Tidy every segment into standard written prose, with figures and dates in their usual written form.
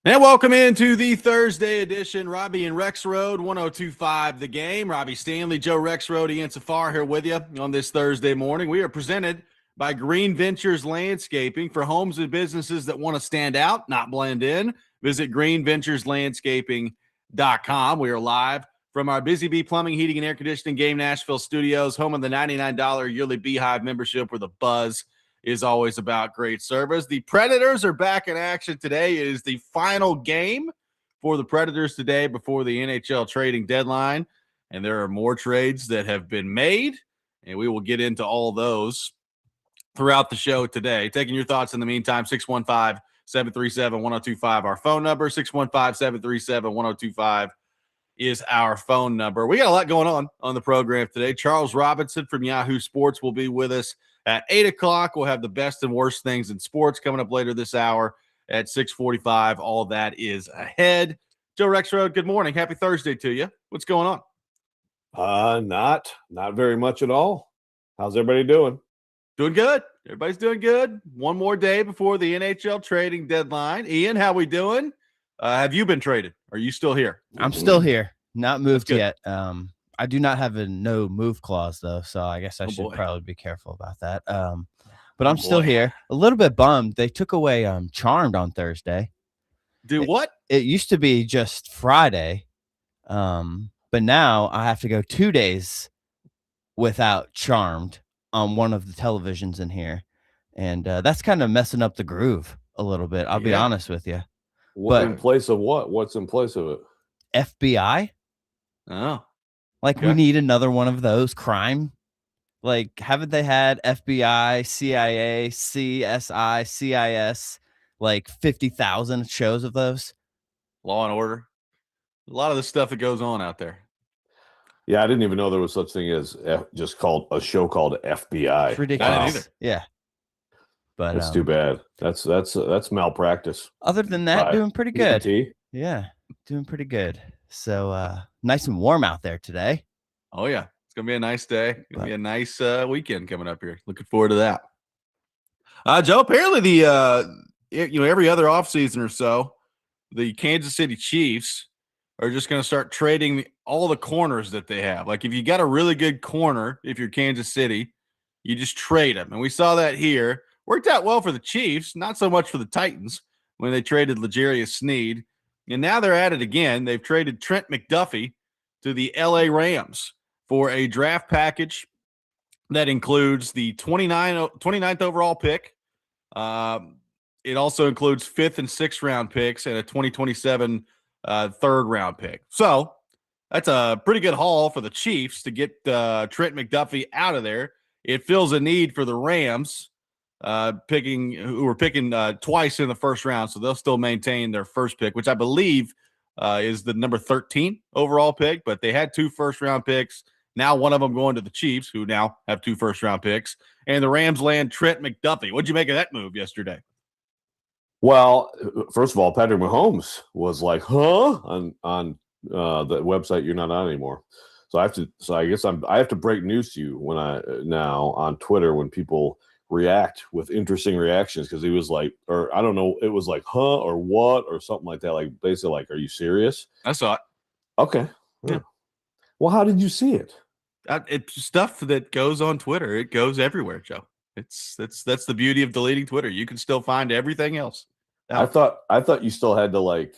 And welcome into the Thursday edition. Robby and Rexrode, 102.5 The Game. Robbie Stanley, Joe Rexrode, Ian Safar here with you on this Thursday morning. We are presented by Green Ventures Landscaping for homes and businesses that want to stand out, not blend in. Visit greenventureslandscaping.com. We are live from our Busy Bee Plumbing, Heating, and Air Conditioning Game Nashville studios, home of the $99 yearly Beehive membership where the buzz is always about great service. The Predators are back in action today. It is the final game for the Predators today before the NHL trading deadline, and there are more trades that have been made, and we will get into all those throughout the show today. Taking your thoughts in the meantime, 615-737-1025, our phone number, 615-737-1025 is our phone number. We got a lot going on the program today. Charles Robinson from Yahoo Sports will be with us at 8 o'clock. We'll have the best and worst things in sports coming up later this hour at 6:45. All that is ahead. Joe Rexrode, good morning. Happy Thursday to you. What's going on? Not very much at all. How's everybody doing? Doing good. Everybody's doing good. One more day before the NHL trading deadline. Ian, how we doing? Have you been traded? Are you still here? I'm still here. Not moved yet. I do not have a no move clause though, so I guess I should probably be careful about that. But I'm still here. A little bit bummed. They took away Charmed on Thursday. What? It used to be just Friday. But now I have to go 2 days without Charmed on one of the televisions in here. And that's kind of messing up the groove a little bit. I'll be honest with you. In place of what? What's in place of it? FBI. Oh. We need another one of those crime. Haven't they had FBI, CIA, CSI, CIS, 50,000 shows of those? Law and Order. A lot of the stuff that goes on out there. Yeah, I didn't even know there was such thing as just called a show called FBI. It's ridiculous. I didn't either. Yeah. But that's too bad. That's malpractice. Other than that, doing pretty good. EMT? Yeah, doing pretty good. So nice and warm out there today. Oh yeah, it's gonna be a nice day. It's gonna be a nice weekend coming up here. Looking forward to that. Joe, apparently the every other offseason or so, the Kansas City Chiefs are just gonna start trading all the corners that they have. If you got a really good corner, if you're Kansas City, you just trade them. And we saw that here. Worked out well for the Chiefs, not so much for the Titans when they traded L'Jarius Sneed. And now they're at it again. They've traded Trent McDuffie to the LA Rams for a draft package that includes the 29th overall pick. It also includes 5th and 6th round picks and a 2027 third round pick. So that's a pretty good haul for the Chiefs to get Trent McDuffie out of there. It fills a need for the Rams. Who were picking twice in the first round, so they'll still maintain their first pick, which I believe is the number 13 overall pick, but they had 2 first-round picks. Now one of them going to the Chiefs, who now have 2 first-round picks, and the Rams land Trent McDuffie. What'd you make of that move yesterday? Well, first of all, Patrick Mahomes was like, huh? On the website you're not on anymore. So I guess I have to break news to you now on Twitter when people react with interesting reactions, because he was like, or I don't know, it was like, huh, or what, or something like that. Basically, are you serious? I saw it. Okay. Yeah. Well, how did you see it? It's stuff that goes on Twitter. It goes everywhere, Joe. That's the beauty of deleting Twitter. You can still find everything else. I thought you still had to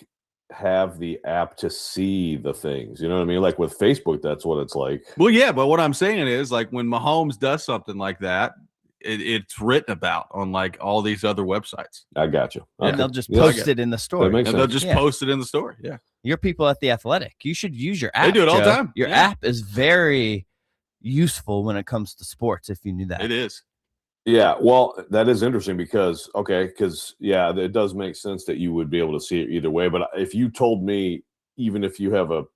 have the app to see the things. You know what I mean? With Facebook, that's what it's like. Well, yeah, but what I'm saying is when Mahomes does something like that, it's written about on all these other websites. I got you. Okay. And they'll just post it in the story. They'll just post it in the story. Yeah. Your people at The Athletic, you should use your app. They do it all the time. Your app is very useful when it comes to sports, if you knew that. It is. Yeah, well, that is interesting because it does make sense that you would be able to see it either way. But if you told me, even if you have an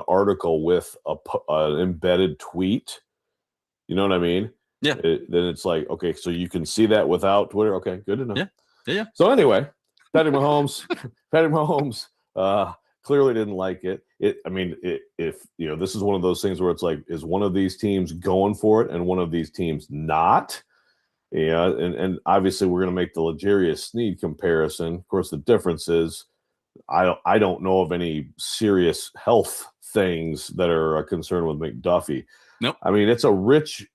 article with an embedded tweet, you know what I mean? Yeah. Then it's like, okay, so you can see that without Twitter. Okay, good enough. Yeah. So anyway, Patrick Mahomes clearly didn't like it. If this is one of those things where it's like, is one of these teams going for it and one of these teams not? Yeah, and obviously we're going to make the L'Jarius Sneed comparison. Of course, the difference is I don't know of any serious health things that are a concern with McDuffie. Nope. I mean, it's a rich.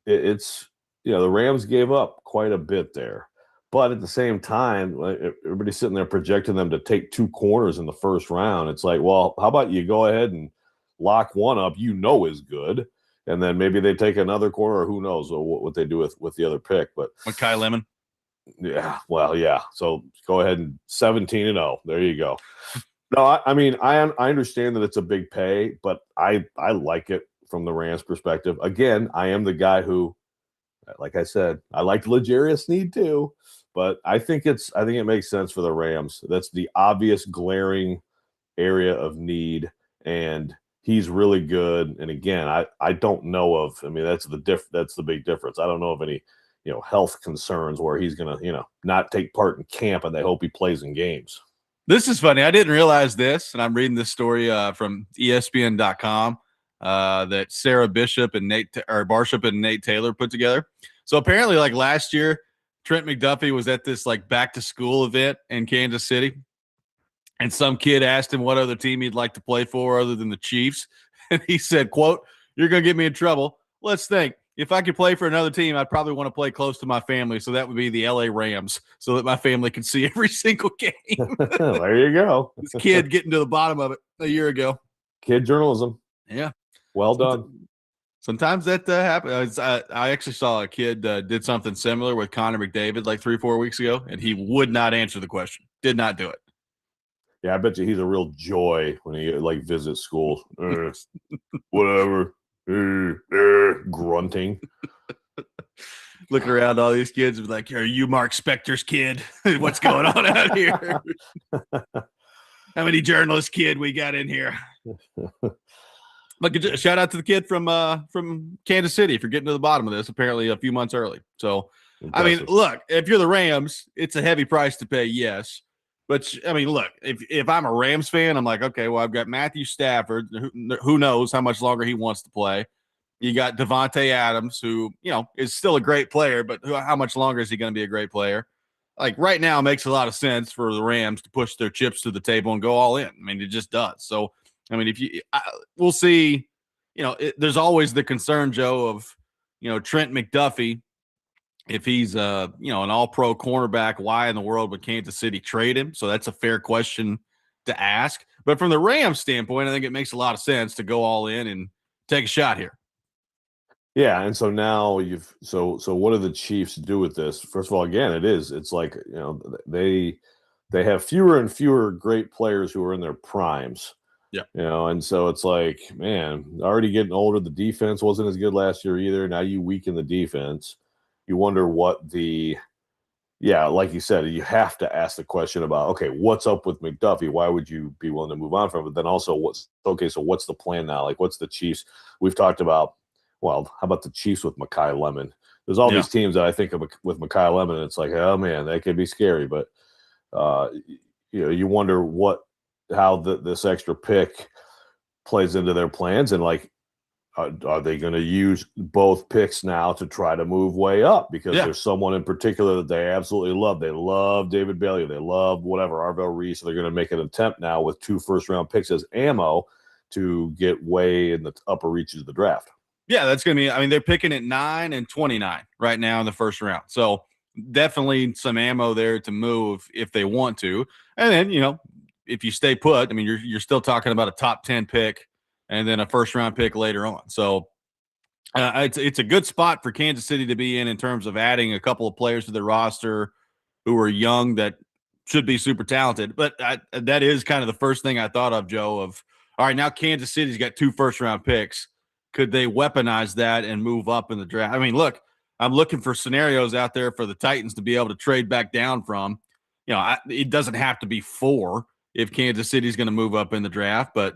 It's the Rams gave up quite a bit there, but at the same time, everybody's sitting there projecting them to take 2 corners in the first round. It's like, well, how about you go ahead and lock one up? Is good. And then maybe they take another corner, or who knows what they do with the other pick. But Makai Lemon. Yeah, well, yeah. So go ahead and 17-0. There you go. No, I mean, I understand that it's a big pay, but I like it from the Rams' perspective. Again, I am the guy who, like I said, I like L'Jarius Sneed too, but I think it makes sense for the Rams. That's the obvious glaring area of need, and he's really good. And again, I don't know of. I mean, that's the big difference. I don't know of any health concerns where he's going to, not take part in camp and they hope he plays in games. This is funny. I didn't realize this, and I'm reading this story from ESPN.com that Sarah Bishop and Barshop and Nate Taylor put together. So apparently, like last year, Trent McDuffie was at this like back to school event in Kansas City, and some kid asked him what other team he'd like to play for other than the Chiefs, and he said, "quote You're going to get me in trouble. Let's think. If I could play for another team, I'd probably want to play close to my family. So that would be the LA Rams so that my family can see every single game." There you go. This kid getting to the bottom of it a year ago. Kid journalism. Yeah. Well done. Sometimes that happens. I actually saw a kid did something similar with Connor McDavid like 3-4 weeks ago, and he would not answer the question. Did not do it. Yeah, I bet you he's a real joy when he visits school. Whatever. Grunting. Looking around all these kids and like, "Are you Mark Spector's kid? What's going on out here? How many journalists kid we got in here?" But shout out to the kid from Kansas City for getting to the bottom of this, apparently a few months early. So, impressive. I mean, look, if you're the Rams, it's a heavy price to pay, yes. But, I mean, look, if I'm a Rams fan, I'm like, okay, well, I've got Matthew Stafford. Who knows how much longer he wants to play. You got Devontae Adams, who, is still a great player, but how much longer is he going to be a great player? Like, right now, it makes a lot of sense for the Rams to push their chips to the table and go all in. I mean, it just does. So, I mean, we'll see, there's always the concern, Joe, of, Trent McDuffie. If he's an all-pro cornerback, why in the world would Kansas City trade him? So that's a fair question to ask. But from the Rams standpoint, I think it makes a lot of sense to go all in and take a shot here. Yeah, and so now so what do the Chiefs do with this? First of all, again, it's like, they have fewer and fewer great players who are in their primes. Yeah. And so it's like, man, already getting older. The defense wasn't as good last year either. Now you weaken the defense. You wonder what like you said, you have to ask the question about, okay, what's up with McDuffie? Why would you be willing to move on from him? But then also so what's the plan now? Like, what's the Chiefs? We've talked about, well, how about the Chiefs with Makai Lemon? There's all these teams that I think of with Makai Lemon, and it's like, oh man, that could be scary. But you wonder how this extra pick plays into their plans, and like, are they going to use both picks now to try to move way up? Because there's someone in particular that they absolutely love. They love David Bailey. They love Arvell Reese. So they're going to make an attempt now with 2 first-round picks as ammo to get way in the upper reaches of the draft. Yeah, that's going to be – I mean, they're picking at 9 and 29 right now in the first round. So definitely some ammo there to move if they want to. And then, if you stay put, I mean, you're still talking about a top 10 pick and then a first-round pick later on. So it's a good spot for Kansas City to be in terms of adding a couple of players to their roster who are young that should be super talented. But that is kind of the first thing I thought of, Joe, of, all right, now Kansas City's got 2 first-round picks. Could they weaponize that and move up in the draft? I mean, look, I'm looking for scenarios out there for the Titans to be able to trade back down from. It doesn't have to be 4 if Kansas City's going to move up in the draft, but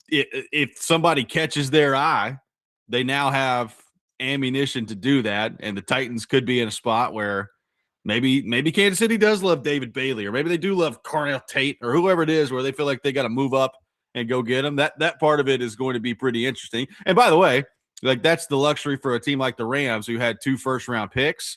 if somebody catches their eye, they now have ammunition to do that, and the Titans could be in a spot where maybe Kansas City does love David Bailey, or maybe they do love Carnell Tate or whoever it is, where they feel like they got to move up and go get them. That part of it is going to be pretty interesting. And by the way, like, that's the luxury for a team like the Rams who had 2 first-round picks.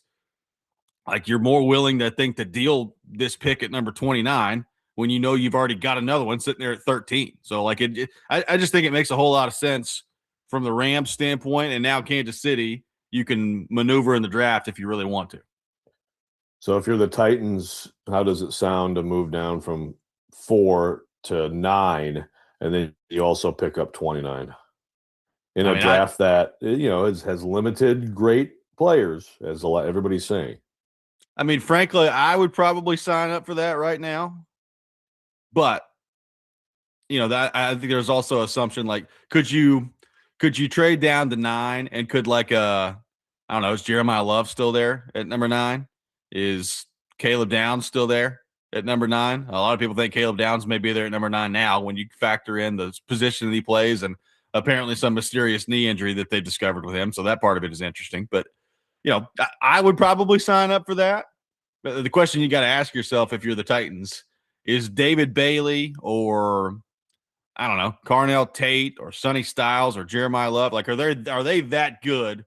Like, you're more willing to deal this pick at number 29 when you know you've already got another one sitting there at 13. So like I just think it makes a whole lot of sense from the Rams standpoint, and now Kansas City, you can maneuver in the draft if you really want to. So if you're the Titans, how does it sound to move down from 4 to 9, and then you also pick up 29 in a draft that has limited great players, as everybody's saying? I mean, frankly, I would probably sign up for that right now, but that I think there's also assumption like could you trade down to 9 and could I don't know, is Jeremiah Love still there at number 9? Is Caleb Downs still there at number 9? A lot of people think Caleb Downs may be there at number 9 now when you factor in the position that he plays and apparently some mysterious knee injury that they've discovered with him. So that part of it is interesting. But, I would probably sign up for that. But the question you got to ask yourself if you're the Titans is David Bailey or I don't know, Carnell Tate or Sonny Styles or Jeremiah Love. Like, are they that good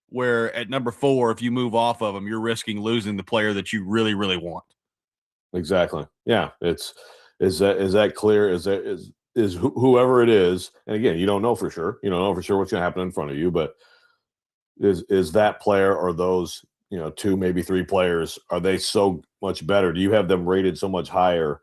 where at number 4, if you move off of them, you're risking losing the player that you really, really want? Exactly. Yeah. Is that clear? Is whoever it is, and again, you don't know for sure. You don't know for sure what's going to happen in front of you, but is that player or those 2, maybe 3 players, are they so much better? Do you have them rated so much higher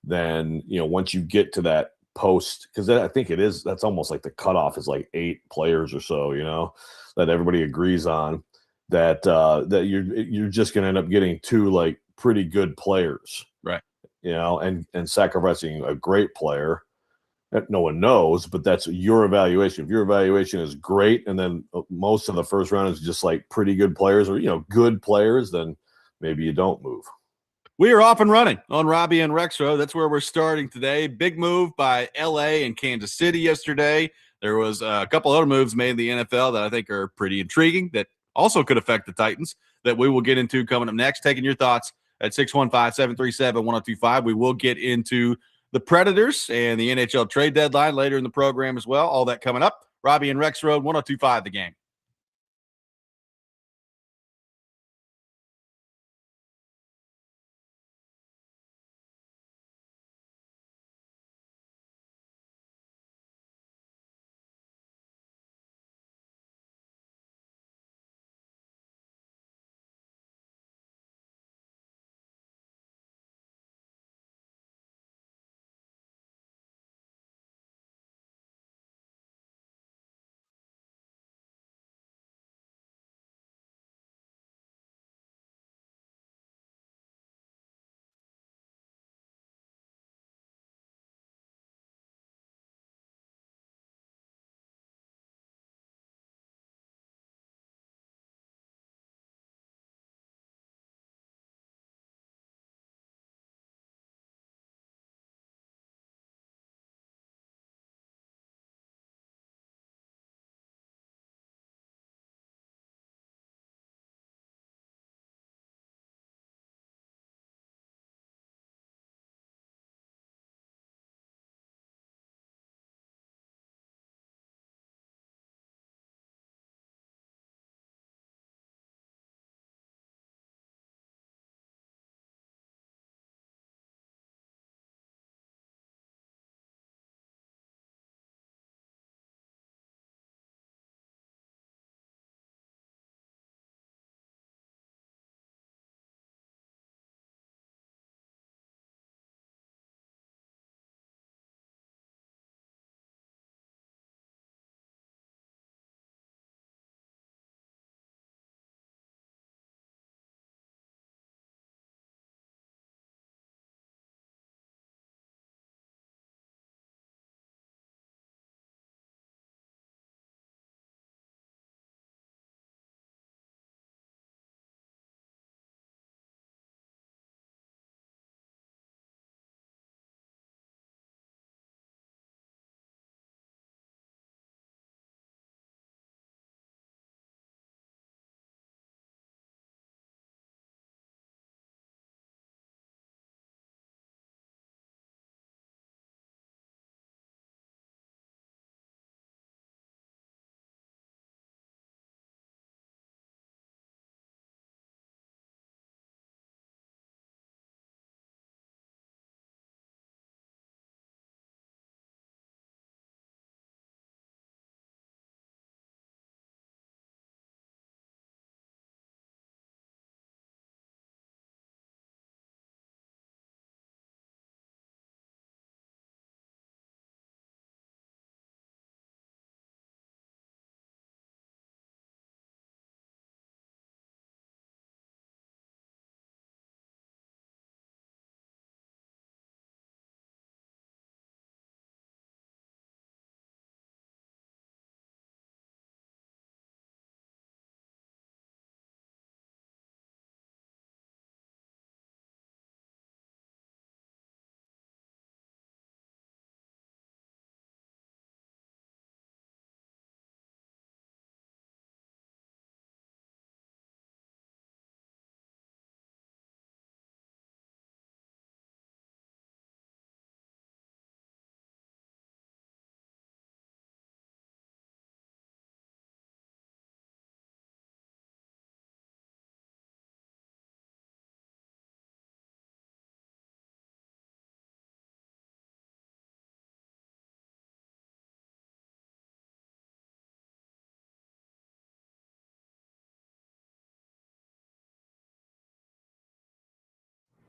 than once you get to that post? Because I think that's almost like the cutoff is like 8 players or so, that everybody agrees on that you're just going to end up getting 2 like pretty good players, right? And sacrificing a great player that no one knows, but that's your evaluation. If your evaluation is great, and then most of the first round is just like pretty good players or good players, then maybe you don't move. We are off and running on Robby and Rexrode. That's where we're starting today. Big move by LA and Kansas City yesterday. There was a couple other moves made in the NFL that I think are pretty intriguing that also could affect the Titans that we will get into coming up next. Taking your thoughts at 615-737-1025. We will get into the Predators and the NHL trade deadline later in the program as well. All that coming up. Robby and Rexrode, 1025 The Game.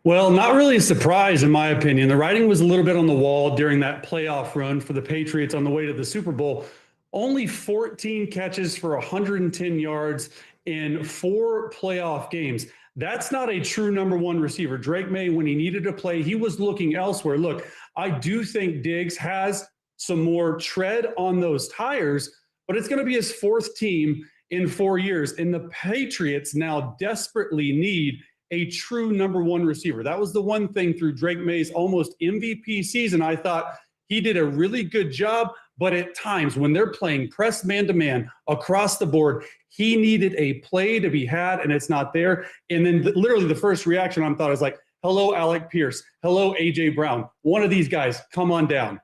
Well, not really a surprise, in my opinion. The writing was a little bit on the wall during that playoff run for the Patriots on the way to the Super Bowl. Only 14 catches for 110 yards in 4 playoff games. That's not a true number one receiver. Drake May, when he needed to play, he was looking elsewhere. Look, I do think Diggs has some more tread on those tires, but it's going to be his 4th team in 4 years. And the Patriots now desperately need a true number one receiver. That was the one thing through Drake May's almost MVP season. I thought he did a really good job, but at times when they're playing press man to man across the board, he needed a play to be had, and it's not there. And then literally the first reaction I thought was like, hello, Alec Pierce. Hello, AJ Brown. One of these guys, come on down.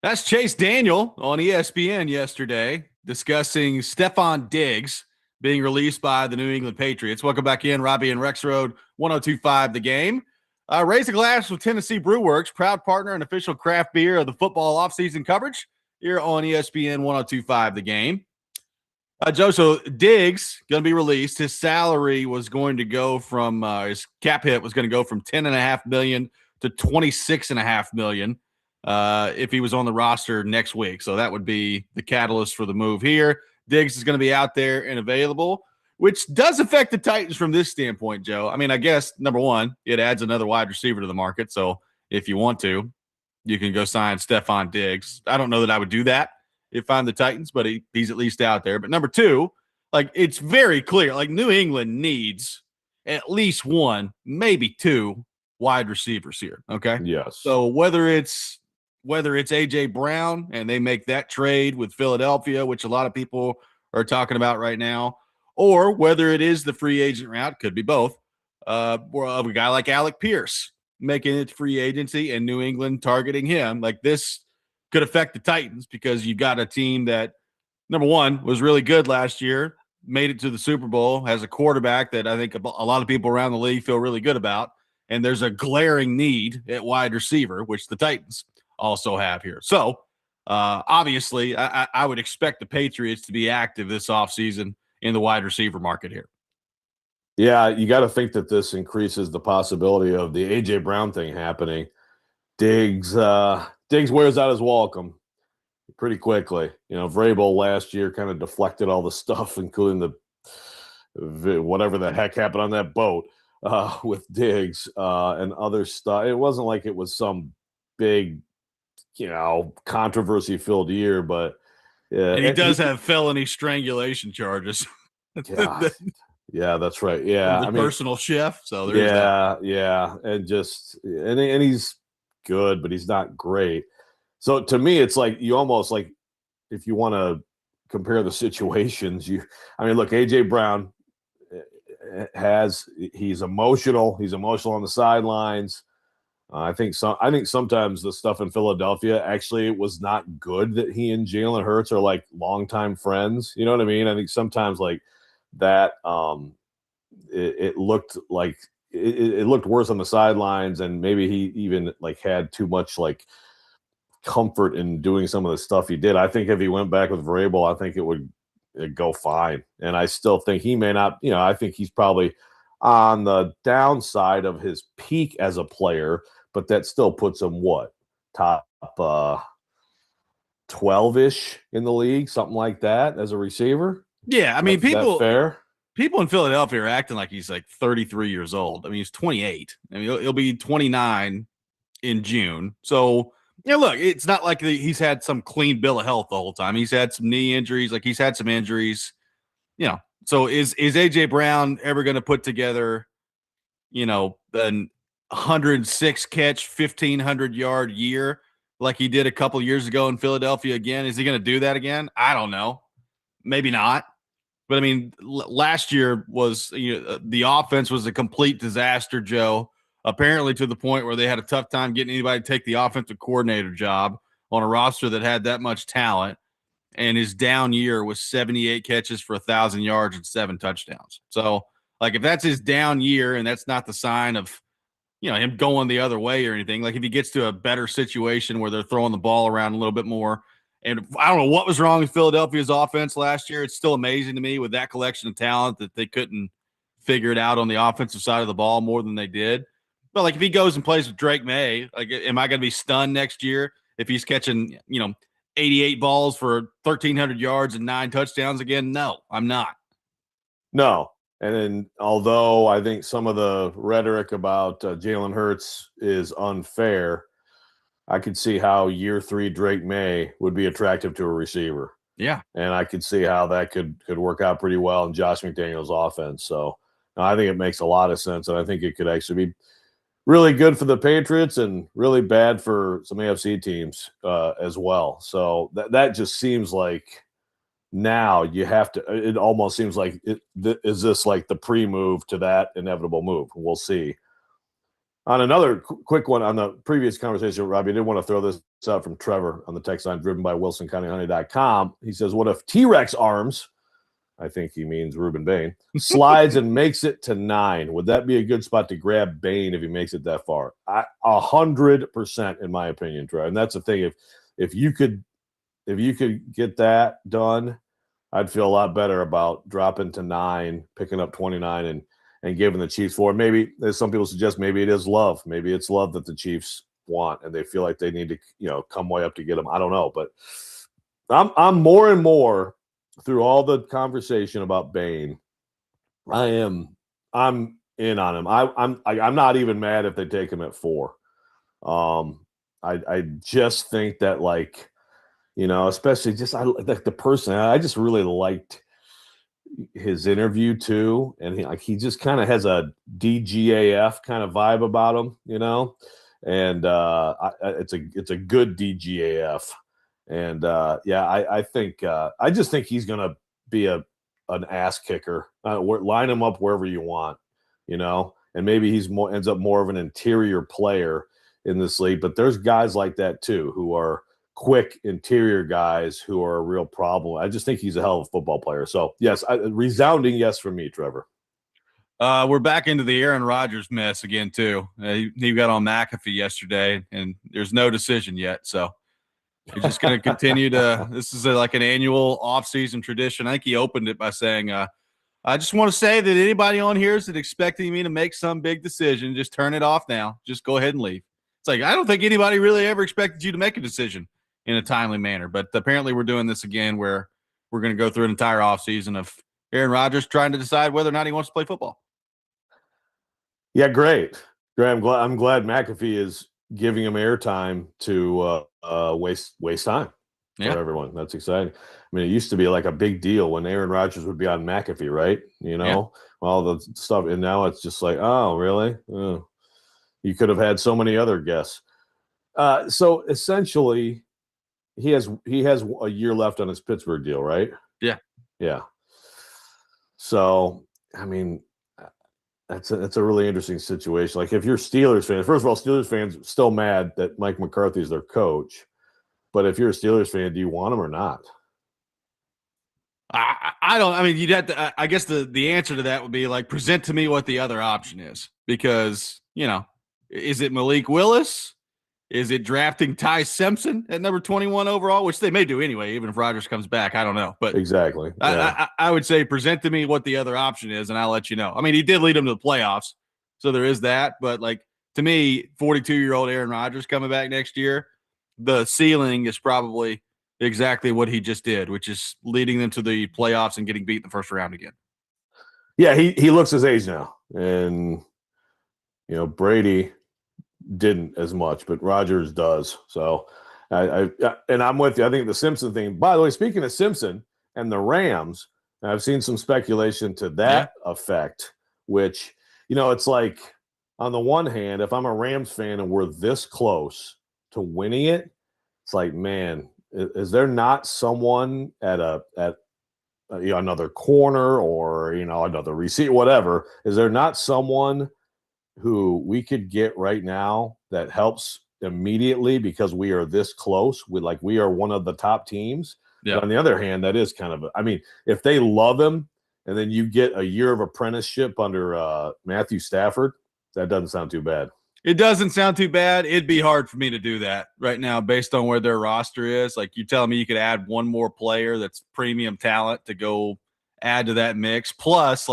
That's Chase Daniel on ESPN yesterday discussing Stefon Diggs being released by the New England Patriots. Welcome back in, Robby and Rexrode, 102.5 The Game. Raise a glass with Tennessee Brew Works, proud partner and official craft beer of the football offseason coverage here on ESPN 102.5 The Game. Joe, so Diggs going to be released. His salary was going to go from his cap hit was going to go from $10.5 million to $26.5 million if he was on the roster next week. So that would be the catalyst for the move here. Diggs is going to be out there and available, which does affect the Titans from this standpoint, Joe. I mean, I guess, number one, it adds another wide receiver to the market. So if you want to, you can go sign Stefon Diggs. I don't know that I would do that if I'm the Titans, but he's at least out there. But number two, like, it's very clear, like, New England needs at least one, maybe two wide receivers here, okay? Yes. So whether it's A.J. Brown and they make that trade with Philadelphia, which a lot of people are talking about right now, or whether it is the free agent route, could be both, or of a guy like Alec Pierce making it free agency and New England targeting him. Like, this could affect the Titans because you got a team that, number one, was really good last year, made it to the Super Bowl, has a quarterback that I think a lot of people around the league feel really good about, and there's a glaring need at wide receiver, which the Titans also have here. So obviously I would expect the Patriots to be active this offseason in the wide receiver market here. Yeah, you got to think that this increases the possibility of the A.J. Brown thing happening. Diggs wears out his welcome pretty quickly. You know, Vrabel last year kind of deflected all the stuff, including the whatever the heck happened on that boat with Diggs and other stuff. It wasn't like it was some big, controversy-filled year, but and he does have felony strangulation charges. Yeah, that's right. Yeah, personal chef. So there's yeah, and he's good, but he's not great. So to me, it's like you almost like if you want to compare the situations, look, AJ Brown he's emotional. He's emotional on the sidelines. I think sometimes the stuff in Philadelphia actually was not good that he and Jalen Hurts are like longtime friends. You know what I mean? I think sometimes like that it looked like it looked worse on the sidelines, and maybe he even like had too much like comfort in doing some of the stuff he did. I think if he went back with Vrabel, I think it'd go fine. And I still think he may not, I think he's probably on the downside of his peak as a player, but that still puts him top 12-ish in the league, something like that as a receiver. Yeah, I mean, fair. People in Philadelphia are acting like he's like 33 years old. I mean, he's 28. I mean, he'll be 29 in June. So, look, it's not like he's had some clean bill of health the whole time. He's had some knee injuries. Like, he's had some injuries. So is A.J. Brown ever going to put together, an 106 catch, 1,500-yard year like he did a couple years ago in Philadelphia again? Is he going to do that again? I don't know. Maybe not. But, I mean, last year was the offense was a complete disaster, Joe, apparently to the point where they had a tough time getting anybody to take the offensive coordinator job on a roster that had that much talent. And his down year was 78 catches for 1,000 yards and 7 touchdowns. So, like, if that's his down year and that's not the sign of, him going the other way or anything, like if he gets to a better situation where they're throwing the ball around a little bit more, and I don't know what was wrong with Philadelphia's offense last year. It's still amazing to me with that collection of talent that they couldn't figure it out on the offensive side of the ball more than they did. But like if he goes and plays with Drake May, like am I going to be stunned next year if he's catching, 88 balls for 1,300 yards and 9 touchdowns again? No, I'm not. No. And then, although I think some of the rhetoric about Jalen Hurts is unfair, I could see how year 3 Drake May would be attractive to a receiver. Yeah. And I could see how that could work out pretty well in Josh McDaniels' offense. So I think it makes a lot of sense. And I think it could actually be really good for the Patriots and really bad for some AFC teams as well. So that just seems like now you have to – it almost seems like is this like the pre-move to that inevitable move? We'll see. On another quick one on the previous conversation, Robbie, I did want to throw this out from Trevor on the text line driven by WilsonCountyHoney.com. He says, what if T-Rex arms, I think he means Ruben Bain, slides and makes it to 9? Would that be a good spot to grab Bain if he makes it that far? 100% in my opinion, Trevor. And that's the thing. If you could get that done, I'd feel a lot better about dropping to 9, picking up 29 and giving the Chiefs 4. Maybe, as some people suggest, maybe it is love. Maybe it's love that the Chiefs want and they feel like they need to, come way up to get them. I don't know, but I'm more and more through all the conversation about Bain. I'm in on him. I'm not even mad if they take him at 4. I just think that especially just I like the person. I just really liked his interview too, and he just kind of has a DGAF kind of vibe about him, and it's a good DGAF, and I think I just think he's gonna be an ass kicker. Line him up wherever you want, and maybe ends up more of an interior player in this league. But there's guys like that too who are quick interior guys who are a real problem. I just think he's a hell of a football player. So yes, resounding yes for me, Trevor. We're back into the Aaron Rodgers mess again too. He got on McAfee yesterday, and there's no decision yet. So he's just going to continue to. This is like an annual offseason tradition. I think he opened it by saying, "I just want to say that anybody on here is expecting me to make some big decision. Just turn it off now. Just go ahead and leave." It's like I don't think anybody really ever expected you to make a decision in a timely manner. But apparently we're doing this again where we're going to go through an entire offseason of Aaron Rodgers trying to decide whether or not he wants to play football. Yeah, great. I'm glad McAfee is giving him airtime to waste time for everyone. That's exciting. I mean, it used to be like a big deal when Aaron Rodgers would be on McAfee, right? All the stuff. And now it's just like, oh, really? Oh. You could have had so many other guests. So essentially, he has a year left on his Pittsburgh deal, right? Yeah. Yeah. So, I mean, that's a really interesting situation. Like if you're Steelers fan, first of all, Steelers fans are still mad that Mike McCarthy is their coach. But if you're a Steelers fan, do you want him or not? I don't. I mean, you'd have to. I guess the answer to that would be like present to me what the other option is, because is it Malik Willis? Is it drafting Ty Simpson at number 21 overall, which they may do anyway, even if Rodgers comes back? I don't know. But exactly. Yeah. I would say present to me what the other option is, and I'll let you know. I mean, he did lead them to the playoffs, so there is that. But, to me, 42-year-old Aaron Rodgers coming back next year, the ceiling is probably exactly what he just did, which is leading them to the playoffs and getting beat in the first round again. Yeah, he looks his age now. And, Brady didn't as much, but Rodgers does. So and I'm with you. I think the Simpson thing, by the way, speaking of Simpson and the Rams, I've seen some speculation to that effect, which, it's like on the one hand, if I'm a Rams fan and we're this close to winning it, it's like, man, is there not someone at another corner or, another receiver, whatever, is there not someone who we could get right now that helps immediately because we are this close we are one of the top teams. Yeah. But on the other hand, that is kind of, if they love him and then you get a year of apprenticeship under Matthew Stafford, that doesn't sound too bad. It doesn't sound too bad. It'd be hard for me to do that right now based on where their roster is. Like you telling me you could add one more player that's premium talent to go add to that mix. Plus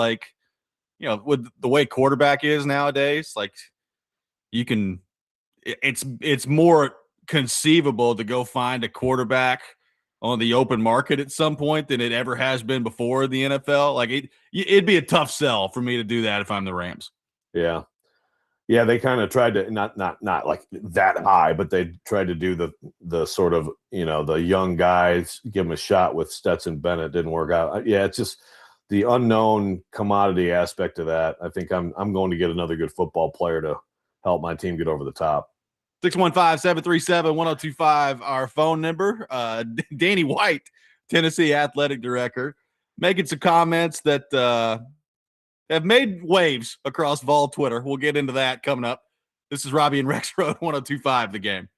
with the way quarterback is nowadays, like it's more conceivable to go find a quarterback on the open market at some point than it ever has been before in the NFL. Like it'd be a tough sell for me to do that if I'm the Rams. Yeah. Yeah, they kind of tried to not like that high, but they tried to do the sort of, the young guys, give them a shot with Stetson Bennett. Didn't work out. Yeah, it's just the unknown commodity aspect of that. I think I'm going to get another good football player to help my team get over the top. 615-737-1025, our phone number. Danny White, Tennessee athletic director, making some comments that have made waves across Vol Twitter. We'll get into that coming up. This is Robby and Rexrode 1025 The Game.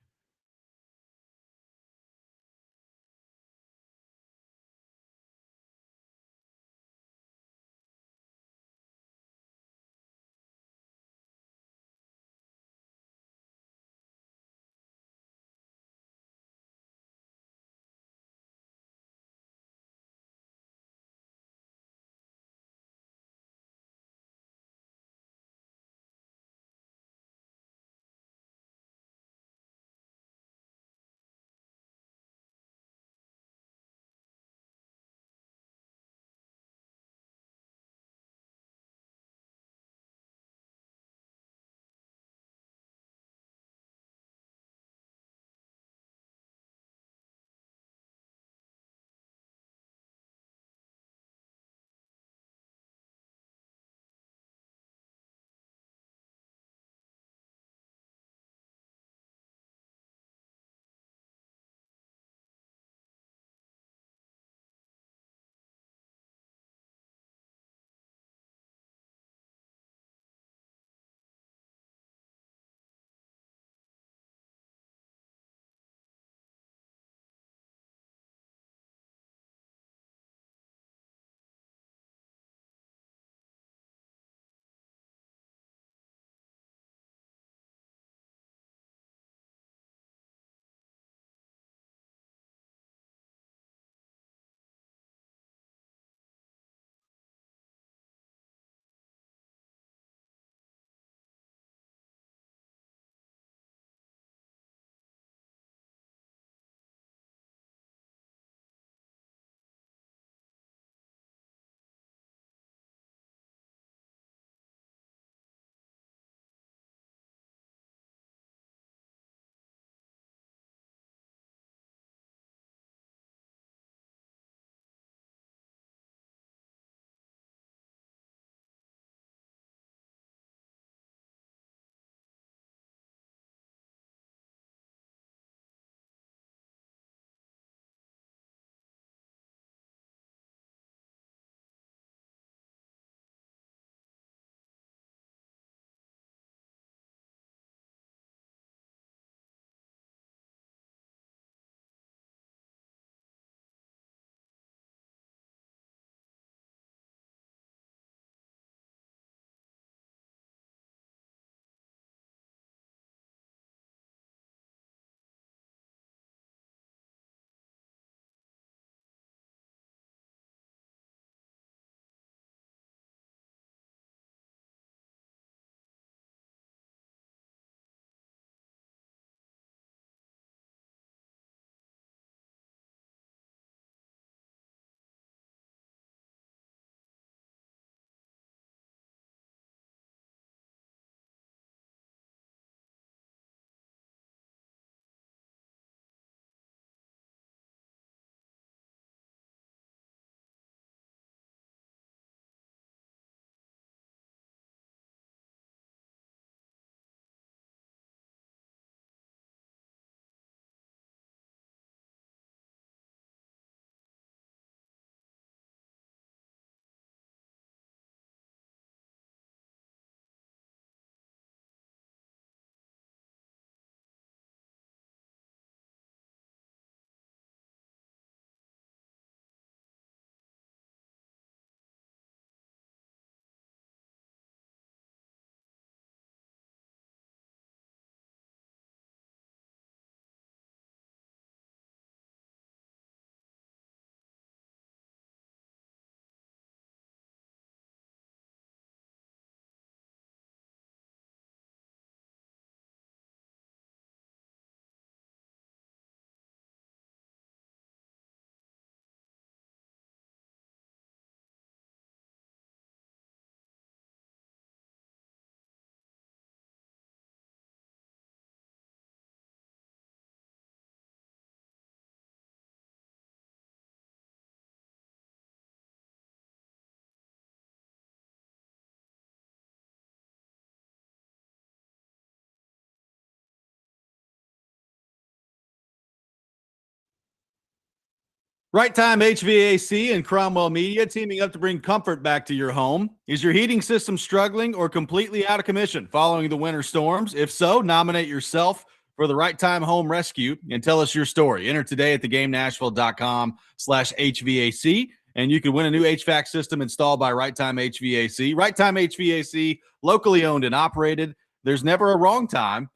Right Time HVAC and Cromwell Media teaming up to bring comfort back to your home. Is your heating system struggling or completely out of commission following the winter storms? If so, nominate yourself for the Right Time Home Rescue and tell us your story. Enter today at thegamenashville.com/HVAC, and you can win a new HVAC system installed by Right Time HVAC. Right Time HVAC, locally owned and operated. There's never a wrong time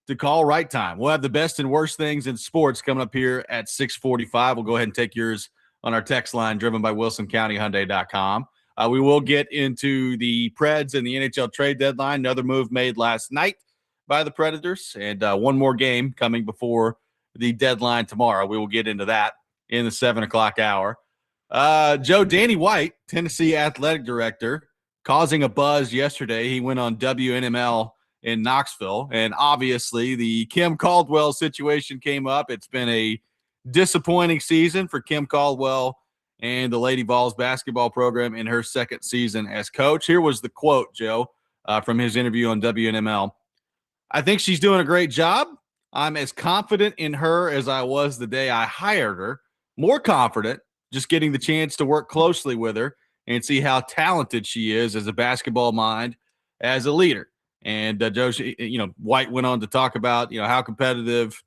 to call Right Time. We'll have the best and worst things in sports coming up here at 6:45. We'll go ahead and take yours on our text line driven by WilsonCountyHyundai.com. We will get into the Preds and the NHL trade deadline. Another move made last night by the Predators, and one more game coming before the deadline tomorrow. We will get into that in the 7 o'clock hour. Joe, Danny White, Tennessee athletic director, causing a buzz yesterday. He went on WNML in Knoxville, and obviously the Kim Caldwell situation came up. It's been a disappointing season for Kim Caldwell and the Lady Vols basketball program in her second season as coach. Here was the quote, Joe, from his interview on WNML. I think she's doing a great job. I'm as confident in her as I was the day I hired her, more confident just getting the chance to work closely with her and see how talented she is as a basketball mind, as a leader. And Joe, White went on to talk about, how competitive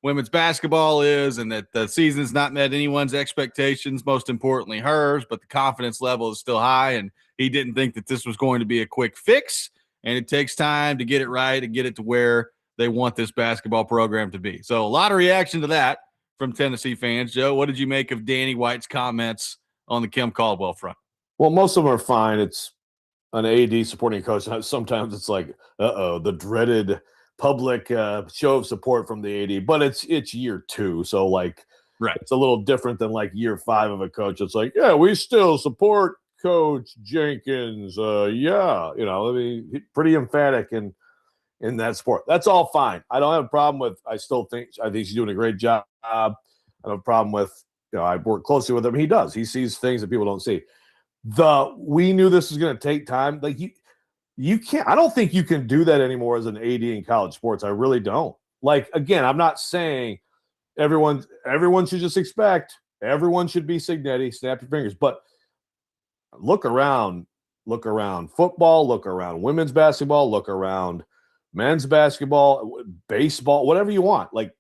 women's basketball is and that the season's not met anyone's expectations, most importantly hers, but the confidence level is still high. And he didn't think that this was going to be a quick fix. And it takes time to get it right and get it to where they want this basketball program to be. So a lot of reaction to that from Tennessee fans. Joe, what did you make of Danny White's comments on the Kim Caldwell front? Well, most of them are fine. It's an AD supporting a coach. Sometimes it's like, the dreaded public show of support from the AD, but it's year 2. So like, right. It's a little different than like year 5 of a coach. It's like, yeah, we still support Coach Jenkins. Pretty emphatic in that sport. That's all fine. I don't have a problem with, I think she's doing a great job. I don't have a problem with, I work closely with him. He does. He sees things that people don't see. We knew this was going to take time. Like you can't, I don't think you can do that anymore as an AD in college sports. I really don't. Like, again, I'm not saying everyone should just expect everyone should be Signetti, snap your fingers, but look around football, look around women's basketball, look around men's basketball, baseball, whatever you want. Like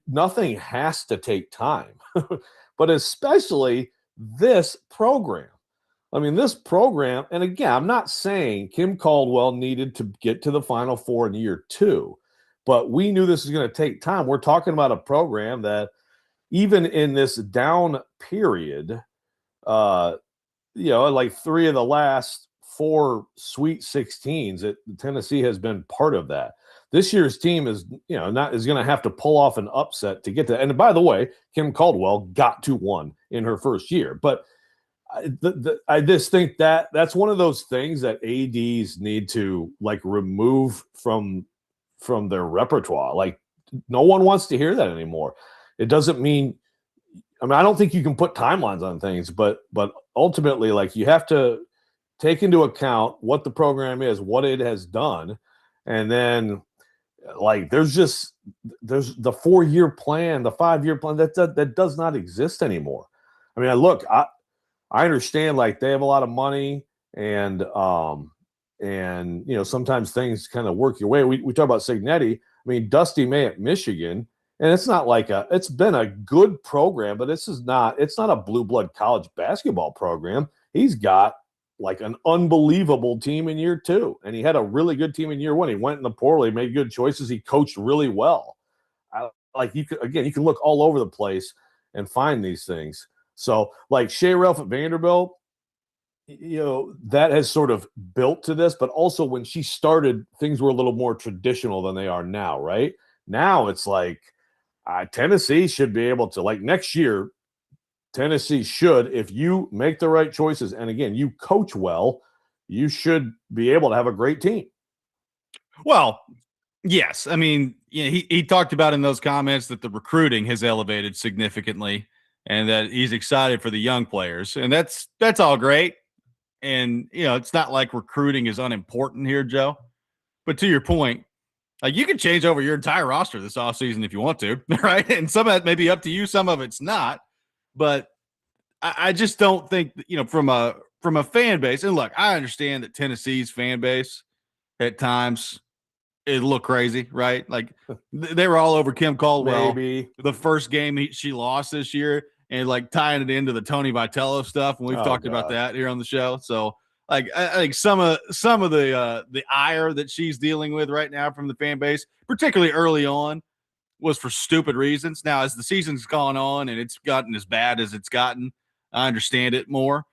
nothing has to take time, but especially this program. I mean, this program, and again, I'm not saying Kim Caldwell needed to get to the Final Four in year 2, but we knew this was going to take time. We're talking about a program that even in this down period, like 3 of the last 4 Sweet 16s, Tennessee has been part of that. This year's team is going to have to pull off an upset to get to. And by the way, Kim Caldwell got to 1 in her first year. But I just think that's one of those things that ADs need to like remove from their repertoire. Like no one wants to hear that anymore. It doesn't mean. I mean, I don't think you can put timelines on things, but ultimately, like you have to take into account what the program is, what it has done, and then like there's the 4-year plan, the 5-year plan that does not exist anymore. I mean, I understand like they have a lot of money and sometimes things kind of work your way. We talk about Signetti. I mean, Dusty May at Michigan. And it's not like it's been a good program, but it's not a blue blood college basketball program. He's got like an unbelievable team in year 2, and he had a really good team in year 1. He went in the portal, he made good choices, he coached really well. You can look all over the place and find these things. So like Shea Ralph at Vanderbilt, that has sort of built to this, but also when she started, things were a little more traditional than they are now, right? Now it's like, Tennessee should be able to, like next year, Tennessee should, if you make the right choices, and again, you coach well, you should be able to have a great team. Well, yes. I mean, he talked about in those comments that the recruiting has elevated significantly and that he's excited for the young players. And that's all great. And, it's not like recruiting is unimportant here, Joe. But to your point, Like, you can change over your entire roster this offseason if you want to, right? And some of that may be up to you, some of it's not. But I just don't think that, from a fan base. And look, I understand that Tennessee's fan base at times it looked crazy, right? Like they were all over Kim Caldwell. Maybe The first game she lost this year, and like tying it into the Tony Vitello stuff, and we've talked about that here on the show. So like I think some of the ire that she's dealing with right now from the fan base, particularly early on, was for stupid reasons. Now, as the season's gone on and it's gotten as bad as it's gotten, I understand it more.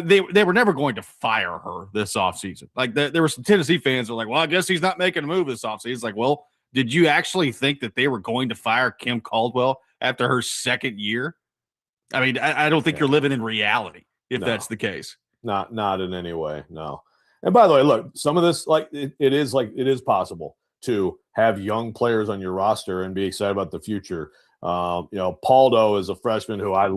They were never going to fire her this offseason. Like there were some Tennessee fans that were like, well, I guess he's not making a move this offseason. It's like, well, did you actually think that they were going to fire Kim Caldwell after her second year? I mean, I don't think you're living in reality if that's the case. Not in any way, no. And by the way, look, some of this, like it is possible to have young players on your roster and be excited about the future. Paldo is a freshman who I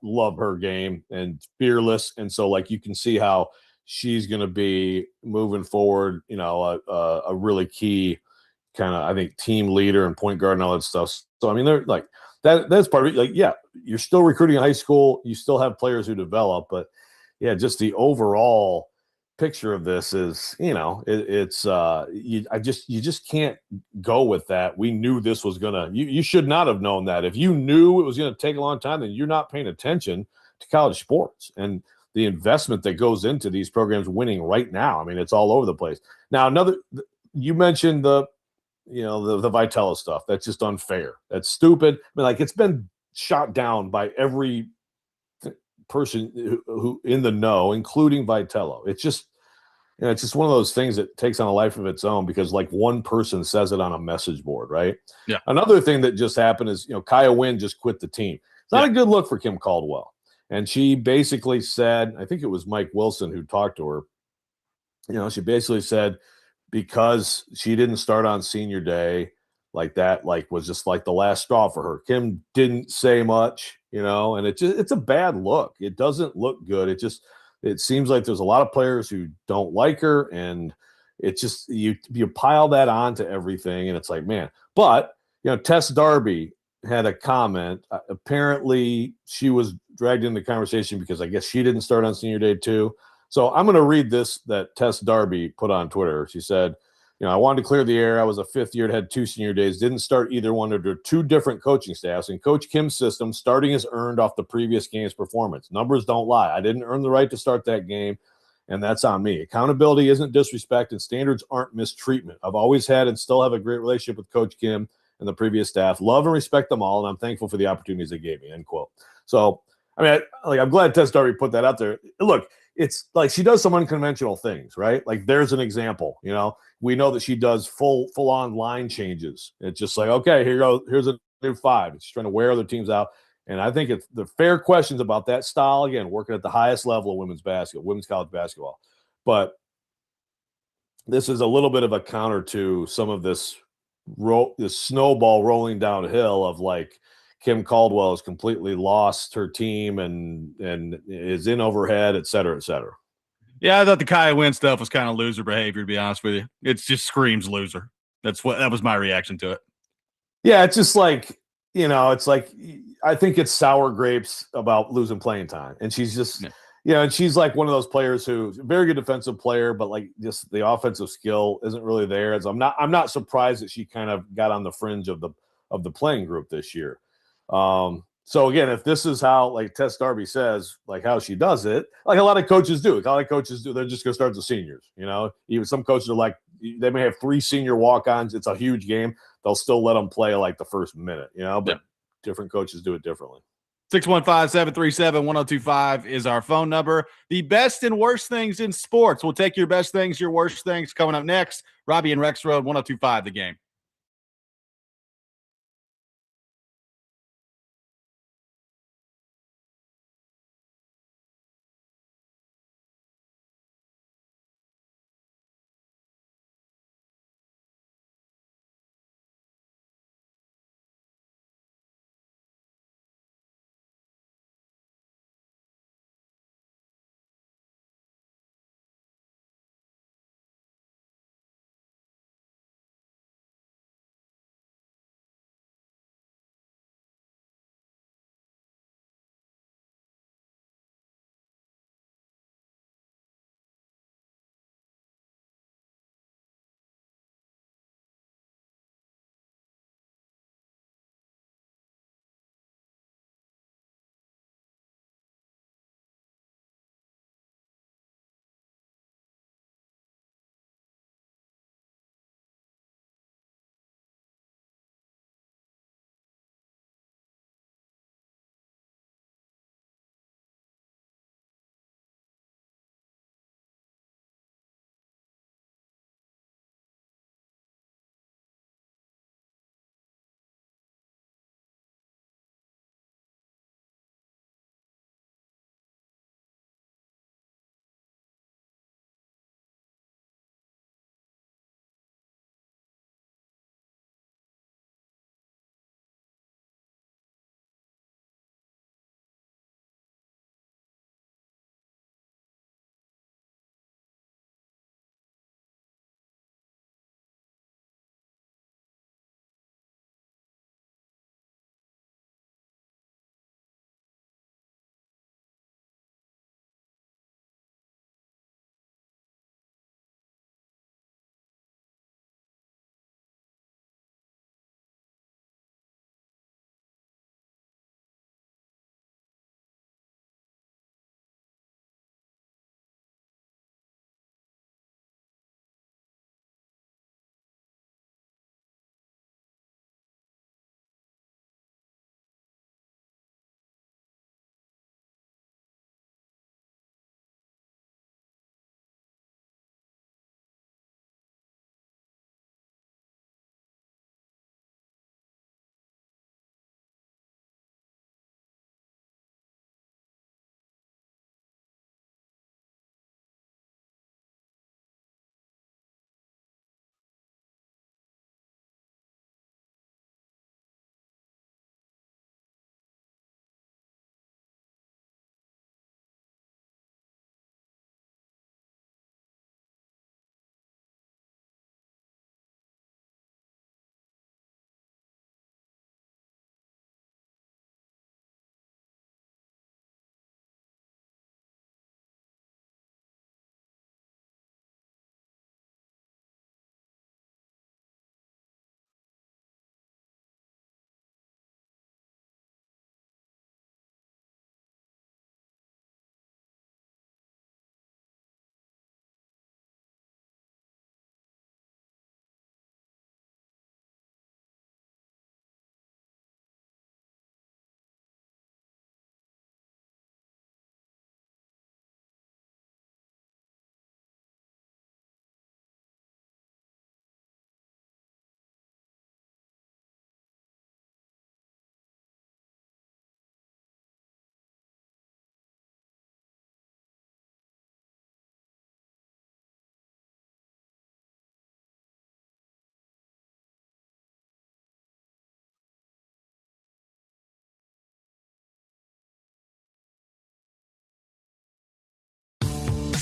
love her game and fearless. And so like, you can see how she's going to be moving forward, a really key kind of, I think, team leader and point guard and all that stuff. So, I mean, they're like that's part of it. Like, yeah, you're still recruiting in high school. You still have players who develop, but yeah, just the overall picture of this is, you just can't go with that. We knew this was gonna. You should not have known that. If you knew it was gonna take a long time, then you're not paying attention to college sports and the investment that goes into these programs winning right now. I mean, it's all over the place. Now, you mentioned the Vitello stuff. That's just unfair. That's stupid. I mean, like, it's been shot down by every person who in the know, including Vitello. It's just one of those things that takes on a life of its own because like one person says it on a message board, right? Yeah. Another thing that just happened is, Kaya Wynn just quit the team. It's not a good look for Kim Caldwell. And she basically said, I think it was Mike Wilson who talked to her. She basically said because she didn't start on senior day, like that, like was just like the last straw for her. Kim didn't say much, and it's a bad look. It doesn't look good. It seems like there's a lot of players who don't like her, and it's just you pile that on to everything, and it's like, man. But Tess Darby had a comment. Apparently, she was dragged into the conversation because I guess she didn't start on senior day too. So I'm going to read this that Tess Darby put on Twitter. She said, I wanted to clear the air. I was a fifth year, had 2 senior days, didn't start either one under 2 different coaching staffs. In Coach Kim's system, starting is earned off the previous game's performance. Numbers don't lie. I didn't earn the right to start that game, and that's on me. Accountability isn't disrespect, and standards aren't mistreatment. I've always had and still have a great relationship with Coach Kim and the previous staff. Love and respect them all, and I'm thankful for the opportunities they gave me, end quote. So, I mean, I'm glad Tess Darby put that out there. Look, it's like she does some unconventional things, right? Like there's an example, we know that she does full on line changes. It's just like, okay, here's a new 5. She's trying to wear other teams out. And I think it's the fair questions about that style, again, working at the highest level of women's college basketball. But this is a little bit of a counter to some of this snowball rolling downhill of like, Kim Caldwell has completely lost her team and is in overhead, et cetera, et cetera. Yeah, I thought the Kaya Wynn stuff was kind of loser behavior, to be honest with you. It just screams loser. That was my reaction to it. Yeah, it's just like, it's like I think it's sour grapes about losing playing time. And she's just, and she's like one of those players who's a very good defensive player, but like just the offensive skill isn't really there. So I'm not surprised that she kind of got on the fringe of the playing group this year. So again, if this is how, like Tess Darby says, like how she does it, like a lot of coaches do, they're just going to start the seniors. Even some coaches are like, they may have 3 senior walk-ons. It's a huge game. They'll still let them play like the first minute, but different coaches do it differently. 615-737-1025 is our phone number. The best and worst things in sports. We'll take your best things, your worst things coming up next. Robby and Rexrode, 1025 The Game.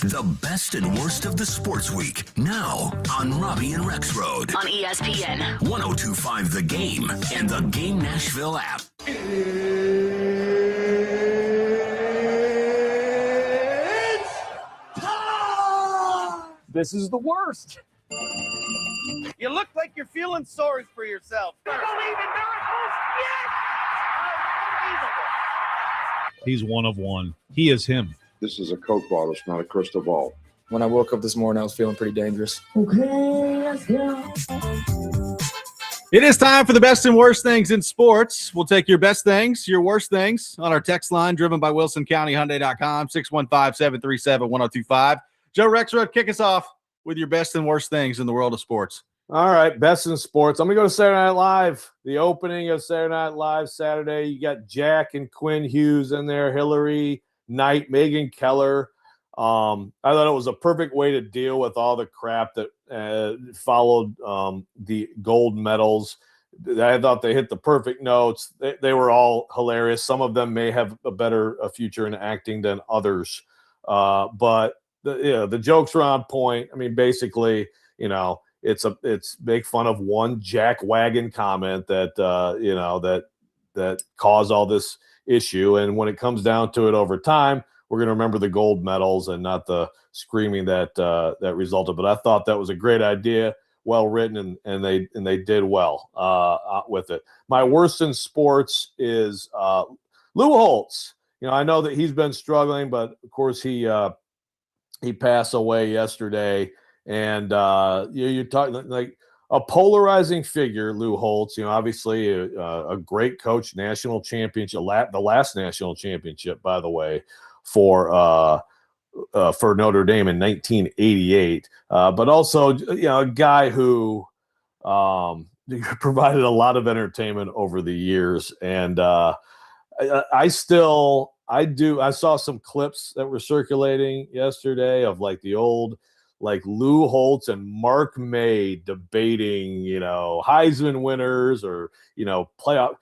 The best and worst of the sports week. Now on Robby and Rexrode. On ESPN. 102.5 The Game and the Game Nashville app. This is the worst. You look like you're feeling sorry for yourself. He's one of one. He is him. This is a Coke bottle. It's not a crystal ball. When I woke up this morning, I was feeling pretty dangerous. Okay, let's go. It is time for the best and worst things in sports. We'll take your best things, your worst things on our text line driven by WilsonCountyHyundai.com, 615-737-1025. Joe Rexrode, kick us off with your best and worst things in the world of sports. All right, best in sports. I'm going to go to Saturday Night Live. The opening of Saturday Night Live Saturday. You got Jack and Quinn Hughes in there, Hillary Knight, Megan Keller. I thought it was a perfect way to deal with all the crap that followed the gold medals. I thought they hit the perfect notes. They were all hilarious. Some of them may have a better future in acting than others. But the jokes were on point. I mean, basically, it's make fun of one jack wagon comment that caused all this issue. And when it comes down to it over time, we're going to remember the gold medals and not the screaming that resulted. But I thought that was a great idea, well written, and they did well with it. My worst in sports is Lou Holtz. I know that he's been struggling, but of course he passed away yesterday. And you're talking like a polarizing figure, Lou Holtz. Obviously a great coach, national championship, the last national championship, by the way, for Notre Dame in 1988. But also, a guy who provided a lot of entertainment over the years. And I saw some clips that were circulating yesterday of like the old, like Lou Holtz and Mark May debating, Heisman winners or, playoff,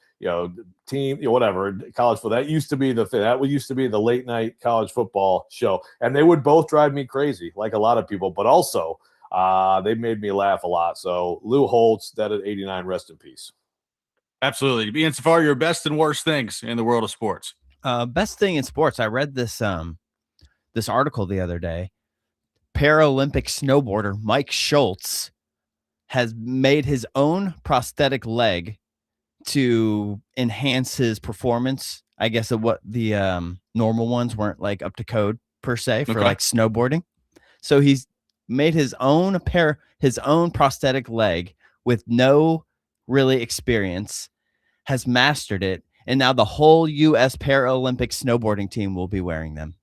team, whatever, college football. That used to be the thing. That used to be the late night college football show. And they would both drive me crazy, like a lot of people, but also they made me laugh a lot. So Lou Holtz, dead at 89, rest in peace. Absolutely. Ian Safar, your best and worst things in the world of sports. Best thing in sports. I read this article the other day. Paralympic snowboarder Mike Schultz has made his own prosthetic leg to enhance his performance. I guess of what the normal ones weren't like up to code per se for like snowboarding. So he's made his own prosthetic leg with no really experience, has mastered it, and now the whole U.S. Paralympic snowboarding team will be wearing them.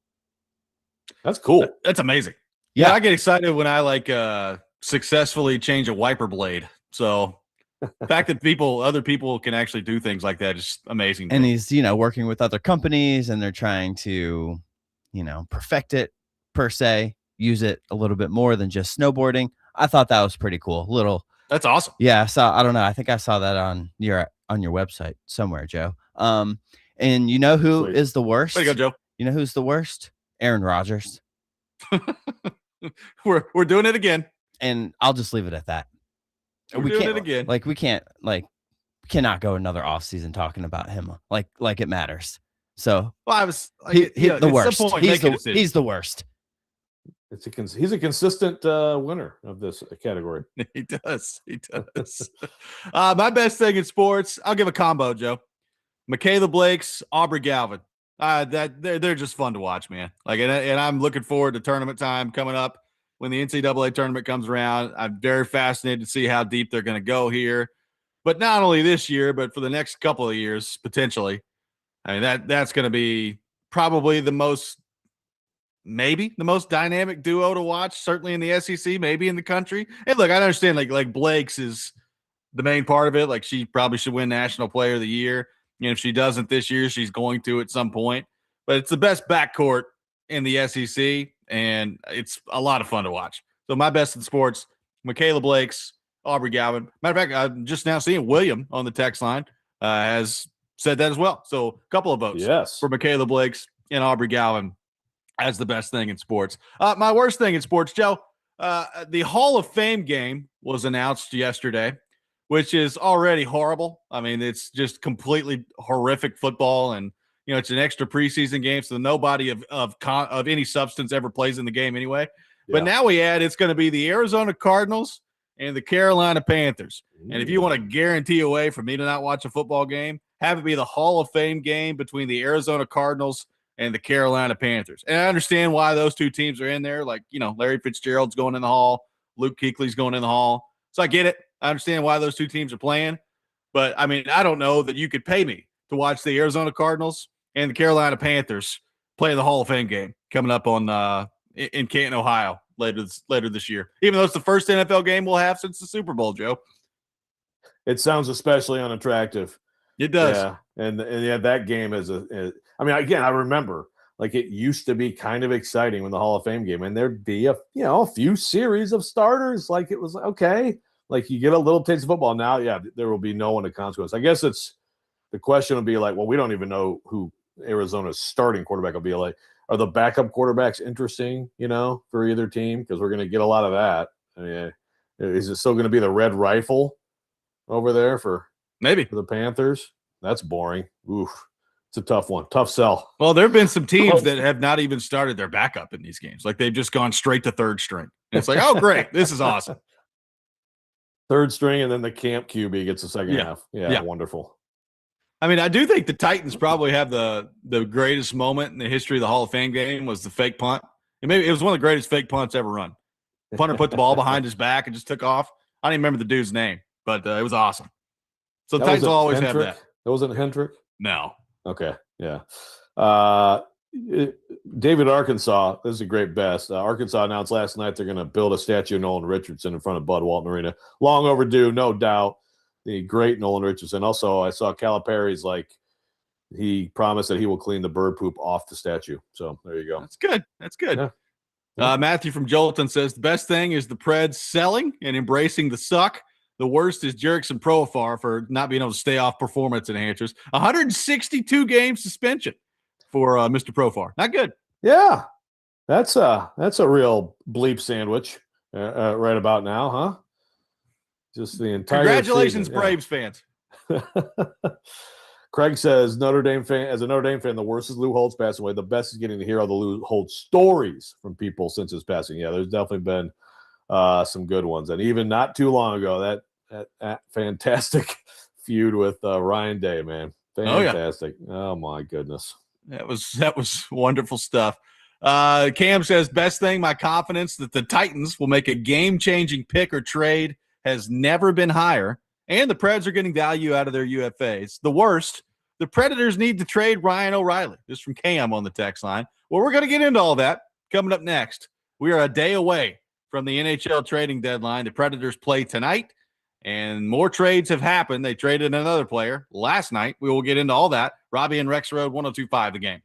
That's cool. That's amazing. Yeah, I get excited when I successfully change a wiper blade. So the fact that other people can actually do things like that is amazing. And he's, working with other companies and they're trying to, perfect it per se, use it a little bit more than just snowboarding. I thought that was pretty cool. That's awesome. Yeah. I don't know. I think I saw that on your website somewhere, Joe. And you know who is the worst? Way to go, Joe. You know who's the worst? Aaron Rodgers. We're doing it again. And I'll just leave it at that. We're doing it again. We cannot go another offseason talking about him like it matters. So the worst. He's the worst. He's a consistent winner of this category. He does. My best thing in sports, I'll give a combo, Joe. Michaela Blake's, Aubrey Galvin. They're just fun to watch, man. And I'm looking forward to tournament time coming up when the NCAA tournament comes around. I'm very fascinated to see how deep they're going to go here, but not only this year, but for the next couple of years potentially. I mean that's going to be probably maybe the most dynamic duo to watch, certainly in the SEC, maybe in the country. And look, I understand like Blake's is the main part of it. Like she probably should win National Player of the Year. If she doesn't this year, she's going to at some point. But it's the best backcourt in the SEC, and it's a lot of fun to watch. So my best in sports, Michaela Blake's, Aubrey Galvin. Matter of fact, I'm just now seeing William on the text line has said that as well. So a couple of votes for Michaela Blake's and Aubrey Galvin as the best thing in sports. My worst thing in sports, Joe, the Hall of Fame game was announced yesterday, which is already horrible. I mean, it's just completely horrific football, and it's an extra preseason game, so nobody of any substance ever plays in the game anyway. But now we add it's going to be the Arizona Cardinals and the Carolina Panthers. And if you want to guarantee a way for me to not watch a football game, have it be the Hall of Fame game between the Arizona Cardinals and the Carolina Panthers. And I understand why those two teams are in there. Like, Larry Fitzgerald's going in the Hall. Luke Kuechly's going in the Hall. So I get it. I understand why those two teams are playing. But, I mean, I don't know that you could pay me to watch the Arizona Cardinals and the Carolina Panthers play the Hall of Fame game coming up on in Canton, Ohio later this year. Even though it's the first NFL game we'll have since the Super Bowl, Joe. It sounds especially unattractive. It does. Yeah. And that game is I mean, again, I remember like it used to be kind of exciting when the Hall of Fame game, and there'd be a few series of starters. Like it was okay. Like you get a little taste of football. Now, there will be no one to consequence. I guess the question will be like, well, we don't even know who Arizona's starting quarterback will be. Like, are the backup quarterbacks interesting, for either team? Because we're going to get a lot of that. I mean, is it still going to be the Red Rifle over there for the Panthers? That's boring. Oof. It's a tough one. Tough sell. Well, there have been some teams that have not even started their backup in these games. Like they've just gone straight to third string. And it's like, oh, great. This is awesome. Third string, and then the camp QB gets the second half. Yeah, wonderful. I mean, I do think the Titans probably have the greatest moment in the history of the Hall of Fame game was the fake punt. And maybe it was one of the greatest fake punts ever run. The punter put the ball behind his back and just took off. I don't even remember the dude's name, but it was awesome. So the Titans will always have that. That wasn't Hendrick? No. Okay, yeah. David, Arkansas, this is a great best. Arkansas announced last night they're going to build a statue of Nolan Richardson in front of Bud Walton Arena. Long overdue, no doubt. The great Nolan Richardson. Also, I saw Calipari's he promised that he will clean the bird poop off the statue. So there you go. That's good. That's good. Yeah. Matthew from Jolton says the best thing is the Preds selling and embracing the suck. The worst is Jerickson Profar for not being able to stay off performance enhancers. 162 game suspension for Mr. Profar. Not good. Yeah, that's a real bleep sandwich right about now, huh? Just the entire Congratulations, season. Braves fans. Craig says, as a Notre Dame fan, the worst is Lou Holtz passing away. The best is getting to hear all the Lou Holtz stories from people since his passing. Yeah, there's definitely been some good ones. And even not too long ago, that fantastic feud with Ryan Day, man. Fantastic. Oh, my goodness. That was wonderful stuff. Cam says, best thing, my confidence that the Titans will make a game-changing pick or trade has never been higher, and the Preds are getting value out of their UFAs. The worst, the Predators need to trade Ryan O'Reilly. This is from Cam on the text line. Well, we're going to get into all that coming up next. We are a day away from the NHL trading deadline. The Predators play tonight, and more trades have happened. They traded another player last night. We will get into all that. Robby and Rexrode, 102.5 The Game.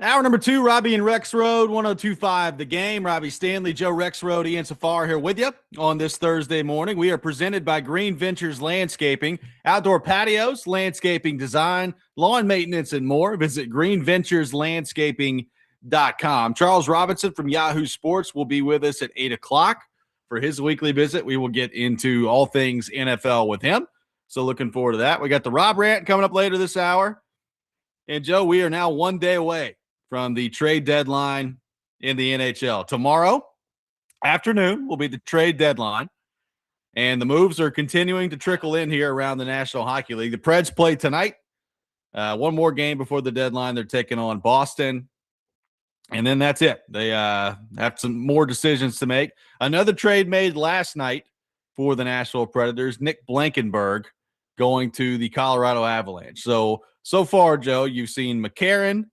Hour number 2, Robby and Rexrode, 102.5 The Game. Robbie Stanley, Joe Rexrode, Ian Safar here with you on this Thursday morning. We are presented by Green Ventures Landscaping, outdoor patios, landscaping design, lawn maintenance, and more. Visit greenventureslandscaping.com. Charles Robinson from Yahoo Sports will be with us at 8 o'clock for his weekly visit. We will get into all things NFL with him. So looking forward to that. We got the Rob Rant coming up later this hour. And Joe, we are now 1 day away from the trade deadline in the NHL. Tomorrow afternoon will be the trade deadline, and the moves are continuing to trickle in here around the National Hockey League. The Preds play tonight. One more game before the deadline. They're taking on Boston, and then that's it. They have some more decisions to make. Another trade made last night for the Nashville Predators, Nick Blankenburg going to the Colorado Avalanche. So far, Joe, you've seen McCarron,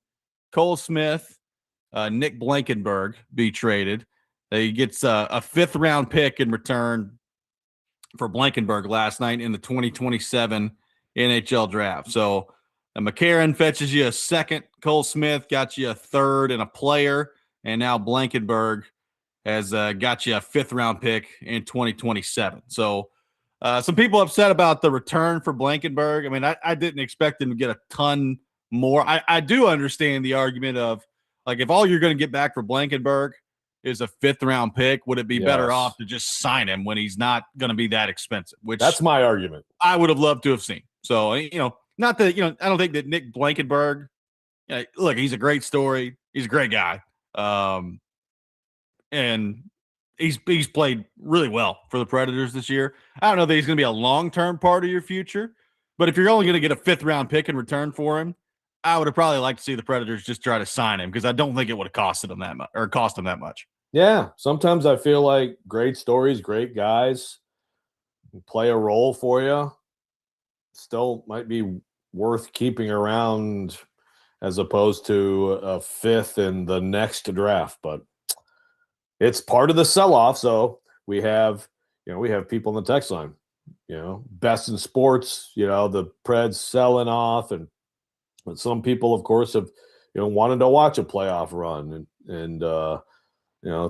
Cole Smith, Nick Blankenburg be traded. He gets a fifth-round pick in return for Blankenburg last night in the 2027 NHL draft. So McCarron fetches you a second. Cole Smith got you a third and a player. And now Blankenburg has got you a fifth-round pick in 2027. So some people upset about the return for Blankenburg. I mean, I didn't expect him to get a ton more. I do understand the argument of, like, if all you're going to get back for Blankenburg is a fifth-round pick, would it be better off to just sign him when he's not going to be that expensive? Which that's my argument. I would have loved to have seen. So, not that, I don't think that Nick Blankenburg, look, he's a great story. He's a great guy. And he's played really well for the Predators this year. I don't know that he's going to be a long-term part of your future, but if you're only going to get a fifth-round pick in return for him, I would have probably liked to see the Predators just try to sign him, because I don't think it would have cost them that much. Yeah, sometimes I feel like great stories, great guys play a role for you. Still might be worth keeping around as opposed to a fifth in the next draft, but it's part of the sell-off. So we have people in the text line, best in sports, the Preds selling off, and but some people, of course, have wanted to watch a playoff run, and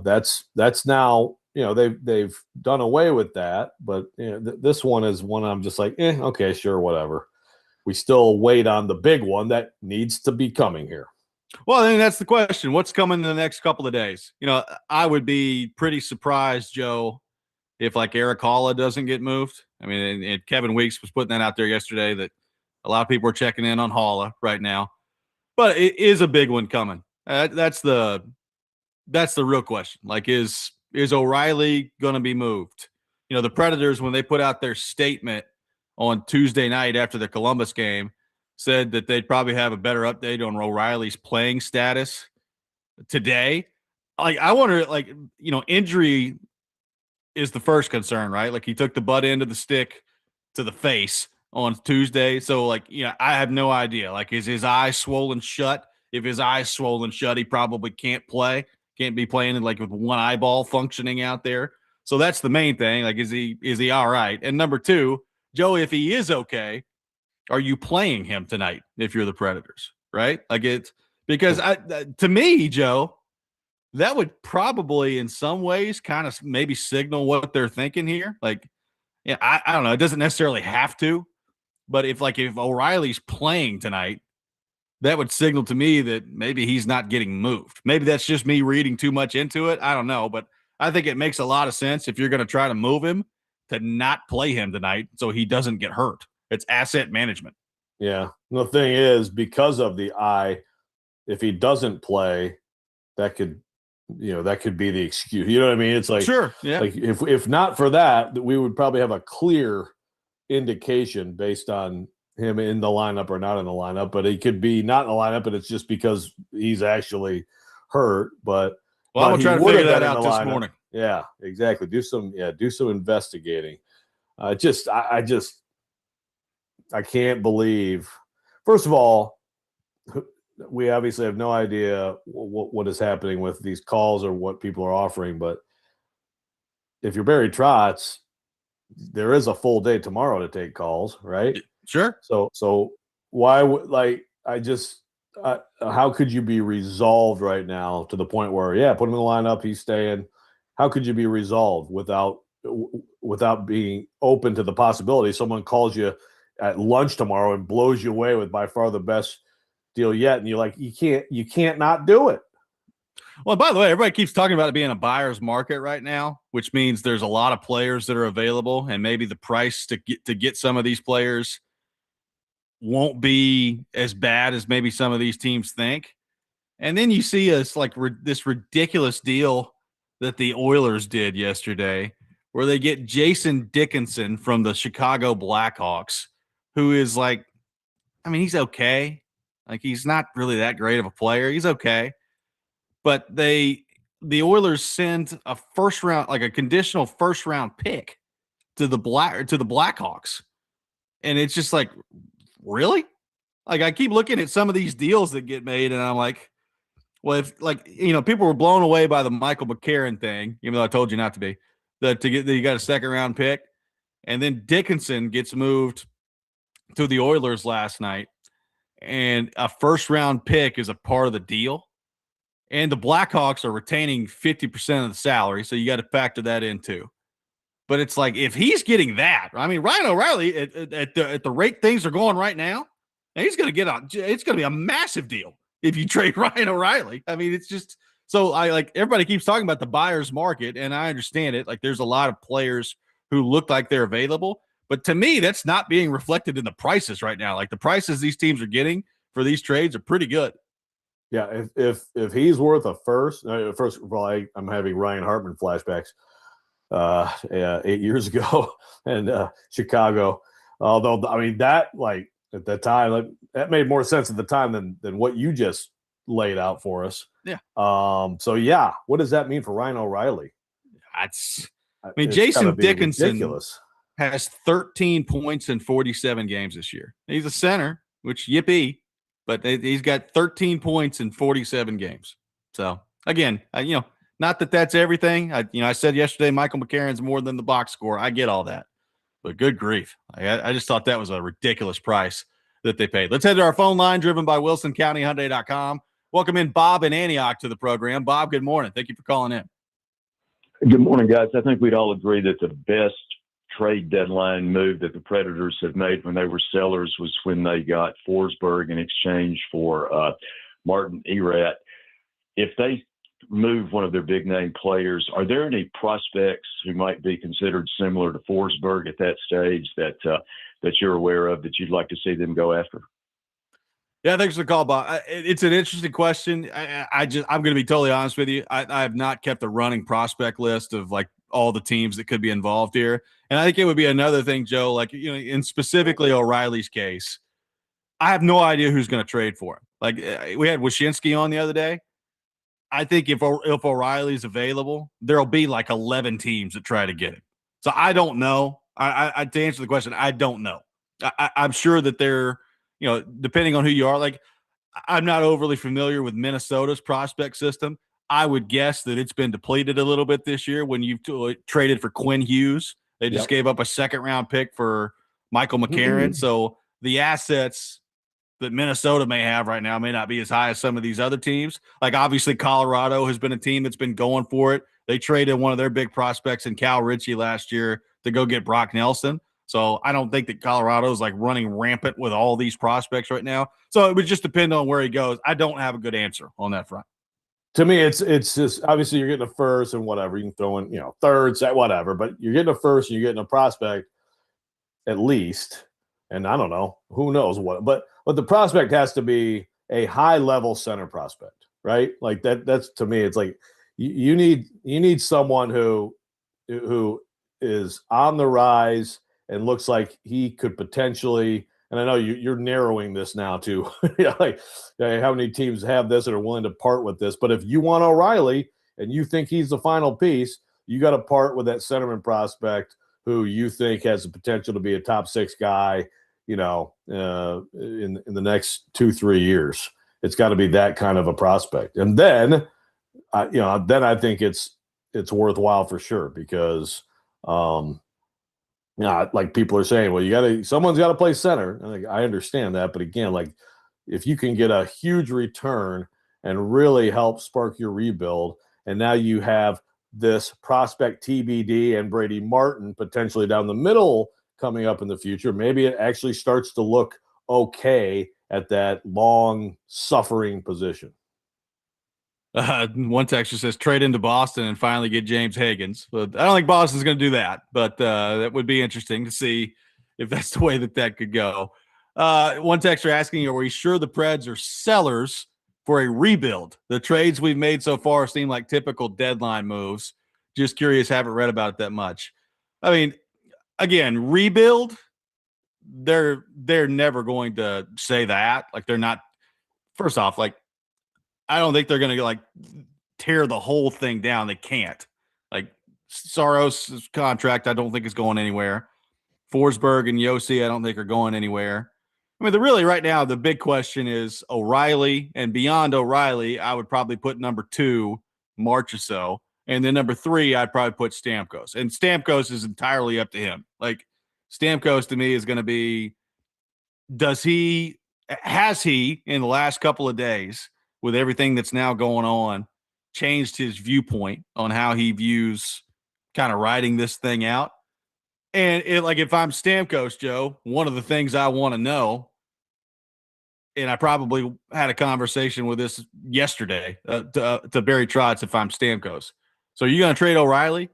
that's now they've done away with that. But this one is one I'm just like, okay, sure, whatever. We still wait on the big one that needs to be coming here. Well, I think that's the question. What's coming in the next couple of days? I would be pretty surprised, Joe, if like Eric Halla doesn't get moved. I mean, and Kevin Weeks was putting that out there yesterday that a lot of people are checking in on Halla right now, but it is a big one coming. That's the real question. Like, is O'Reilly going to be moved? The Predators, when they put out their statement on Tuesday night after the Columbus game, said that they'd probably have a better update on O'Reilly's playing status today. Like, I wonder, injury is the first concern, right? Like, he took the butt end of the stick to the face on Tuesday. So, I have no idea. Like, is his eye swollen shut? If his eye's swollen shut, he probably can't be playing with one eyeball functioning out there. So that's the main thing. Like, is he all right? And number two, Joe, if he is okay, are you playing him tonight if you're the Predators, right? Like, it's because to me, Joe, that would probably in some ways kind of maybe signal what they're thinking here. Like, I don't know. It doesn't necessarily have to, but if O'Reilly's playing tonight, that would signal to me that maybe he's not getting moved. Maybe that's just me reading too much into it. I don't know, but I think it makes a lot of sense if you're going to try to move him to not play him tonight so he doesn't get hurt. It's asset management. Yeah. The thing is, because of the eye, if he doesn't play, that could be the excuse. You know what I mean? It's like, sure, yeah. Like if not for that, we would probably have a clear indication based on him in the lineup or not in the lineup. But he could be not in the lineup, and it's just because he's actually hurt. But I'm gonna try to figure that out this morning. Yeah, exactly. Do some investigating. I can't believe. First of all, we obviously have no idea what is happening with these calls or what people are offering. But if you're Barry Trotz, there is a full day tomorrow to take calls, right? Sure. So why would I how could you be resolved right now to the point where, yeah, put him in the lineup, he's staying. How could you be resolved without being open to the possibility someone calls you at lunch tomorrow and blows you away with by far the best deal yet, and you're like, you can't not do it. Well, by the way, everybody keeps talking about it being a buyer's market right now, which means there's a lot of players that are available, and maybe the price to get some of these players won't be as bad as maybe some of these teams think. And then you see us like this ridiculous deal that the Oilers did yesterday, where they get Jason Dickinson from the Chicago Blackhawks, who is like, I mean, he's okay. Like, he's not really that great of a player. He's okay. But the Oilers send a first round, like a conditional first round pick to the Blackhawks. And it's just like, really? Like, I keep looking at some of these deals that get made, and I'm like, well, if, like, you know, people were blown away by the Michael McCarron thing, even though I told you not to be, that you got a second round pick, and then Dickinson gets moved to the Oilers last night, and a first round pick is a part of the deal, and the Blackhawks are retaining 50% of the salary, so you got to factor that in too. But it's like, if he's getting that, I mean, Ryan O'Reilly at the rate things are going right now, and he's going to it's going to be a massive deal if you trade Ryan O'Reilly. I mean, it's just so everybody keeps talking about the buyer's market, and I understand it. Like, there's a lot of players who look like they're available, but to me, that's not being reflected in the prices right now. Like, the prices these teams are getting for these trades are pretty good. Yeah, if he's worth a first of all, I'm having Ryan Hartman flashbacks 8 years ago and Chicago. Although, I mean, that, like, at that time, like, that made more sense at the time than what you just laid out for us. Yeah. So yeah, what does that mean for Ryan O'Reilly? I mean, Jason Dickinson ridiculous. Has 13 points in 47 games this year. He's a center, which yippee, but he's got 13 points in 47 games. So again, not that that's everything. I said yesterday, Michael McCarron's more than the box score. I get all that, but good grief. I just thought that was a ridiculous price that they paid. Let's head to our phone line, driven by WilsonCountyHyundai.com. Welcome in Bob and Antioch to the program. Bob, good morning. Thank you for calling in. Good morning, guys. I think we'd all agree that the best trade deadline move that the Predators have made when they were sellers was when they got Forsberg in exchange for Martin Erat. If they move one of their big name players, are there any prospects who might be considered similar to Forsberg at that stage that you're aware of that you'd like to see them go after? Yeah, thanks for the call, Bob. It's an interesting question. I'm going to be totally honest with you. I have not kept a running prospect list of like all the teams that could be involved here. And I think it would be another thing, Joe, like, in specifically O'Reilly's case, I have no idea who's going to trade for him. Like, we had Wyshynski on the other day. I think if O'Reilly's available, there'll be like 11 teams that try to get him. So I don't know. I to answer the question, I don't know. I'm sure that they're, depending on who you are, like, I'm not overly familiar with Minnesota's prospect system. I would guess that it's been depleted a little bit this year when you've traded for Quinn Hughes. They just gave up a second-round pick for Michael McCarron. So the assets that Minnesota may have right now may not be as high as some of these other teams. Like, obviously, Colorado has been a team that's been going for it. They traded one of their big prospects in Cal Ritchie last year to go get Brock Nelson. So I don't think that Colorado is like running rampant with all these prospects right now. So it would just depend on where he goes. I don't have a good answer on that front. To me, it's just obviously you're getting a first and whatever. You can throw in, thirds, whatever, but you're getting a first and you're getting a prospect at least. And I don't know, who knows what, but the prospect has to be a high level center prospect, right? Like that's to me, it's like you need someone who is on the rise and looks like he could potentially, and I know you're narrowing this now to like how many teams have this and are willing to part with this. But if you want O'Reilly and you think he's the final piece, you got to part with that centerman prospect who you think has the potential to be a top 6 guy, in the next 2-3 years. It's got to be that kind of a prospect. And then, I think it's worthwhile for sure because, like people are saying, well, someone's got to play center. And I understand that, but again, like if you can get a huge return and really help spark your rebuild, and now you have this prospect TBD and Brady Martin potentially down the middle coming up in the future, maybe it actually starts to look okay at that long suffering position. One texter says trade into Boston and finally get James Higgins. But I don't think Boston's going to do that, but that would be interesting to see if that's the way that could go. One texter asking, are we sure the Preds are sellers for a rebuild? The trades we've made so far seem like typical deadline moves. Just curious, haven't read about it that much. I mean, again, rebuild, they're never going to say that. Like, they're not, first off, like, I don't think they're going to like tear the whole thing down. They can't. Like, Saros' contract, I don't think is going anywhere. Forsberg and Yossi, I don't think are going anywhere. I mean, really right now, the big question is O'Reilly, and beyond O'Reilly, I would probably put number 2, Marchessault, and then number 3, I'd probably put Stamkos. And Stamkos is entirely up to him. Like, Stamkos to me is going to be, has he in the last couple of days with everything that's now going on changed his viewpoint on how he views kind of riding this thing out? And if I'm Stamkos, Joe, one of the things I want to know, and I probably had a conversation with this yesterday to Barry Trotz if I'm Stamkos. So are you going to trade O'Reilly?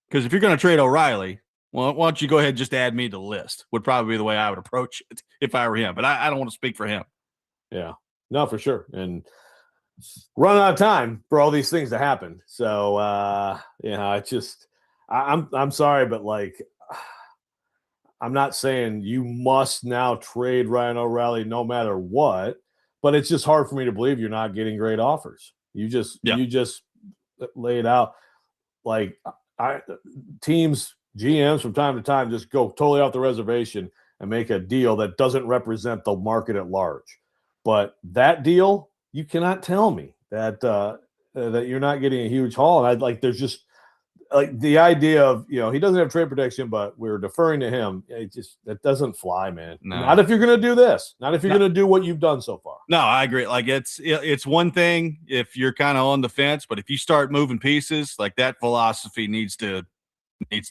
Because if you're going to trade O'Reilly, well, why don't you go ahead and just add me to the list? Would probably be the way I would approach it if I were him. But I don't want to speak for him. Yeah, no, for sure. And run out of time for all these things to happen. So, it's just, I'm sorry, but like, I'm not saying you must now trade Ryan O'Reilly no matter what, but it's just hard for me to believe you're not getting great offers. You just lay it out. Like, teams, GMs from time to time just go totally off the reservation and make a deal that doesn't represent the market at large. But that deal, you cannot tell me that that you're not getting a huge haul. And there's just like the idea of, he doesn't have trade protection, but we're deferring to him. That doesn't fly, man. No. Not if you're going to do this. Not if you're going to do what you've done so far. No, I agree. Like, it's one thing if you're kind of on the fence, but if you start moving pieces, like, that philosophy needs to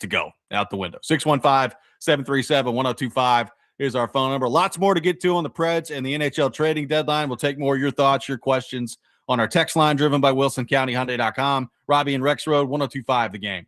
go out the window. 615-737-1025 is our phone number. Lots more to get to on the Preds and the NHL trading deadline. We'll take more of your thoughts, your questions on our text line driven by WilsonCountyHyundai.com. Robby and Rexrode, 1025 The Game.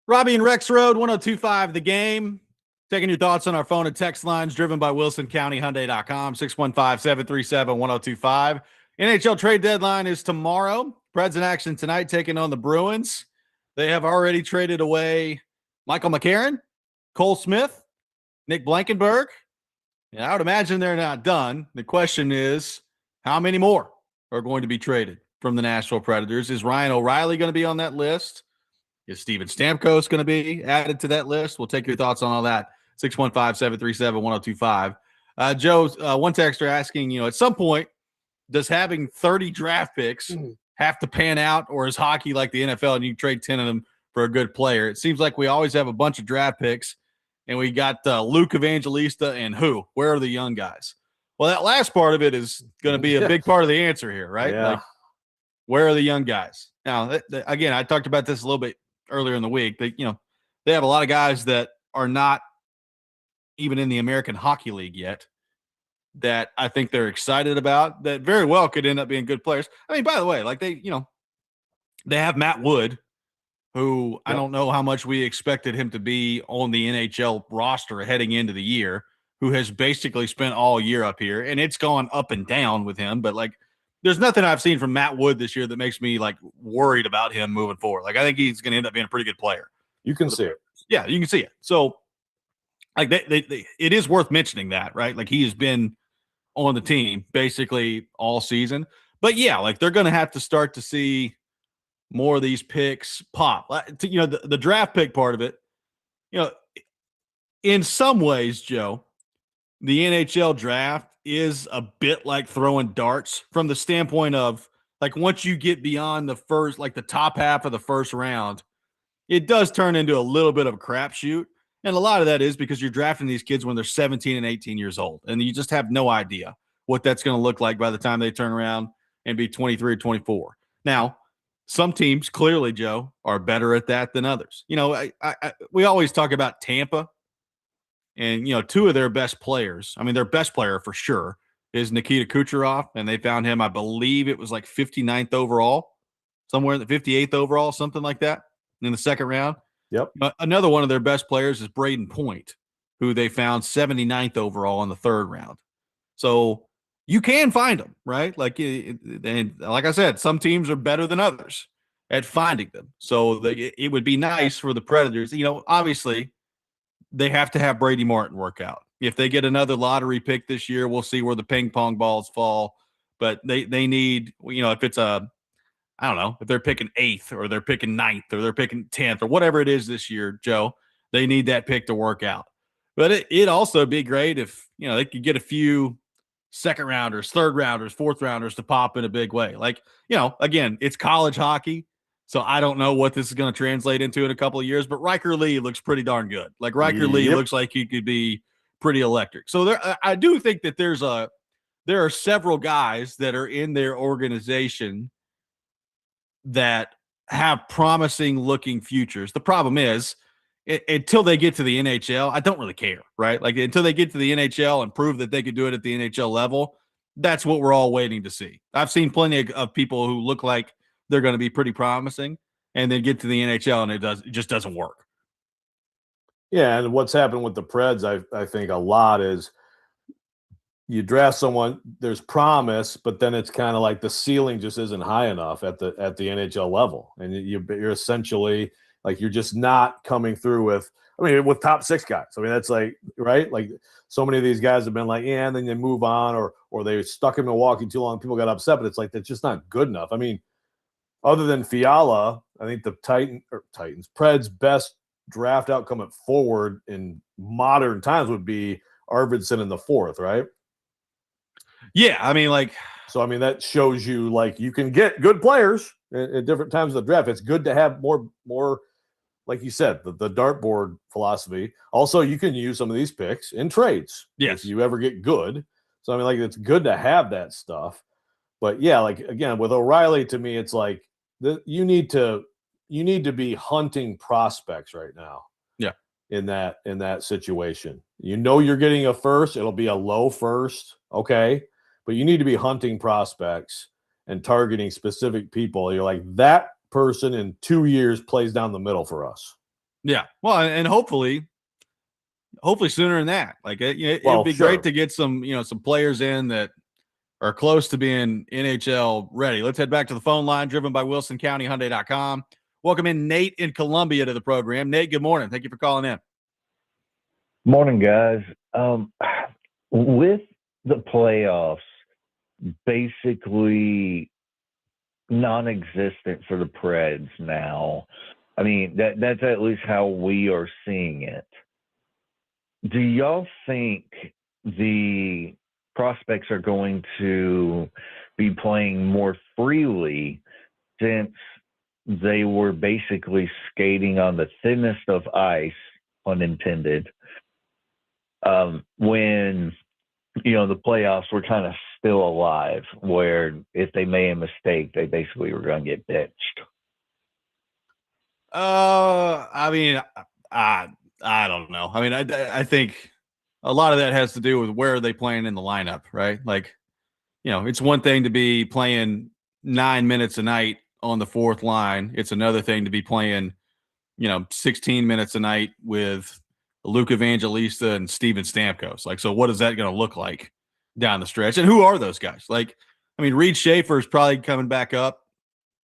Robby and Rexrode, 1025 The Game. Taking your thoughts on our phone and text lines driven by WilsonCountyHyundai.com, 615-737-1025. NHL trade deadline is tomorrow. Preds in action tonight taking on the Bruins. They have already traded away Michael McCarron, Cole Smith, Nick Blankenberg. And I would imagine they're not done. The question is, how many more are going to be traded from the Nashville Predators? Is Ryan O'Reilly going to be on that list? Is Steven Stamkos going to be added to that list? We'll take your thoughts on all that. 615-737-1025. Joe, one texter asking, at some point, does having 30 draft picks have to pan out, or is hockey like the NFL and you trade 10 of them for a good player? It seems like we always have a bunch of draft picks, and we got Luke Evangelista and who? Where are the young guys? Well, that last part of it is going to be a big part of the answer here, right? Yeah. Like, where are the young guys? Now, again, I talked about this a little bit earlier in the week. They have a lot of guys that are not even in the American Hockey League yet that I think they're excited about, that very well could end up being good players. I mean, by the way, like they have Matt Wood, who I don't know how much we expected him to be on the NHL roster heading into the year, who has basically spent all year up here, and it's gone up and down with him. But like, there's nothing I've seen from Matt Wood this year that makes me like worried about him moving forward. Like, I think he's going to end up being a pretty good player. You can see it. Yeah, you can see it. So, like, it is worth mentioning that, right? Like, he has been on the team basically all season. But yeah, like, they're going to have to start to see more of these picks pop. The draft pick part of it, in some ways, Joe, the NHL draft is a bit like throwing darts from the standpoint of, like, once you get beyond the first, like the top half of the first round, it does turn into a little bit of a crapshoot. And a lot of that is because you're drafting these kids when they're 17 and 18 years old, and you just have no idea what that's going to look like by the time they turn around and be 23 or 24. Now, some teams clearly, Joe, are better at that than others. We always talk about Tampa, and, two of their best players, I mean, their best player for sure is Nikita Kucherov, and they found him, I believe it was like 59th overall, somewhere in the 58th overall, something like that, in the second round. Yep. Another one of their best players is Braden Point, who they found 79th overall in the third round. So you can find them, right? Like, and like I said, some teams are better than others at finding them. So it would be nice for the Predators. Obviously, they have to have Brady Martin work out. If they get another lottery pick this year, we'll see where the ping pong balls fall. But they need, if it's I don't know, if they're picking 8th or they're picking 9th or they're picking 10th or whatever it is this year, Joe, they need that pick to work out. But it'd also be great if, they could get a few second rounders, third rounders, fourth rounders to pop in a big way. Like, again, it's college hockey, so I don't know what this is going to translate into in a couple of years, but Riker Lee looks pretty darn good. Like, Riker Lee looks like he could be pretty electric. So I do think that there are several guys that are in their organization that have promising looking futures. The problem is, until they get to the NHL, I don't really care, right? Like, until they get to the NHL and prove that they could do it at the NHL level, that's what we're all waiting to see. I've seen plenty of people who look like they're going to be pretty promising and then get to the NHL and it just doesn't work. Yeah, and what's happened with the Preds, I think a lot is you draft someone, there's promise, but then it's kind of like the ceiling just isn't high enough at the NHL level, and you're essentially like you're just not coming through with top 6 guys. I mean, that's like, right? Like, so many of these guys have been like, yeah, and then they move on, or they stuck in Milwaukee too long, people got upset, but it's like that's just not good enough. I mean, other than Fiala, I think the Preds' best draft outcome at forward in modern times would be Arvidsson in the 4th, right? Yeah, I mean, that shows you, like, you can get good players at different times of the draft. It's good to have more, like you said, the dartboard philosophy. Also, you can use some of these picks in trades. Yes. If you ever get good. So, I mean, like, it's good to have that stuff. But yeah, like, again, with O'Reilly, to me, it's like you need to be hunting prospects right now. Yeah. In that situation. You're getting a first, it'll be a low first, okay? But you need to be hunting prospects and targeting specific people. You're like, that person in 2 years plays down the middle for us. Yeah. Well, and hopefully sooner than that. Like, it would be sure. great to get some players in that are close to being NHL ready. Let's head back to the phone line, driven by WilsonCountyHyundai.com. Welcome in Nate in Columbia to the program. Nate, good morning. Thank you for calling in. Morning, guys. With the playoffs basically non-existent for the Preds now, I mean, that's at least how we are seeing it. Do y'all think the prospects are going to be playing more freely since they were basically skating on the thinnest of ice, unintended, when, the playoffs were kind of still alive, where if they made a mistake, they basically were going to get benched? I mean, I don't know. I mean, I think a lot of that has to do with where are they playing in the lineup, right? Like, it's one thing to be playing 9 minutes a night on the fourth line. It's another thing to be playing, 16 minutes a night with Luke Evangelista and Steven Stamkos. Like, so what is that going to look like down the stretch? And who are those guys? Like, I mean, Reed Schaefer is probably coming back up.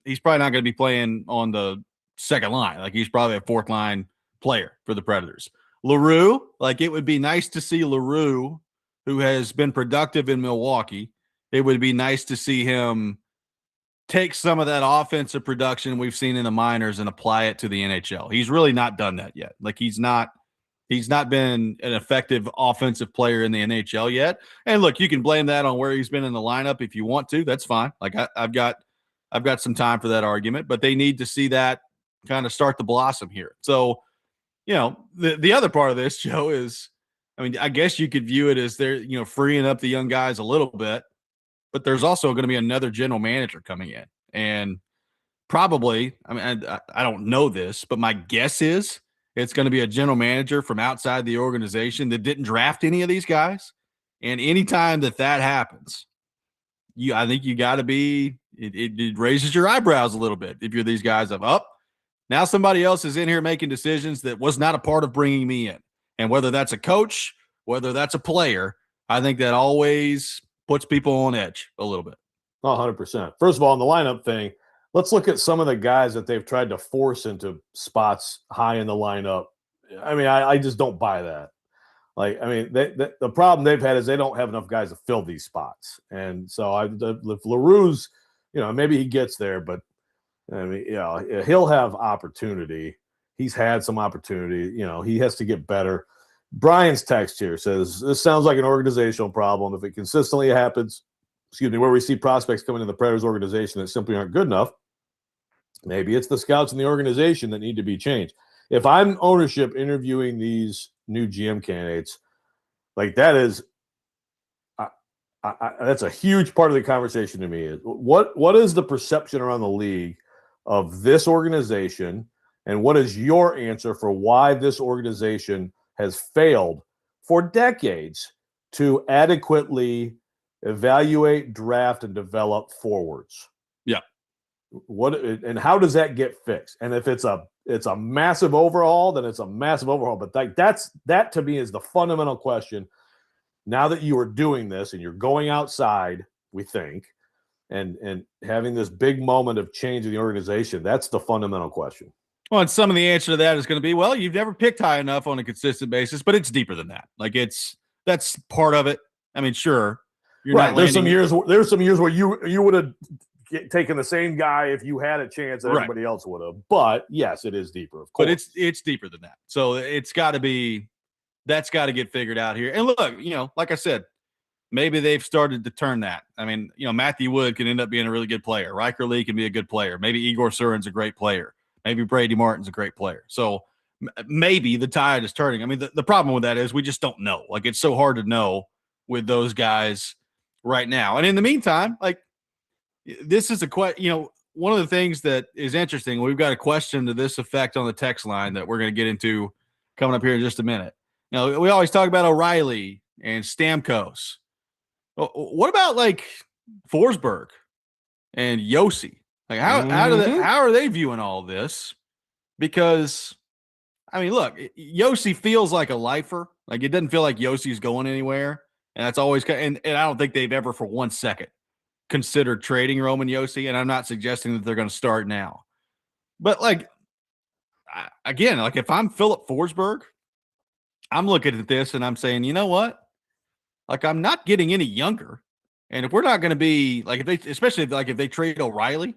He's probably not going to be playing on the second line. Like, he's probably a fourth line player for the Predators. LaRue, like, it would be nice to see LaRue, who has been productive in Milwaukee. It would be nice to see him take some of that offensive production we've seen in the minors and apply it to the NHL. He's really not done that yet. Like, he's not been an effective offensive player in the NHL yet. And look, you can blame that on where he's been in the lineup if you want to. That's fine. Like, I've got some time for that argument, but they need to see that kind of start to blossom here. So, the other part of this, Joe, is, I mean, I guess you could view it as they're, freeing up the young guys a little bit, but there's also going to be another general manager coming in. And probably, I mean, I don't know this, but my guess is it's going to be a general manager from outside the organization that didn't draft any of these guys. And anytime that happens, I think you got to be, it raises your eyebrows a little bit if you're these guys of up. Now somebody else is in here making decisions that was not a part of bringing me in. And whether that's a coach, whether that's a player, I think that always puts people on edge a little bit. 100%. First of all, on the lineup thing, let's look at some of the guys that they've tried to force into spots high in the lineup. I mean, I just don't buy that. Like, I mean, the problem they've had is they don't have enough guys to fill these spots. And so if LaRue's, maybe he gets there, but I mean, he'll have opportunity. He's had some opportunity. He has to get better. Brian's text here says, this sounds like an organizational problem. If it consistently happens, where we see prospects coming into the Predators organization that simply aren't good enough, maybe it's the scouts in the organization that need to be changed. If I'm ownership interviewing these new GM candidates, like that is, that's a huge part of the conversation to me. Is what is the perception around the league of this organization, and what is your answer for why this organization has failed for decades to adequately evaluate, draft, and develop forwards? Yeah. And how does that get fixed? And if it's a massive overhaul, then it's a massive overhaul. But that to me is the fundamental question. Now that you are doing this and you're going outside, we think, and having this big moment of change in the organization, that's the fundamental question. Well, and some of the answer to that is going to be, well, you've never picked high enough on a consistent basis, but it's deeper than that. Like, that's part of it. I mean, sure. You're right. Not There's landing. some years where you would have taken the same guy if you had a chance that everybody else would have. But yes, it is deeper, of course. But it's deeper than that. So it's got to be, that's got to get figured out here. And look, like I said, maybe they've started to turn that. I mean, Matthew Wood can end up being a really good player. Riker Lee can be a good player. Maybe Igor Surin's a great player. Maybe Brady Martin's a great player. So maybe the tide is turning. I mean, the problem with that is we just don't know. Like, it's so hard to know with those guys right now. And in the meantime, like, this is one of the things that is interesting. We've got a question to this effect on the text line that we're going to get into coming up here in just a minute. We always talk about O'Reilly and Stamkos. What about like Forsberg and Yossi? Like how are they viewing all this? Because I mean, look, Yossi feels like a lifer. Like it doesn't feel like Yossi's going anywhere, and that's always. And I don't think they've ever for 1 second considered trading Roman Yossi. And I'm not suggesting that they're going to start now, but like again, like if I'm Philip Forsberg, I'm looking at this and I'm saying, you know what? Like I'm not getting any younger, and if we're not going to be like if they, especially like if they trade O'Reilly,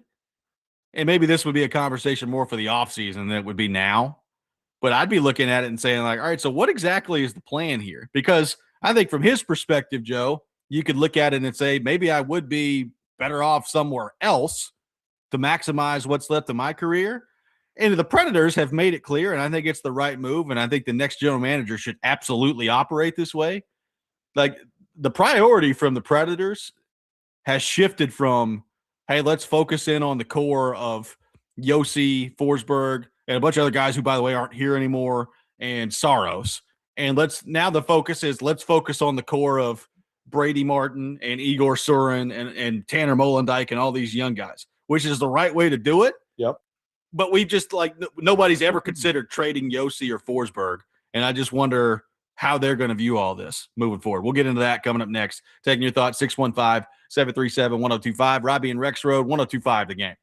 and maybe this would be a conversation more for the offseason than it would be now. But I'd be looking at it and saying, like, all right, so what exactly is the plan here? Because I think from his perspective, Joe, you could look at it and say, maybe I would be better off somewhere else to maximize what's left of my career. And the Predators have made it clear, and I think it's the right move. And I think the next general manager should absolutely operate this way. Like the priority from the Predators has shifted from, hey, let's focus in on the core of Yossi, Forsberg, and a bunch of other guys who, by the way, aren't here anymore, and Saros. And now the focus is let's focus on the core of Brady Martin and Igor Surin and Tanner Molendijk and all these young guys, which is the right way to do it. Yep. But we just like nobody's ever considered trading Yossi or Forsberg. And I just wonder how they're going to view all this moving forward. We'll get into that coming up next. Taking your thoughts, 615-737-1025. Robby and Rexrode, 1025 The Game.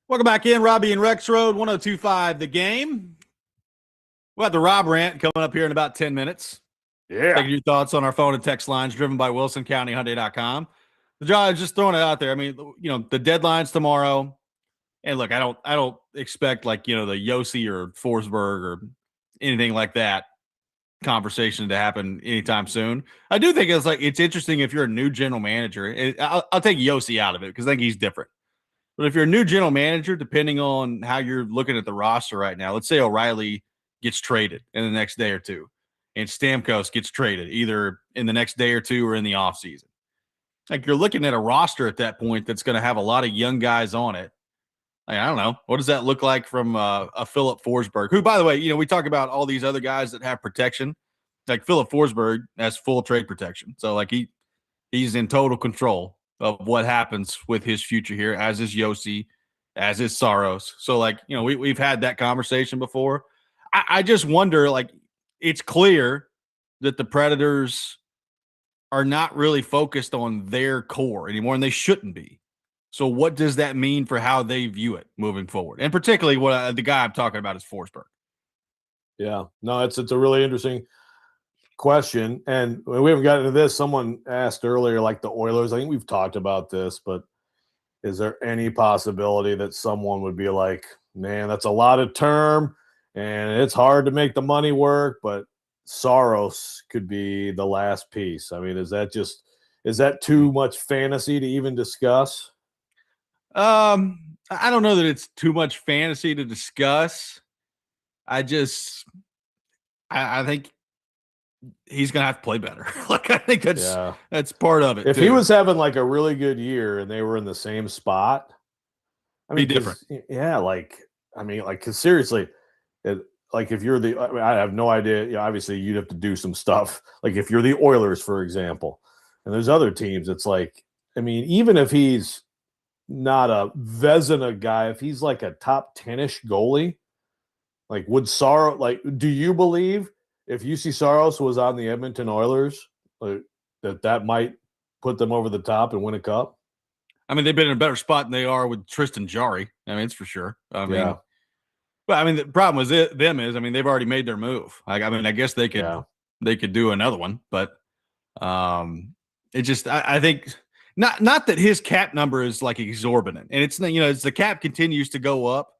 Welcome back in, Robby and Rexrode, 102.5 The Game. We'll have the Rob Rant coming up here in about 10 minutes. Yeah. Taking your thoughts on our phone and text lines driven by WilsonCountyHyundai.com. John, just throwing it out there. I mean, the deadline's tomorrow. And look, I don't expect the Yossi or Forsberg or anything like that conversation to happen anytime soon. I do think it's interesting if you're a new general manager. I'll take Yossi out of it because I think he's different. But if you're a new general manager, depending on how you're looking at the roster right now, let's say O'Reilly gets traded in the next day or two, and Stamkos gets traded either in the next day or two or in the offseason. You're looking at a roster at that point that's going to have a lot of young guys on it. I don't know. What does that look like from a Philip Forsberg, who, by the way, we talk about all these other guys that have protection. Like Philip Forsberg has full trade protection. So, he's in total control of what happens with his future here, as is Yossi, as is Saros. So, we've had that conversation before. I just wonder, it's clear that the Predators are not really focused on their core anymore, and they shouldn't be. So what does that mean for how they view it moving forward? And particularly what the guy I'm talking about is Forsberg. Yeah. No, it's a really interesting question. And we haven't gotten into this. Someone asked earlier, the Oilers. I think we've talked about this, but is there any possibility that someone would be like, man, that's a lot of term and it's hard to make the money work, but Saros could be the last piece? I mean, is that too much fantasy to even discuss? I don't know that it's too much fantasy to discuss. I think he's gonna have to play better. I think that's part of it. If he was having a really good year and they were in the same spot, be different. Yeah, because seriously, if you're I have no idea. Obviously, you'd have to do some stuff. If you're the Oilers, for example, and there's other teams, it's even if he's not a Vezina guy, if he's a top 10-ish goalie, would Saros, do you believe if UC Saros was on the Edmonton Oilers, that might put them over the top and win a cup? I mean, they've been in a better spot than they are with Tristan Jarry. I mean, it's for sure. Yeah. But the problem with they've already made their move. I guess they could do another one, but it just, I think not that his cap number is exorbitant, and it's as the cap continues to go up,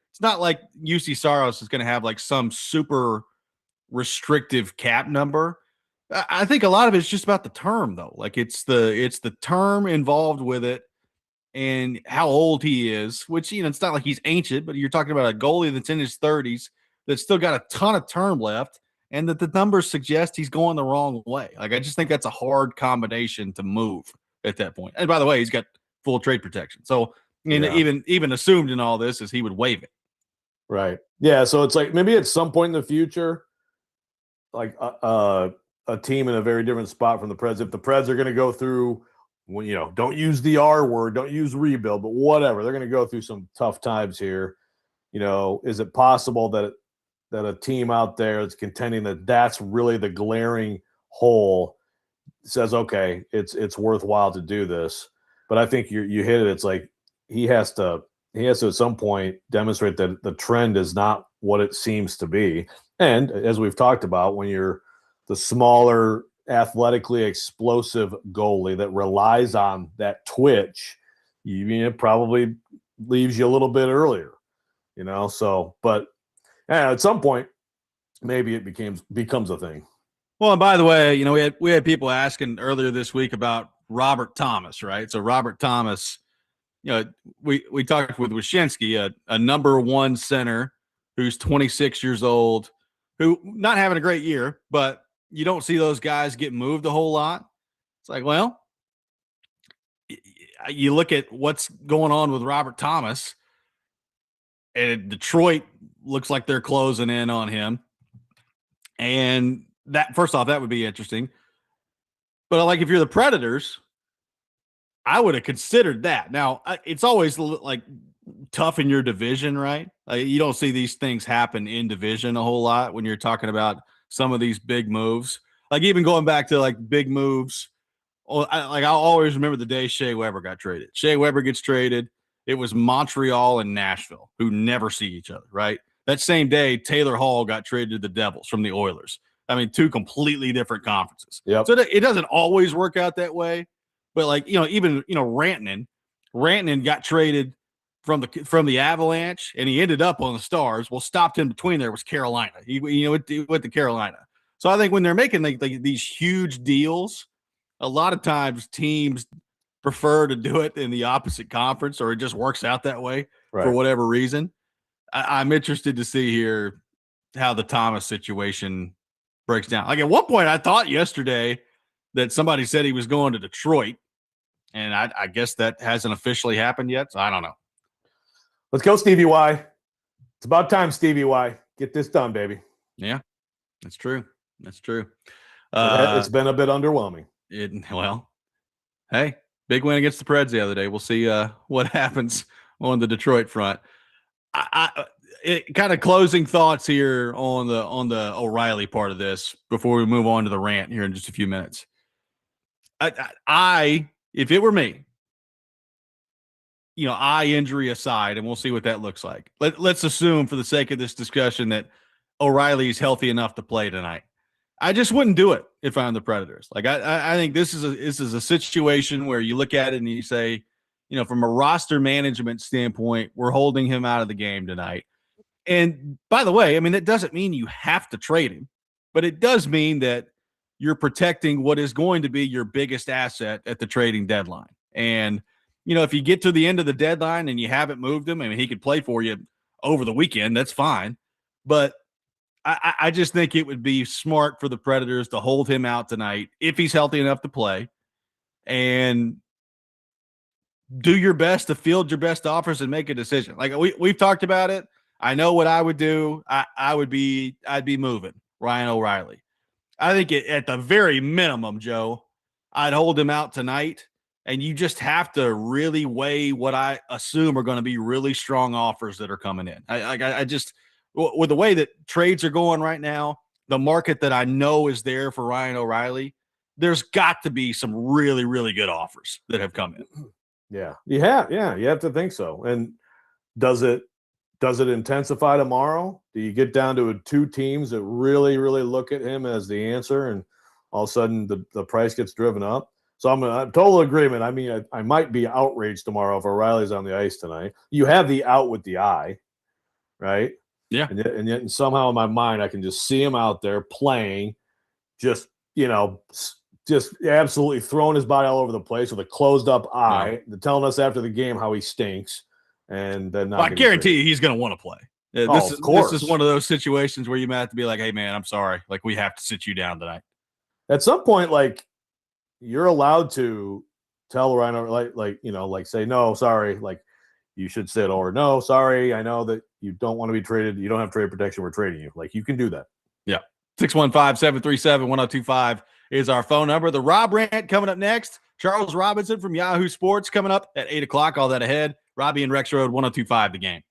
it's not like UC Saros is going to have some super restrictive cap number. I think a lot of it's just about the term, though. It's the term involved with it and how old he is, which, it's not like he's ancient, but you're talking about a goalie that's in his 30s that's still got a ton of term left, and that the numbers suggest he's going the wrong way. I just think that's a hard combination to move at that point. And by the way, he's got full trade protection. So even assumed in all this is he would waive it. Right. Yeah. So it's maybe at some point in the future, a team in a very different spot from the Preds. If the Preds are going to go through, don't use the R word, don't use rebuild, but whatever, they're going to go through some tough times here. Is it possible that a team out there that's contending that's really the glaring hole says, okay, it's worthwhile to do this? But I think you hit it. It's he has to at some point demonstrate that the trend is not what it seems to be. And as we've talked about, when you're the smaller, athletically explosive goalie that relies on that twitch, it probably leaves you a little bit earlier, So, but at some point, maybe it becomes a thing. Well, and by the way, we had people asking earlier this week about Robert Thomas, right? So Robert Thomas, we talked with Wyshynski, a number one center who's 26 years old, who not having a great year, but you don't see those guys get moved a whole lot. It's well, you look at what's going on with Robert Thomas, and Detroit looks like they're closing in on him. And that, first off, that would be interesting. But if you're the Predators, I would have considered that. Now, it's always tough in your division, right? You don't see these things happen in division a whole lot when you're talking about some of these big moves. Even going back to big moves, I'll always remember the day Shea Weber got traded. Shea Weber gets traded. it was Montreal and Nashville, who never see each other, right? That same day, Taylor Hall got traded to the Devils from the Oilers. I mean, two completely different conferences. Yep. So it doesn't always work out that way. But like, even Rantanen got traded from the Avalanche, and he ended up on the Stars. Well, stopped in between there was Carolina. He went to Carolina. So I think when they're making like these huge deals, a lot of times teams prefer to do it in the opposite conference, or it just works out that way for whatever reason. I'm interested to see here how the Thomas situation breaks down. Like at one point, I thought yesterday that somebody said he was going to Detroit, and I guess that hasn't officially happened yet. So I don't know. Let's go, Stevie Y. It's about time, Stevie Y. Get this done, baby. Yeah, that's true. That's true. It's been a bit underwhelming. Well, hey, big win against the Preds the other day. We'll see what happens on the Detroit front. Kind of closing thoughts here on the O'Reilly part of this before we move on to the rant here in just a few minutes. If it were me, eye injury aside, and we'll see what that looks like. Let's assume for the sake of this discussion that O'Reilly's healthy enough to play tonight. I just wouldn't do it if I'm the Predators. Like I think this is a situation where you look at it and you say, from a roster management standpoint, we're holding him out of the game tonight. And by the way, I mean, that doesn't mean you have to trade him, but it does mean that you're protecting what is going to be your biggest asset at the trading deadline. And, if you get to the end of the deadline and you haven't moved him, I mean, he could play for you over the weekend. That's fine. But I just think it would be smart for the Predators to hold him out tonight if he's healthy enough to play, and do your best to field your best offers and make a decision. Like we've talked about it. I know what I would do. I'd be moving Ryan O'Reilly. I think at the very minimum, Joe, I'd hold him out tonight, and you just have to really weigh what I assume are going to be really strong offers that are coming in. I just, with the way that trades are going right now, the market that I know is there for Ryan O'Reilly, there's got to be some really, really good offers that have come in. Yeah. You have to think so. And does it intensify tomorrow? Do you get down to two teams that really, really look at him as the answer, and all of a sudden the price gets driven up? So I'm total agreement. I mean, I might be outraged tomorrow if O'Reilly's on the ice tonight. You have the out with the eye, right? Yeah. And yet somehow in my mind, I can just see him out there playing, just absolutely throwing his body all over the place with a closed up eye, telling us after the game how he stinks. And then I guarantee you he's going to want to play. This is one of those situations where you might have to be like, hey, man, I'm sorry. Like, we have to sit you down tonight. At some point, like, you're allowed to tell Ryan, like say, no, sorry. Like, you should sit, or no, sorry. I know that you don't want to be traded. You don't have trade protection. We're trading you. Like, you can do that. Yeah. 615-737-1025 is our phone number. The Rob Rant coming up next. Charles Robinson from Yahoo Sports coming up at 8 o'clock. All that ahead. Robby and Rexrode 1025 The Game.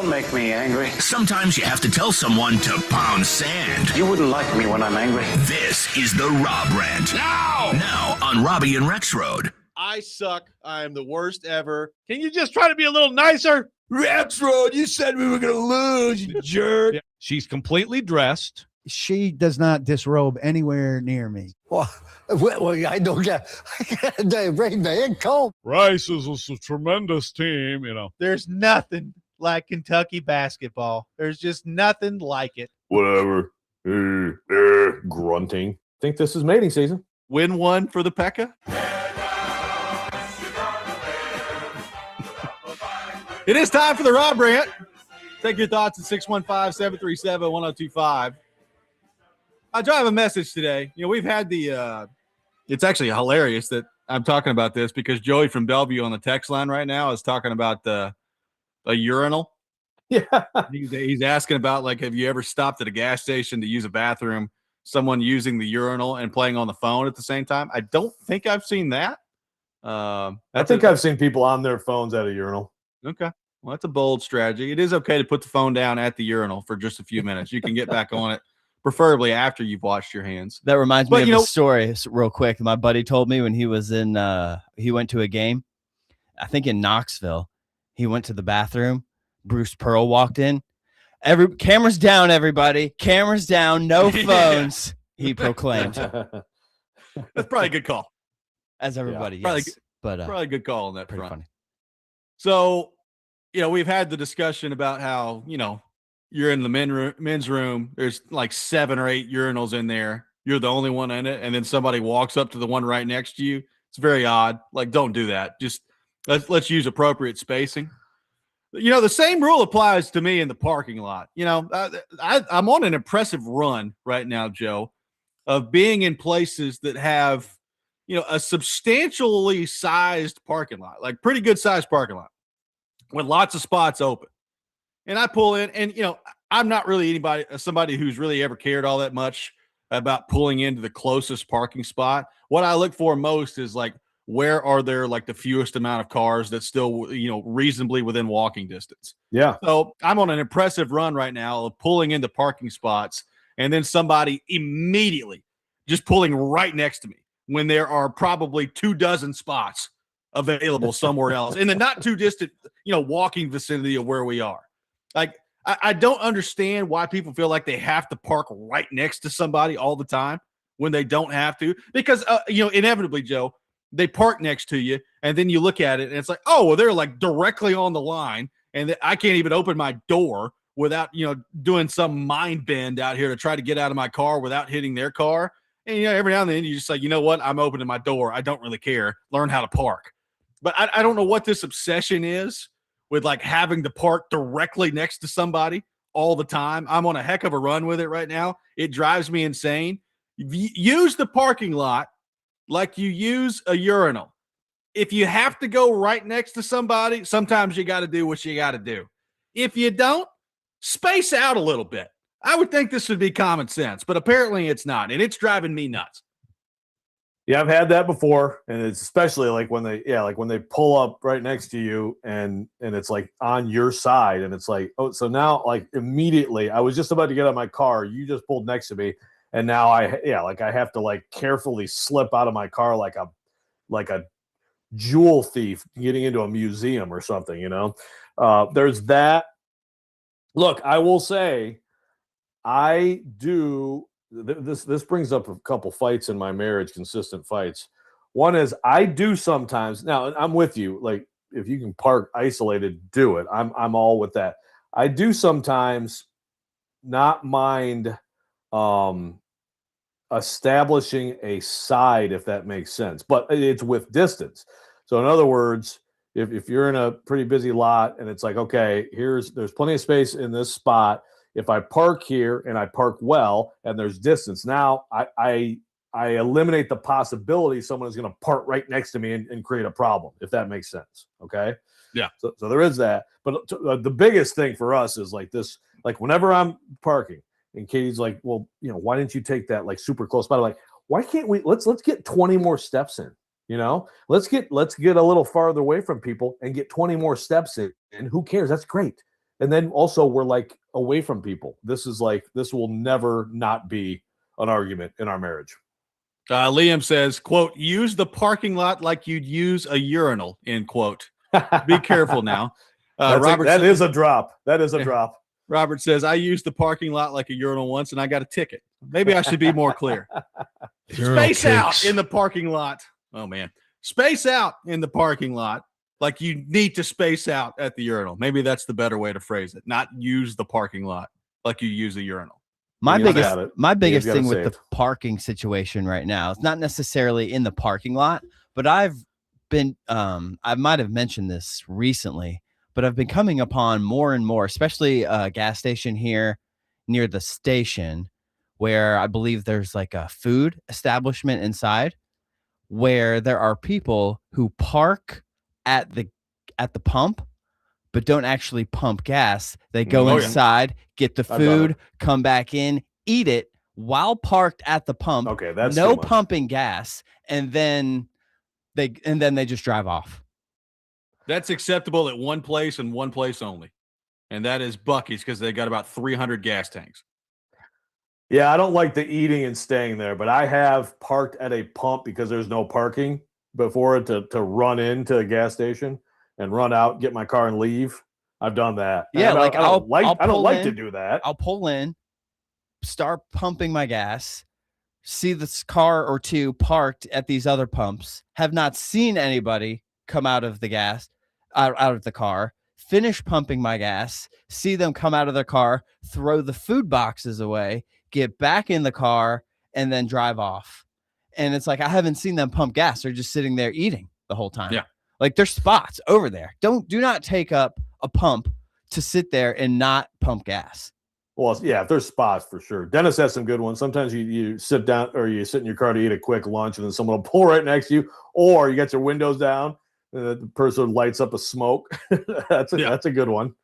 Don't make me angry. Sometimes you have to tell someone to pound sand. You wouldn't like me when I'm angry. This is the Rob Rant. Now on Robby and Rexrode. I suck. I am the worst ever. Can you just try to be a little nicer? Rexrode, you said we were going to lose, you jerk. Yeah. She's completely dressed. She does not disrobe anywhere near me. Well, I don't get bring me in cold. Rice is a tremendous team, you know. There's nothing like Kentucky basketball. There's just nothing like it. Whatever. Grunting. Think this is mating season. Win one for the Pekka. It is time for the Rob Rant. Take your thoughts at 615-737-1025. Joe, I have a message today. You know, we've had it's actually hilarious that I'm talking about this because Joey from Bellevue on the text line right now is talking about a urinal. Yeah. He's asking about, like, have you ever stopped at a gas station to use a bathroom, someone using the urinal and playing on the phone at the same time? I don't think I've seen that. I think I've seen people on their phones at a urinal. Okay. Well, that's a bold strategy. It is okay to put the phone down at the urinal for just a few minutes. You can get back on it, preferably after you've washed your hands. That reminds me of a story real quick. My buddy told me when he was in, he went to a game, I think in Knoxville. He went to the bathroom. Bruce Pearl walked in. Cameras down, everybody. Cameras down, no phones, he proclaimed. That's probably a good call. As everybody, yeah, yes. Probably a good call on that pretty front. Funny. So, we've had the discussion about how, you're in the men's room. There's like 7 or 8 urinals in there. You're the only one in it. And then somebody walks up to the one right next to you. It's very odd. Like, don't do that. Just let's use appropriate spacing. The same rule applies to me in the parking lot. I'm on an impressive run right now, Joe, of being in places that have, a substantially sized parking lot, like pretty good sized parking lot with lots of spots open. And I pull in and, I'm not really somebody who's really ever cared all that much about pulling into the closest parking spot. What I look for most is like, where are there like the fewest amount of cars that's still, reasonably within walking distance? Yeah. So I'm on an impressive run right now of pulling into parking spots and then somebody immediately just pulling right next to me when there are probably 24 spots available somewhere else in the not too distant, walking vicinity of where we are. Like, I don't understand why people feel like they have to park right next to somebody all the time when they don't have to, because, inevitably, Joe, they park next to you and then you look at it and it's like, oh, well, they're like directly on the line and I can't even open my door without, doing some mind bend out here to try to get out of my car without hitting their car. And, every now and then you just like, you know what? I'm opening my door. I don't really care. Learn how to park. But I don't know what this obsession is with like having to park directly next to somebody all the time. I'm on a heck of a run with it right now. It drives me insane. Use the parking lot like you use a urinal. If you have to go right next to somebody, sometimes you got to do what you got to do. If you don't, space out a little bit. I would think this would be common sense, but apparently it's not, and it's driving me nuts. Yeah, I've had that before, and it's especially like when they pull up right next to you and it's like on your side, and it's like, oh, so now like immediately I was just about to get out of my car, you just pulled next to me, and now I have to like carefully slip out of my car like a jewel thief getting into a museum or something, There's that. Look, I will say, I do. This brings up a couple fights in my marriage, consistent fights. One is I do sometimes. Now I'm with you. Like if you can park isolated, do it. I'm all with that. I do sometimes not mind establishing a side, if that makes sense, but it's with distance. So in other words, if you're in a pretty busy lot and it's like, okay, there's plenty of space in this spot. If I park here and I park well and there's distance, now I eliminate the possibility someone is going to park right next to me and create a problem, if that makes sense. Okay. Yeah. So there is that. But the biggest thing for us is like this, like whenever I'm parking and Katie's like, well, why didn't you take that like super close spot? I'm like, why can't we, let's get 20 more steps in, let's get a little farther away from people and get 20 more steps in. And who cares? That's great. And then also we're like away from people. This will never not be an argument in our marriage. Liam says, quote, use the parking lot like you'd use a urinal, end quote. Be careful now. That is a drop. That is a drop. Robert says, I used the parking lot like a urinal once and I got a ticket. Maybe I should be more clear. Space out in the parking lot. Oh, man. Space out in the parking lot like you need to space out at the urinal. Maybe that's the better way to phrase it. Not use the parking lot like you use a urinal. My biggest thing with the parking situation right now, it's not necessarily in the parking lot, but I've been, I might have mentioned this recently, but I've been coming upon more and more, especially a gas station here near the station where I believe there's like a food establishment inside where there are people who park at the pump but don't actually pump gas. They go inside, get the food, come back in, eat it while parked at the pump. Okay, that's no pumping gas, and then they just drive off. That's acceptable at one place and one place only, and that is Buc-ee's because they got about 300 gas tanks. Yeah, I don't like the eating and staying there, but I have parked at a pump because there's no parking before it to run into a gas station and run out, get my car and leave. I've done that. Yeah, I don't like to do that. I'll pull in, start pumping my gas, see this car or two parked at these other pumps, have not seen anybody come out of the out of the car, finish pumping my gas, see them come out of their car, throw the food boxes away, get back in the car, and then drive off. And it's like, I haven't seen them pump gas. They're just sitting there eating the whole time. Yeah. Like there's spots over there. Do not take up a pump to sit there and not pump gas. Well, yeah, if there's spots for sure. Dennis has some good ones. Sometimes you sit down or you sit in your car to eat a quick lunch and then someone will pull right next to you, or you got your windows down and the person lights up a smoke. That's a good one.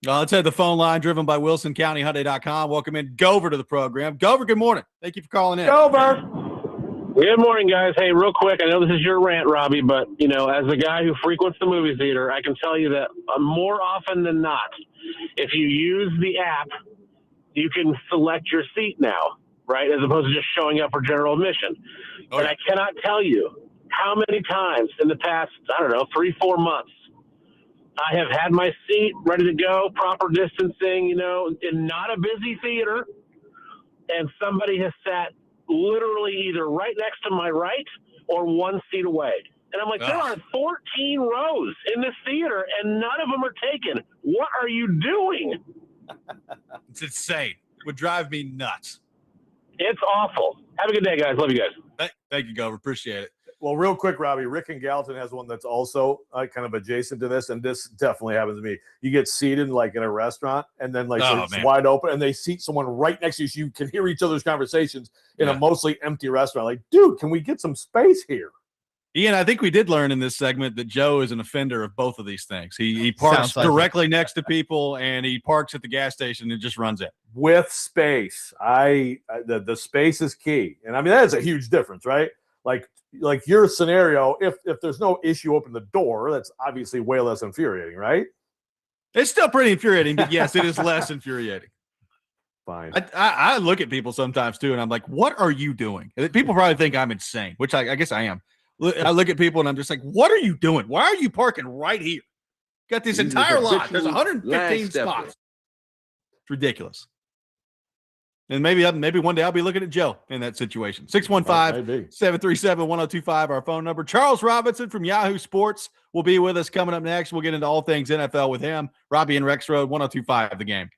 Let's head the phone line driven by WilsonCountyHyundai.com. Welcome in Gover to the program. Gover, good morning. Thank you for calling in. Gover. Good morning, guys. Hey, real quick, I know this is your rant, Robbie, but, as a guy who frequents the movie theater, I can tell you that more often than not, if you use the app, you can select your seat now, right, as opposed to just showing up for general admission. Oh, and I cannot tell you how many times in the past, 3-4 months, I have had my seat ready to go, proper distancing, in not a busy theater, and somebody has sat literally either right next to my right or one seat away. And I'm like, there are 14 rows in this theater and none of them are taken. What are you doing? It's insane. It would drive me nuts. It's awful. Have a good day, guys. Love you guys. Thank you, Gover. Appreciate it. Well, real quick, Robbie, Rick and Gallatin has one that's also kind of adjacent to this, and this definitely happens to me. You get seated like in a restaurant, and then it's wide open, and they seat someone right next to you, so you can hear each other's conversations in a mostly empty restaurant. Like, dude, can we get some space here? Ian, I think we did learn in this segment that Joe is an offender of both of these things. He parks directly next to people, and he parks at the gas station and just runs in. With space. The space is key. And, I mean, that is a huge difference, right? Like your scenario, if there's no issue open the door, that's obviously way less infuriating, right? It's still pretty infuriating, but yes, it is less infuriating. Fine. I look at people sometimes too, and I'm like, what are you doing? People probably think I'm insane, which I guess I am. I look at people and I'm just like, what are you doing? Why are you parking right here? Got this entire lot. There's 115 spots. It's ridiculous. And maybe one day I'll be looking at Joe in that situation. 615-737-1025, our phone number. Charles Robinson from Yahoo Sports will be with us coming up next. We'll get into all things NFL with him. Robby and Rexrode, 1025 The Game.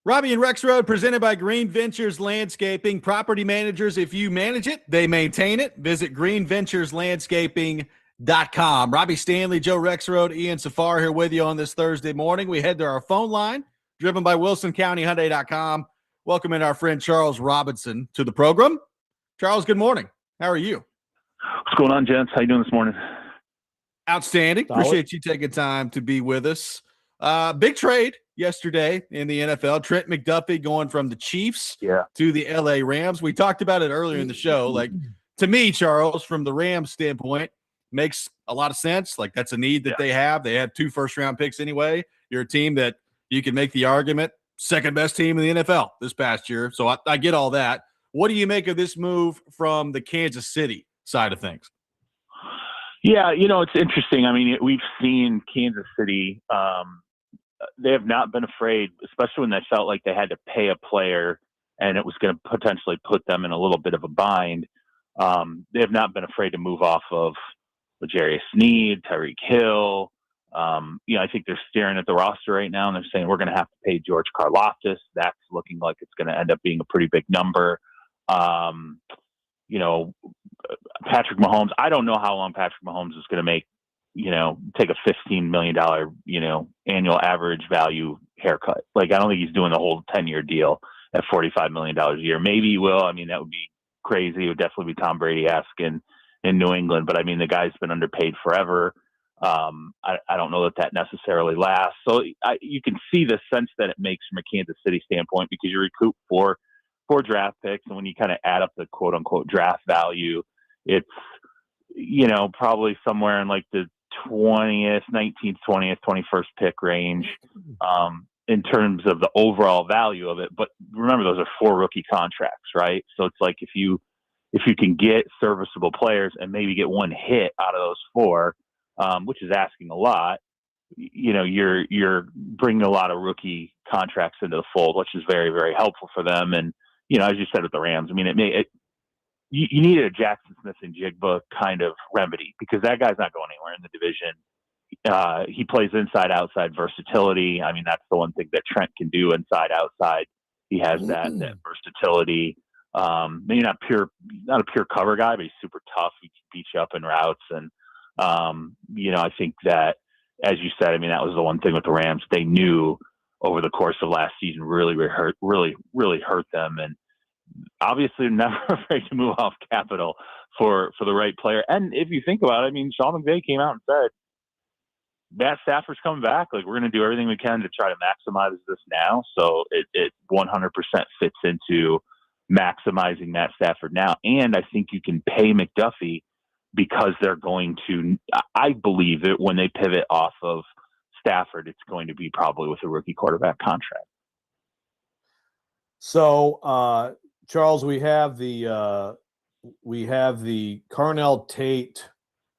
Robby and Rexrode, presented by Green Ventures Landscaping. Property managers, if you manage it, they maintain it. Visit greenventureslandscaping.com. Robby Stanley, Joe Rexrode, Ian Safar here with you on this Thursday morning. We head to our phone line, driven by WilsonCountyHyundai.com. Welcome in our friend Charles Robinson to the program. Charles, good morning. How are you? What's going on, gents? How you doing this morning? Outstanding. Solid. Appreciate you taking time to be with us. Big trade yesterday in the NFL. Trent McDuffie going from the Chiefs to the LA Rams. We talked about it earlier in the show. Like, to me, Charles, from the Rams standpoint, makes a lot of sense. Like, that's a need that they have. They had 2 first-round picks anyway. You're a team that you can make the argument, second best team in the NFL this past year. So I get all that. What do you make of this move from the Kansas City side of things? Yeah, it's interesting. I mean, we've seen Kansas City. They have not been afraid, especially when they felt like they had to pay a player and it was going to potentially put them in a little bit of a bind. They have not been afraid to move off of L'Jarius Sneed, Tyreek Hill. I think they're staring at the roster right now and they're saying we're going to have to pay George Karlaftis. That's looking like it's going to end up being a pretty big number. Patrick Mahomes, I don't know how long Patrick Mahomes is going to make, take a $15 million, annual average value haircut. Like, I don't think he's doing the whole 10-year deal at $45 million a year. Maybe he will. I mean, that would be crazy. It would definitely be Tom Brady-esque in New England. But, I mean, the guy's been underpaid forever. I don't know that necessarily lasts. So you can see the sense that it makes from a Kansas City standpoint because you recoup four draft picks. And when you kind of add up the quote-unquote draft value, it's, probably somewhere in like the 19th, 20th, 21st pick range in terms of the overall value of it. But remember, those are 4 rookie contracts, right? So it's like if you can get serviceable players and maybe get one hit out of those 4, which is asking a lot, you're bringing a lot of rookie contracts into the fold, which is very, very helpful for them. And, as you said with the Rams, I mean, you needed a Jackson Smith and Jigba kind of remedy because that guy's not going anywhere in the division. He plays inside outside versatility. I mean, that's the one thing that Trent can do inside outside. He has that versatility. Maybe not a pure cover guy, but he's super tough. He can beat you up in routes. And, I think that, as you said, I mean, that was the one thing with the Rams. They knew over the course of last season really hurt them. And obviously never afraid to move off capital for the right player. And if you think about it, I mean, Sean McVay came out and said, Matt Stafford's coming back. Like, we're going to do everything we can to try to maximize this now. So it 100% fits into maximizing Matt Stafford now. And I think you can pay McDuffie because they're going to, I believe that when they pivot off of Stafford, it's going to be probably with a rookie quarterback contract. So, Charles, we have the Carnell Tate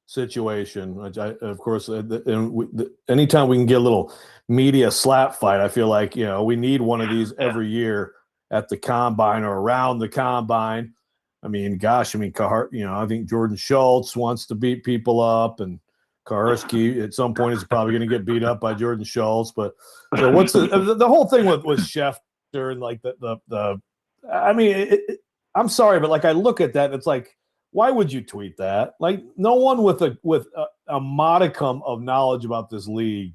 situation, which of course, anytime we can get a little media slap fight, I feel like we need one of these every year at the combine or around the combine. I mean, gosh, I think Jordan Schultz wants to beat people up, and Kaharski at some point is probably going to get beat up by Jordan Schultz. But so what's the whole thing with Schefter and like the I mean, I'm sorry, but like I look at that, and it's like, why would you tweet that? Like, no one with a modicum of knowledge about this league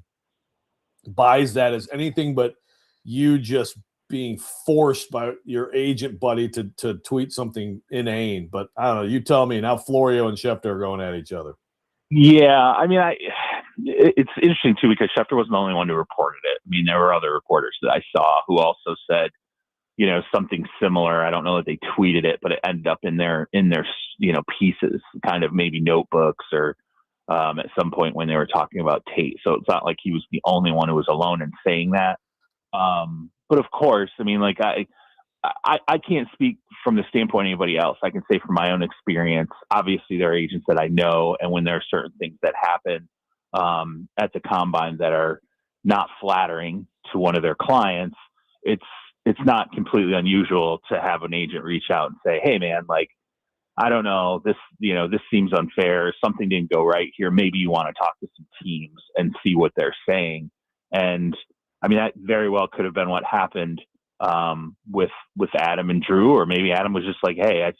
buys that as anything but you just being forced by your agent buddy to tweet something inane. But I don't know. You tell me. Now Florio and Schefter are going at each other. Yeah, I mean, it's interesting too because Schefter wasn't the only one who reported it. I mean, there were other reporters that I saw who also said, something similar. I don't know that they tweeted it, but it ended up in their pieces, kind of maybe notebooks or at some point when they were talking about Tate. So it's not like he was the only one who was alone in saying that. But of course, I mean, like I can't speak from the standpoint of anybody else. I can say from my own experience, obviously there are agents that I know, and when there are certain things that happen at the combine that are not flattering to one of their clients, it's not completely unusual to have an agent reach out and say, hey man, like, I don't know, this seems unfair. Something didn't go right here. Maybe you want to talk to some teams and see what they're saying. And I mean, that very well could have been what happened with Adam and Drew, or maybe Adam was just like, hey,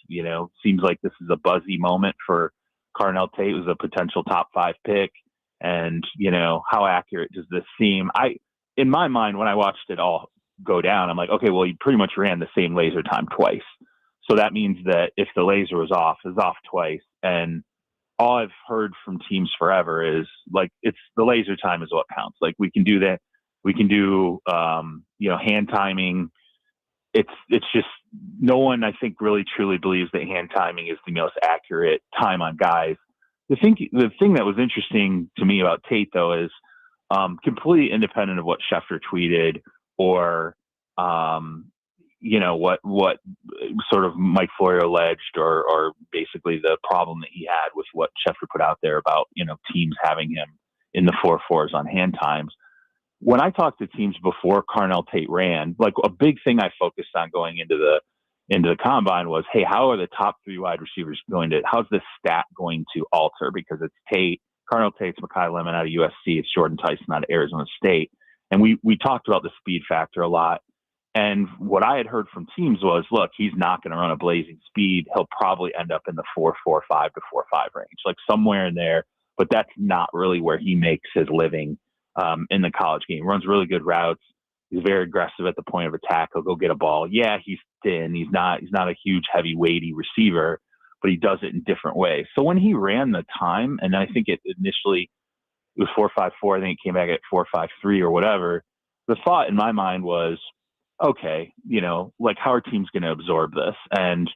seems like this is a buzzy moment for Carnell Tate, was a potential top 5 pick. And, how accurate does this seem? In my mind, when I watched it all go down, I'm like, okay, well, he pretty much ran the same laser time twice. So that means that if the laser was off, it was off twice. And all I've heard from teams forever is like, it's the laser time is what counts. Like we can do that. We can do, hand timing. It's just no one, I think, really truly believes that hand timing is the most accurate time on guys. The thing that was interesting to me about Tate, though, is completely independent of what Schefter tweeted or, what sort of Mike Florio alleged or basically the problem that he had with what Schefter put out there about, teams having him in the 4.4s on hand times. When I talked to teams before Carnell Tate ran, like a big thing I focused on going into the combine was, hey, how are the top 3 wide receivers how's this stat going to alter? Because it's Tate, Carnell Tate's Mekhi Lemon out of USC, it's Jordan Tyson out of Arizona State. And we talked about the speed factor a lot. And what I had heard from teams was, look, he's not going to run a blazing speed. He'll probably end up in the 4.45 to 4.5 range, like somewhere in there. But that's not really where he makes his living in the college game. He runs really good routes. He's very aggressive at the point of attack. He'll go get a ball. Yeah, he's thin. He's not a huge, heavy, weighty receiver, but he does it in different ways. So when he ran the time, and I think it was 4.54, I think it came back at 4.53 or whatever, the thought in my mind was, okay, like how are teams going to absorb this? And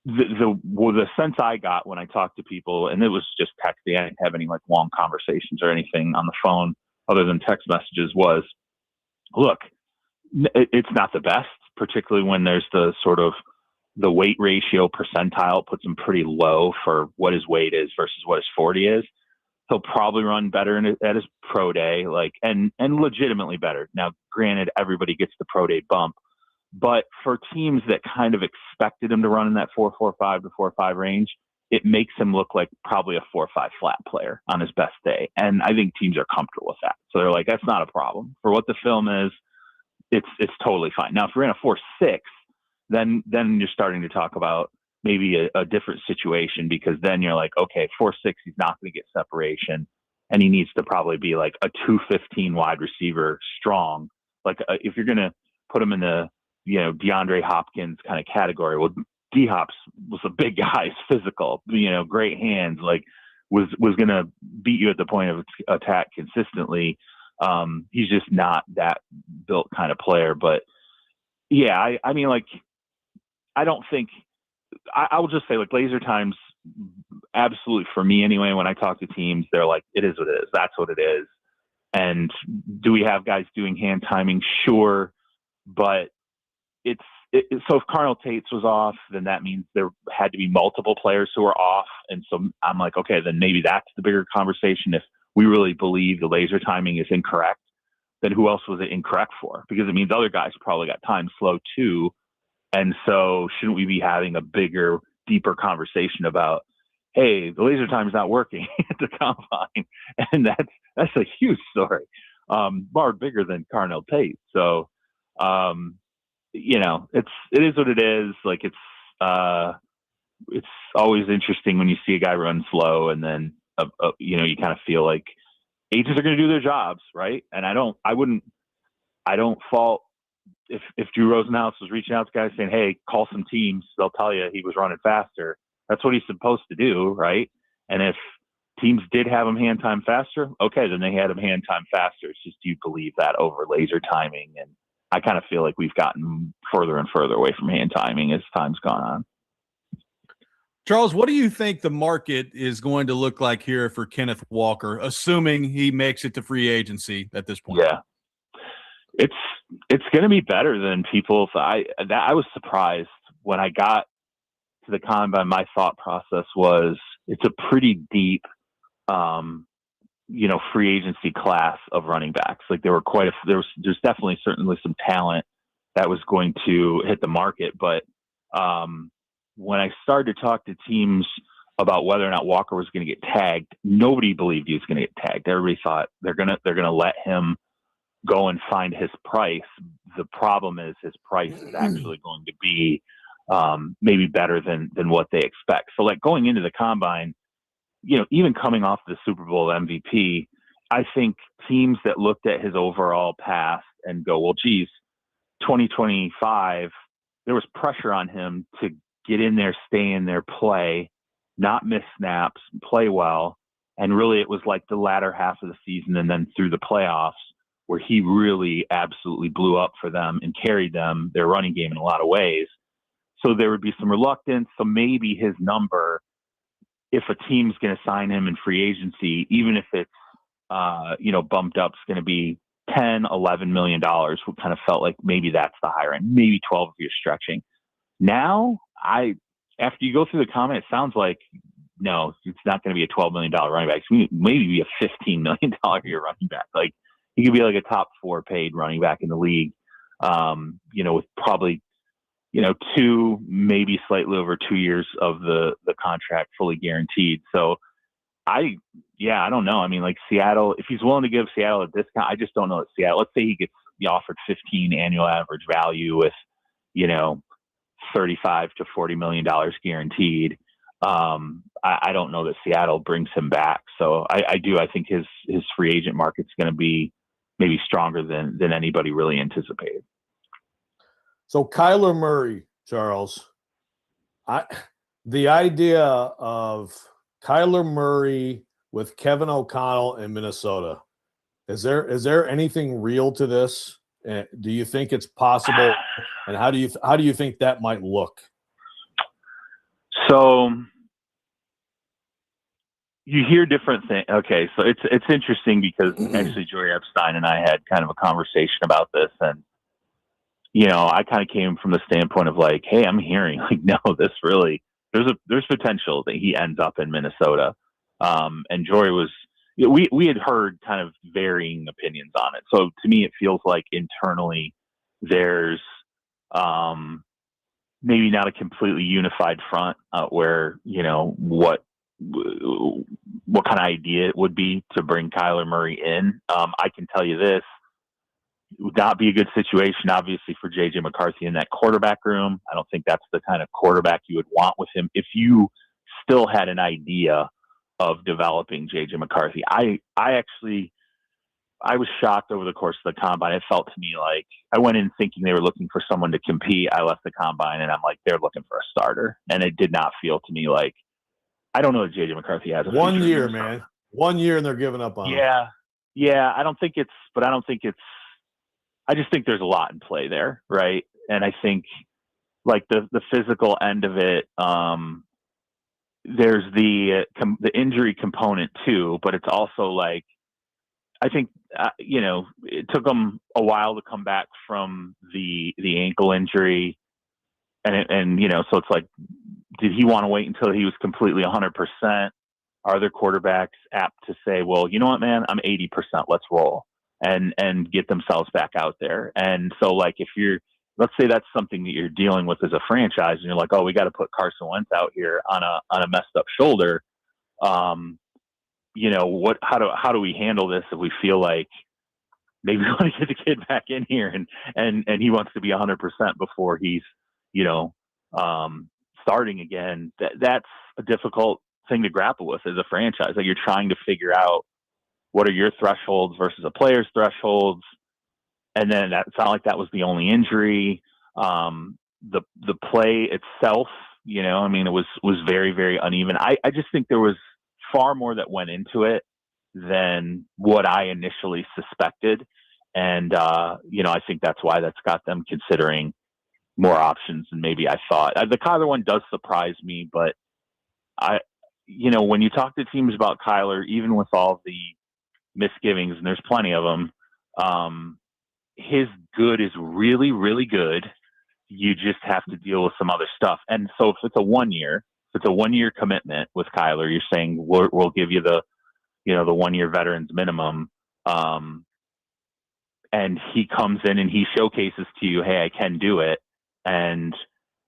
the sense I got when I talked to people, and it was just texting, I didn't have any like long conversations or anything on the phone other than text messages, was, look, it's not the best, particularly when there's the sort of the weight ratio percentile puts him pretty low for what his weight is versus what his 40 is. He'll probably run better at his pro day, and legitimately better. Now, granted, everybody gets the pro day bump, but for teams that kind of expected him to run in that 4.45 to 4.5 range, it makes him look like probably a 4.5 flat player on his best day. And I think teams are comfortable with that. So they're like, that's not a problem. For what the film is, it's totally fine. Now, if you're in a 4.6, then you're starting to talk about maybe a different situation, because then you're like, okay, 4.6, he's not going to get separation, and he needs to probably be like a 215 wide receiver strong. Like if you're going to put him in the, DeAndre Hopkins kind of category, well, D-Hops was a big guy, physical, great hands, like was going to beat you at the point of attack consistently. He's just not that built kind of player. But yeah, I mean, like, I don't think, I will just say, like, laser times, absolutely, for me anyway, when I talk to teams, they're like, it is what it is. That's what it is. And do we have guys doing hand timing? Sure. But so if Carnell Tate's was off, then that means there had to be multiple players who were off. And so I'm like, okay, then maybe that's the bigger conversation. If we really believe the laser timing is incorrect, then who else was it incorrect for? Because it means other guys probably got time slow too. And so shouldn't we be having a bigger, deeper conversation about, hey, the laser time is not working at the combine? And that's a huge story, far bigger than Carnell Tate. So, it is what it is. Like it's always interesting when you see a guy run slow, and then, you kind of feel like agents are going to do their jobs, right? And I don't fault if Drew Rosenhaus was reaching out to guys saying, hey, call some teams, they'll tell you he was running faster. That's what he's supposed to do, right? And if teams did have him hand time faster, okay, then they had him hand time faster. It's just, do you believe that over laser timing? And I kind of feel like we've gotten further and further away from hand timing as time's gone on. Charles, what do you think the market is going to look like here for Kenneth Walker, assuming he makes it to free agency at this point? Yeah, it's going to be better than people. I was surprised when I got to the combine. My thought process was it's a pretty deep, free agency class of running backs. Like there were there's definitely certainly some talent that was going to hit the market, but when I started to talk to teams about whether or not Walker was going to get tagged, nobody believed he was going to get tagged. Everybody thought they're going to let him go and find his price the problem is his price is actually going to be maybe better than what they expect. So like going into the combine, even coming off the Super Bowl MVP, I think teams that looked at his overall past and go, well, geez, 2025, there was pressure on him to get in there, stay in there, play, not miss snaps, play well. And really it was like the latter half of the season and then through the playoffs where he really absolutely blew up for them and carried them, their running game in a lot of ways. So there would be some reluctance. So maybe his number, if a team's going to sign him in free agency, even if it's, bumped up, it's going to be $10, $11 million, what kind of felt like maybe that's the higher end, maybe 12 if you're stretching. Now, after you go through the comment, it sounds like, no, it's not going to be a $12 million running back. It's maybe be a $15 million year running back. Like he could be like a top 4 paid running back in the league, with probably, 2, maybe slightly over 2 years of the contract fully guaranteed. So I don't know. I mean, like Seattle, if he's willing to give Seattle a discount, I just don't know that Seattle, let's say he gets offered 15 annual average value with, $35 to $40 million guaranteed. I don't know that Seattle brings him back. So I think his free agent market's going to be maybe stronger than anybody really anticipated. So Kyler Murray, Charles, the idea of Kyler Murray with Kevin O'Connell in Minnesota, is there anything real to this? Do you think it's possible? And how do you think that might look? So you hear different things. Okay, so it's interesting because actually Jory Epstein and I had kind of a conversation about this, and I kind of came from the standpoint of like, hey, I'm hearing like, no, this really there's potential that he ends up in Minnesota. And Jory was, we had heard kind of varying opinions on it. So to me, it feels like internally there's maybe not a completely unified front where, what kind of idea it would be to bring Kyler Murray in. I can tell you this, it would not be a good situation, obviously, for J.J. McCarthy in that quarterback room. I don't think that's the kind of quarterback you would want with him. If you still had an idea of developing J.J. McCarthy, I was shocked over the course of the combine. It felt to me like I went in thinking they were looking for someone to compete. I left the combine and I'm like, they're looking for a starter. And it did not feel to me like, I don't know that J.J. McCarthy has a 1 year, man. 1 year and they're giving up on him. Yeah. I just think there's a lot in play there. Right. And I think like the physical end of it, there's the injury component too, but it's also like, I think, it took him a while to come back from the ankle injury. And so it's like, did he want to wait until he was completely 100%? Are there quarterbacks apt to say, well, you know what, man, I'm 80%, let's roll and get themselves back out there. And so like, let's say that's something that you're dealing with as a franchise and you're like, oh, we got to put Carson Wentz out here on a messed up shoulder. How do we handle this if we feel like maybe we want to get the kid back in here and he wants to be 100% before he's, starting again? That's a difficult thing to grapple with as a franchise. Like you're trying to figure out what are your thresholds versus a player's thresholds. And then that sounded like that was the only injury. The play itself, it was very, very uneven. I just think there was far more that went into it than what I initially suspected. And, I think that's why that's got them considering more options than maybe I thought. The Kyler one does surprise me, but when you talk to teams about Kyler, even with all the misgivings, and there's plenty of them, his good is really, really good. You just have to deal with some other stuff. And so if it's a 1 year commitment with Kyler, you're saying we'll give you the 1 year veterans minimum. And he comes in and he showcases to you, hey, I can do it. And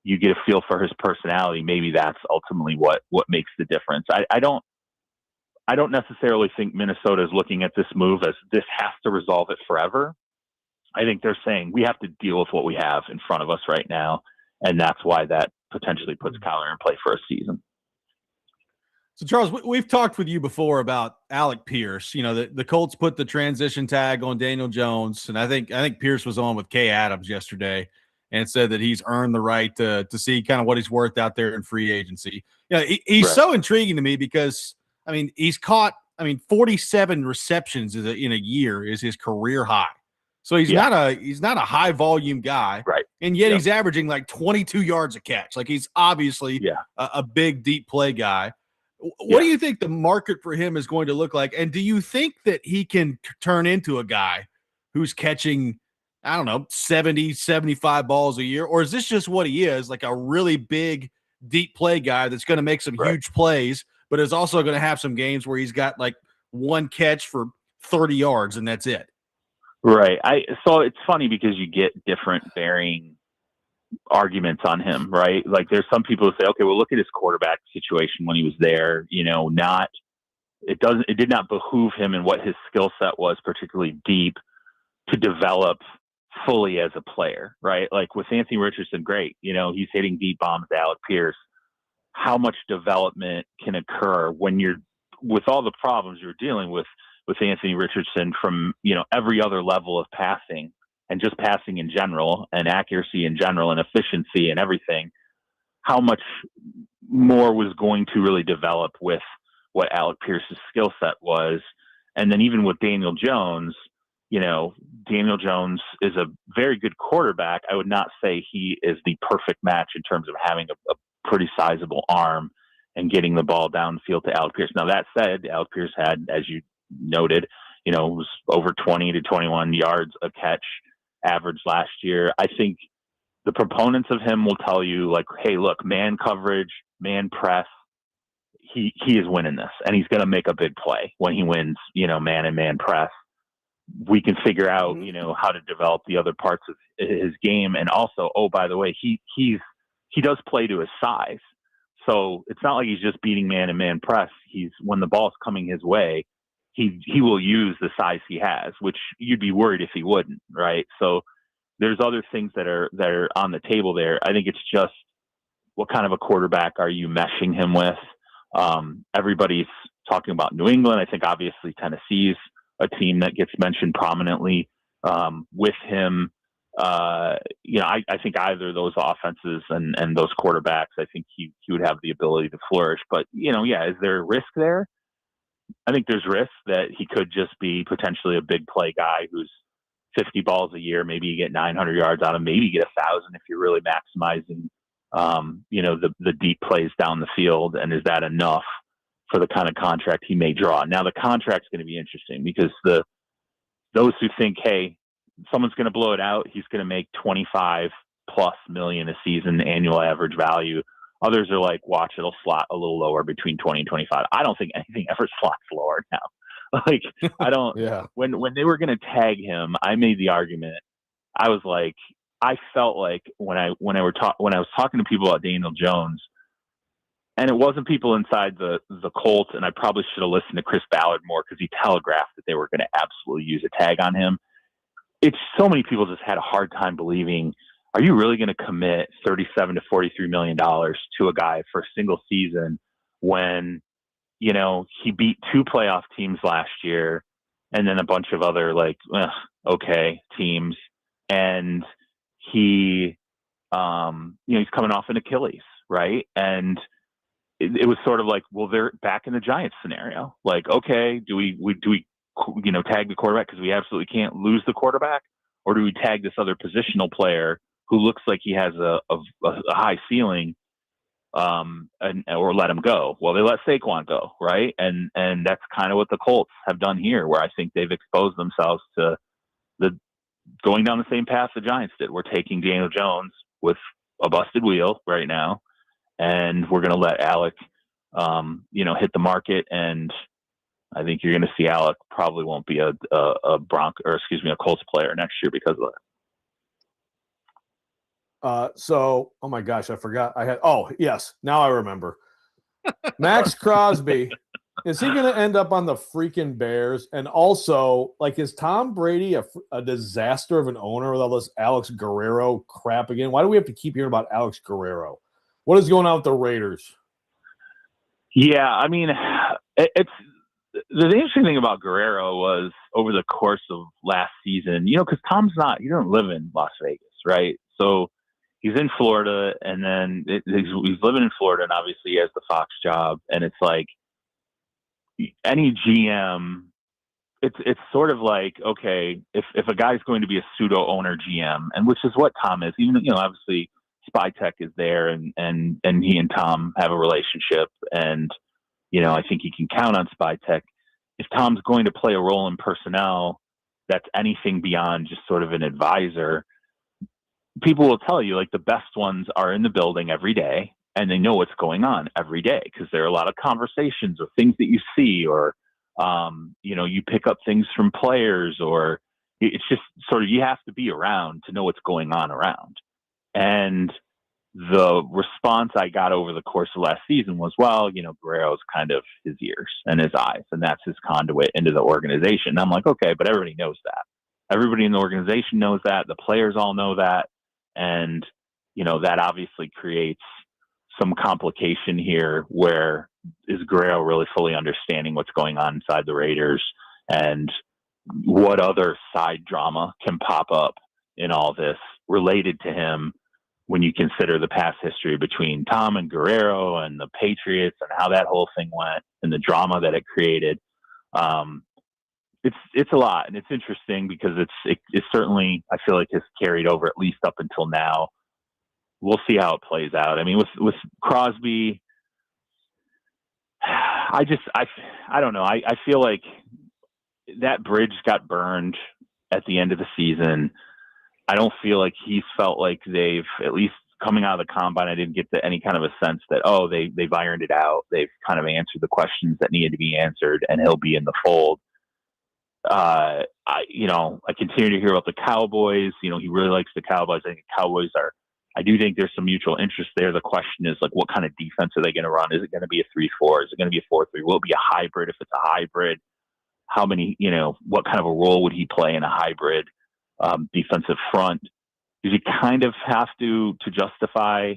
you get a feel for his personality. Maybe that's ultimately what makes the difference. I don't necessarily think Minnesota is looking at this move as this has to resolve it forever. I think they're saying we have to deal with what we have in front of us right now, and that's why that potentially puts Kyler in play for a season. So, Charles, we've talked with you before about Alec Pierce. You know, the Colts put the transition tag on Daniel Jones, and I think Pierce was on with Kay Adams yesterday and said that he's earned the right to see kind of what he's worth out there in free agency. You know, he's so intriguing to me because, I mean, he's caught, 47 receptions in a year is his career high. So he's not a high volume guy, right? And yet he's averaging like 22 yards a catch. Like he's obviously a big deep play guy. What do you think the market for him is going to look like? And do you think that he can turn into a guy who's catching, 70, 75 balls a year? Or is this just what he is, like a really big deep play guy that's going to make some huge plays, but is also going to have some games where he's got like one catch for 30 yards and that's it? Right. So it's funny because you get different varying arguments on him, right? Like there's some people who say, okay, well, look at his quarterback situation when he was there, it did not behoove him and what his skill set was particularly deep to develop fully as a player, right? Like with Anthony Richardson, great. He's hitting deep bombs to Alec Pierce. How much development can occur when you're with all the problems you're dealing with Anthony Richardson from, every other level of passing and just passing in general and accuracy in general and efficiency and everything, how much more was going to really develop with what Alec Pierce's skill set was. And then even with Daniel Jones, Daniel Jones is a very good quarterback. I would not say he is the perfect match in terms of having a pretty sizable arm and getting the ball downfield to Alec Pierce. Now that said, Alec Pierce had, as you noted, was over 20 to 21 yards a catch average last year. I think the proponents of him will tell you like, hey, look, man coverage, man press, he is winning this and he's going to make a big play when he wins, man and man press. We can figure out, how to develop the other parts of his game. And also, oh, by the way, he does play to his size. So it's not like he's just beating man and man press. When the ball's coming his way, he will use the size he has, which you'd be worried if he wouldn't, right? So there's other things that are on the table there. I think it's just what kind of a quarterback are you meshing him with? Everybody's talking about New England. I think obviously Tennessee's a team that gets mentioned prominently with him. I think either those offenses and those quarterbacks, I think he would have the ability to flourish. But, is there a risk there? I think there's risk that he could just be potentially a big play guy who's 50 balls a year. Maybe you get 900 yards out of him. Maybe you get 1,000 if you're really maximizing, the deep plays down the field. And is that enough for the kind of contract he may draw? Now the contract's going to be interesting because those who think, hey, someone's going to blow it out, he's going to make 25+ million a season annual average value. Others are like, watch, it'll slot a little lower between 20 and 25. I don't think anything ever slots lower now. Like, I don't, when they were going to tag him, I made the argument. I was like, I felt like when I was talking to people about Daniel Jones, and it wasn't people inside the Colts, and I probably should have listened to Chris Ballard more because he telegraphed that they were going to absolutely use a tag on him. It's so many people just had a hard time believing, are you really going to commit $37 to $43 million to a guy for a single season when, he beat 2 playoff teams last year and then a bunch of other teams. And he, he's coming off an Achilles, right? And it was sort of like, well, they're back in the Giants scenario. Like, okay, do we tag the quarterback because we absolutely can't lose the quarterback? Or do we tag this other positional player who looks like he has a high ceiling, or let him go? Well, they let Saquon go, right? And that's kind of what the Colts have done here, where I think they've exposed themselves to going down the same path the Giants did. We're taking Daniel Jones with a busted wheel right now, and we're going to let Alec, hit the market. And I think you're going to see Alec probably won't be a Colts player next year because of that. Oh my gosh, I forgot. Now I remember. Max Crosby Is he going to end up on the freaking Bears? And also, like, is Tom Brady a disaster of an owner with all this Alex Guerrero crap again? Why do we have to keep hearing about Alex Guerrero? What is going on with the Raiders? Yeah, I mean, it's the interesting thing about Guerrero was over the course of last season, because he doesn't live in Las Vegas, right? So he's in Florida, and then he's living in Florida, and obviously he has the Fox job, and it's like, any GM, it's sort of like, okay, if a guy's going to be a pseudo owner GM, and which is what Tom is, even obviously Spytech is there, and he and Tom have a relationship, and I think he can count on Spytech. If Tom's going to play a role in personnel that's anything beyond just sort of an advisor, people will tell you, like, the best ones are in the building every day, and they know what's going on every day because there are a lot of conversations or things that you see, or, you pick up things from players, or it's just sort of, you have to be around to know what's going on around. And the response I got over the course of last season was, well, Guerrero's kind of his ears and his eyes, and that's his conduit into the organization. And I'm like, okay, but everybody knows that. Everybody in the organization knows that. The players all know that. And, that obviously creates some complication here, where is Guerrero really fully understanding what's going on inside the Raiders, and what other side drama can pop up in all this related to him when you consider the past history between Tom and Guerrero and the Patriots and how that whole thing went and the drama that it created. It's a lot, and it's interesting because it's certainly, I feel like, has carried over at least up until now. We'll see how it plays out. I mean, with Crosby, I don't know. I feel like that bridge got burned at the end of the season. I don't feel like he's felt like they've, at least coming out of the combine, I didn't get any kind of a sense that, they've ironed it out. They've kind of answered the questions that needed to be answered, and he'll be in the fold. I continue to hear about the Cowboys. He really likes the Cowboys. I think the Cowboys I do think there's some mutual interest there. The question is, like, what kind of defense are they going to run? Is it going to be a 3-4? Is it going to be a 4-3? Will it be a hybrid? If it's a hybrid, how many, what kind of a role would he play in a hybrid defensive front? Because you kind of have to justify,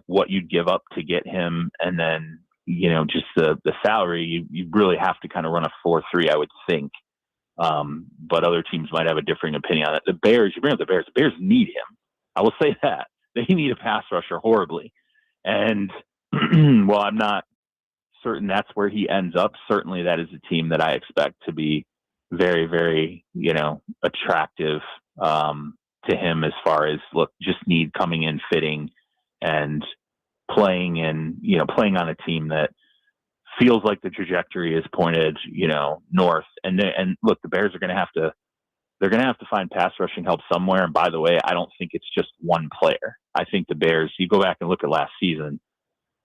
what you'd give up to get him. And then, just the salary, you really have to kind of run a 4-3, I would think. But other teams might have a differing opinion on it. The Bears, you bring up the Bears need him. I will say that. They need a pass rusher horribly. And while I'm not certain that's where he ends up, certainly that is a team that I expect to be very, very, attractive to him, as far as, look, just need coming in, fitting, and playing on a team that feels like the trajectory is pointed, north. And look, the Bears are going to have to, they're going to have to find pass rushing help somewhere. And by the way, I don't think it's just one player. I think the Bears, you go back and look at last season,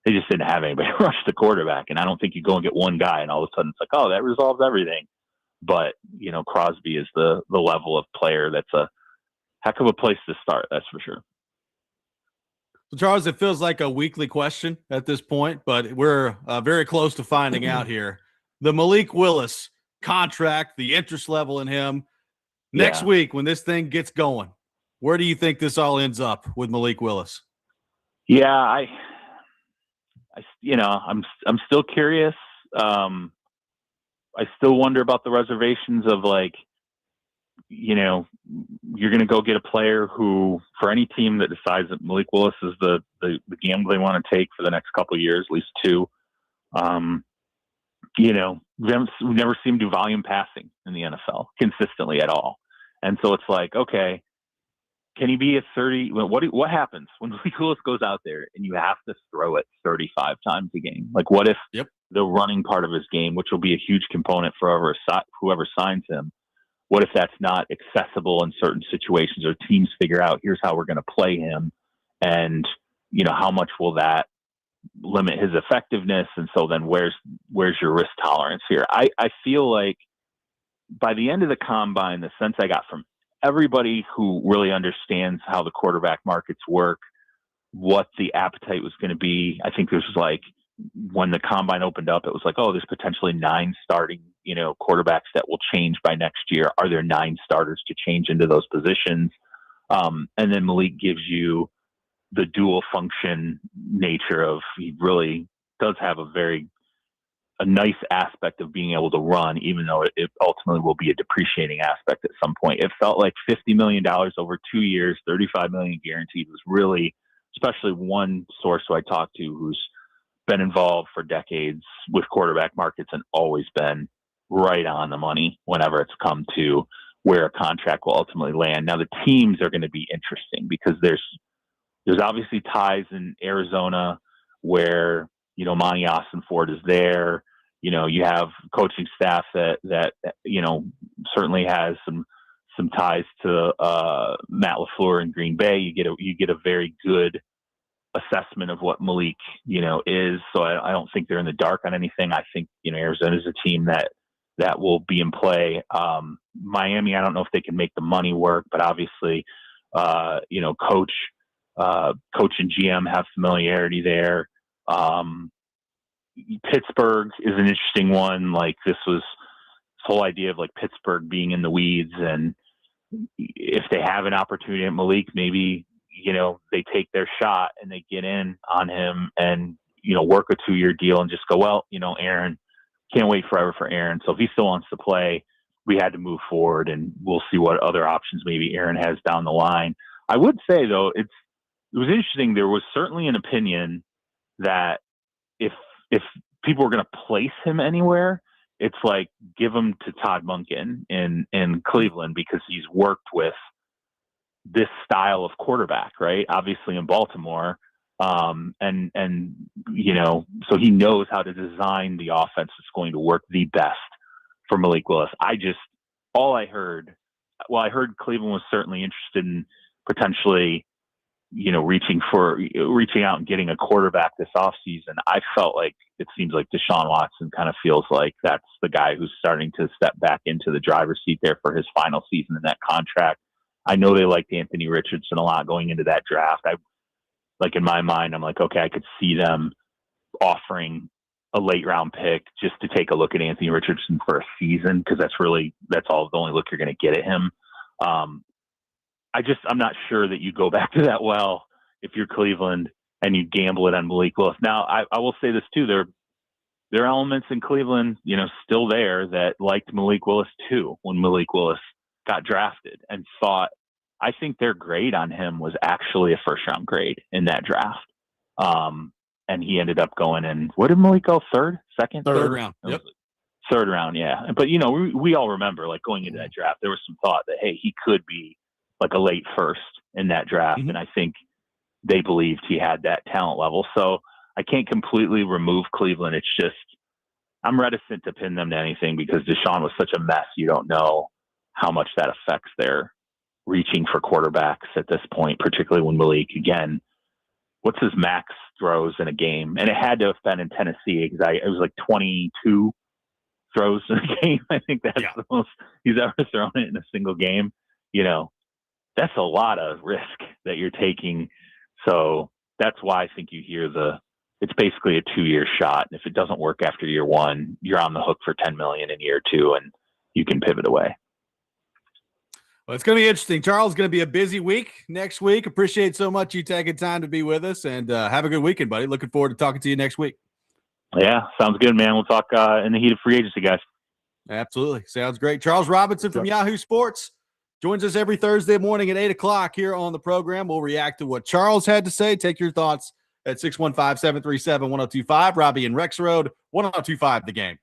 they just didn't have anybody rush the quarterback. And I don't think you go and get one guy and all of a sudden it's like, oh, that resolves everything. But, Crosby is the level of player that's a heck of a place to start. That's for sure. So, Charles, it feels like a weekly question at this point, but we're very close to finding out here. The Malik Willis contract, the interest level in him. Next week, when this thing gets going, where do you think this all ends up with Malik Willis? Yeah, I'm still curious. I still wonder about the reservations of, like, you're going to go get a player who, for any team that decides that Malik Willis is the gamble they want to take for the next couple of years, at least 2, we never seem to do volume passing in the NFL consistently at all. And so it's like, okay, can he be a 30? What happens when Malik Willis goes out there and you have to throw it 35 times a game? Like, what if the running part of his game, which will be a huge component for whoever signs him, what if that's not accessible in certain situations, or teams figure out, here's how we're going to play him, and how much will that limit his effectiveness? And so then where's your risk tolerance here? I feel like by the end of the combine, the sense I got from everybody who really understands how the quarterback markets work, what the appetite was going to be, I think there's like when the combine opened up, it was like, oh, there's potentially 9 starting, quarterbacks that will change by next year. Are there 9 starters to change into those positions? And then Malik gives you the dual function nature of, he really does have a nice aspect of being able to run, even though it ultimately will be a depreciating aspect at some point. It felt like $50 million over 2 years, $35 million guaranteed was really, especially one source who I talked to who's been involved for decades with quarterback markets and always been right on the money whenever it's come to where a contract will ultimately land. Now the teams are going to be interesting because there's obviously ties in Arizona where, Monty Ford is there. You have coaching staff that certainly has some ties to Matt LaFleur in Green Bay. You get a very good assessment of what Malik, is. So I don't think they're in the dark on anything. I think, Arizona is a team that will be in play. Miami, I don't know if they can make the money work, but obviously, coach and GM have familiarity there. Pittsburgh is an interesting one. Like this whole idea of like Pittsburgh being in the weeds, and if they have an opportunity at Malik, maybe, they take their shot and they get in on him and, work a 2-year deal and just go, well, Aaron, can't wait forever for Aaron. So if he still wants to play, we had to move forward, and we'll see what other options maybe Aaron has down the line. I would say though, it was interesting. There was certainly an opinion that if people were going to place him anywhere, it's like give him to Todd Monken in Cleveland, because he's worked with this style of quarterback, right? Obviously in Baltimore. So he knows how to design the offense that's going to work the best for Malik Willis. I heard Cleveland was certainly interested in potentially, reaching out and getting a quarterback this offseason. I felt like it seems like Deshaun Watson kind of feels like that's the guy who's starting to step back into the driver's seat there for his final season in that contract. I know they liked Anthony Richardson a lot going into that draft. In my mind, I'm like, okay, I could see them offering a late round pick just to take a look at Anthony Richardson for a season, because that's the only look you're going to get at him. I'm not sure that you go back to that well if you're Cleveland and you gamble it on Malik Willis. Now, I will say this too. There are elements in Cleveland, still there that liked Malik Willis too when Malik Willis got drafted, and I think their grade on him was actually a first round grade in that draft. And he ended up going in, what did Malik go? Third round. Yep. Third round. Yeah. But we all remember going into that draft, there was some thought that, hey, he could be like a late first in that draft. Mm-hmm. And I think they believed he had that talent level. So I can't completely remove Cleveland. It's just, I'm reticent to pin them to anything because Deshaun was such a mess. You don't know how much that affects their reaching for quarterbacks at this point, particularly when Malik, again, what's his max throws in a game? And it had to have been in Tennessee because it was like 22 throws in a game. I think that's the most he's ever thrown it in a single game. That's a lot of risk that you're taking. So that's why I think you hear it's basically a 2-year shot. And if it doesn't work after year 1, you're on the hook for $10 million in year 2, and you can pivot away. Well, it's going to be interesting. Charles, it's going to be a busy week next week. Appreciate so much you taking time to be with us, and have a good weekend, buddy. Looking forward to talking to you next week. Yeah, sounds good, man. We'll talk in the heat of free agency, guys. Absolutely. Sounds great. Charles Robinson from Yahoo Sports joins us every Thursday morning at 8 o'clock here on the program. We'll react to what Charles had to say. Take your thoughts at 615-737-1025. Robby and Rexrode, 1025 The Game.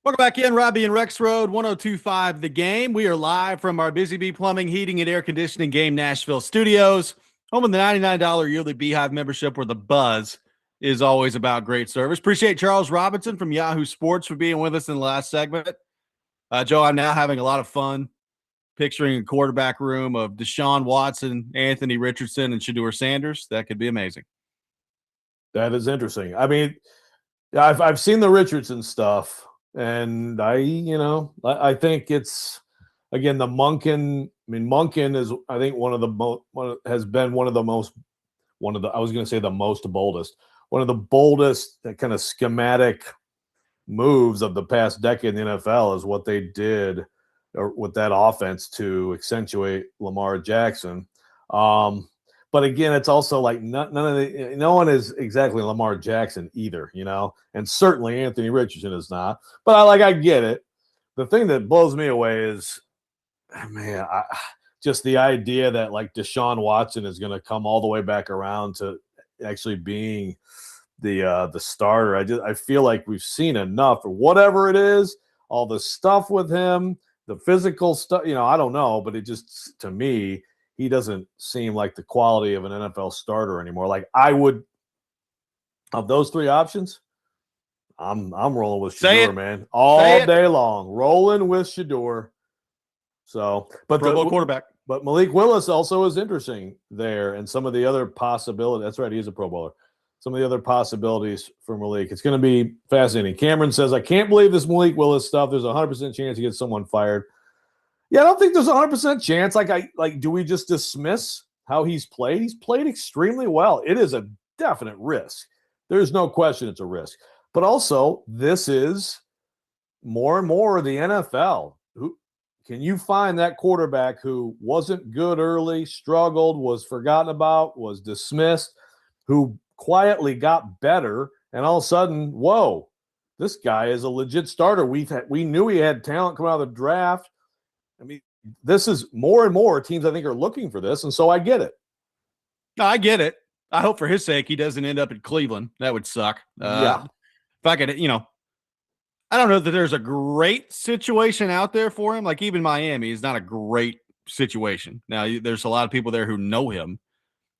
Welcome back in, Robby and Rexrode, 102.5 The Game. We are live from our Busy Bee Plumbing, Heating, and Air Conditioning Game Nashville studios, home of the $99 yearly Beehive membership where the buzz is always about great service. Appreciate Charles Robinson from Yahoo Sports for being with us in the last segment. Joe, I'm now having a lot of fun picturing a quarterback room of Deshaun Watson, Anthony Richardson, and Shedeur Sanders. That could be amazing. That is interesting. I mean, I've seen the Richardson stuff. And I think it's, again, the Monken. I mean, Monken is, I think, one of the boldest that kind of schematic moves of the past decade in the NFL is what they did with that offense to accentuate Lamar Jackson. But again, it's also like no one is exactly Lamar Jackson either, and certainly Anthony Richardson is not. But I get it. The thing that blows me away is, man, just the idea that like Deshaun Watson is going to come all the way back around to actually being the starter. I feel like we've seen enough, or whatever it is, all the stuff with him, the physical stuff. I don't know, but it just, to me, he doesn't seem like the quality of an NFL starter anymore. Like, I would, of those three options, I'm rolling with Shedeur, man, all day long, rolling with Shedeur. So, but Pro Bowl quarterback. But Malik Willis also is interesting there, and some of the other possibilities. That's right, he's a Pro Bowler. Some of the other possibilities for Malik. It's going to be fascinating. Cameron says, I can't believe this Malik Willis stuff. There's a 100% chance he gets someone fired. Yeah, I don't think there's a 100% chance. Do we just dismiss how he's played? He's played extremely well. It is a definite risk. There's no question it's a risk. But also, this is more and more the NFL. Who can you find that quarterback who wasn't good early, struggled, was forgotten about, was dismissed, who quietly got better, and all of a sudden, whoa, this guy is a legit starter. We knew he had talent coming out of the draft. I mean, this is more and more teams, I think, are looking for this, and so I get it. No, I get it. I hope for his sake he doesn't end up in Cleveland. That would suck. Yeah. If I could, I don't know that there's a great situation out there for him. Like, even Miami is not a great situation. Now, there's a lot of people there who know him.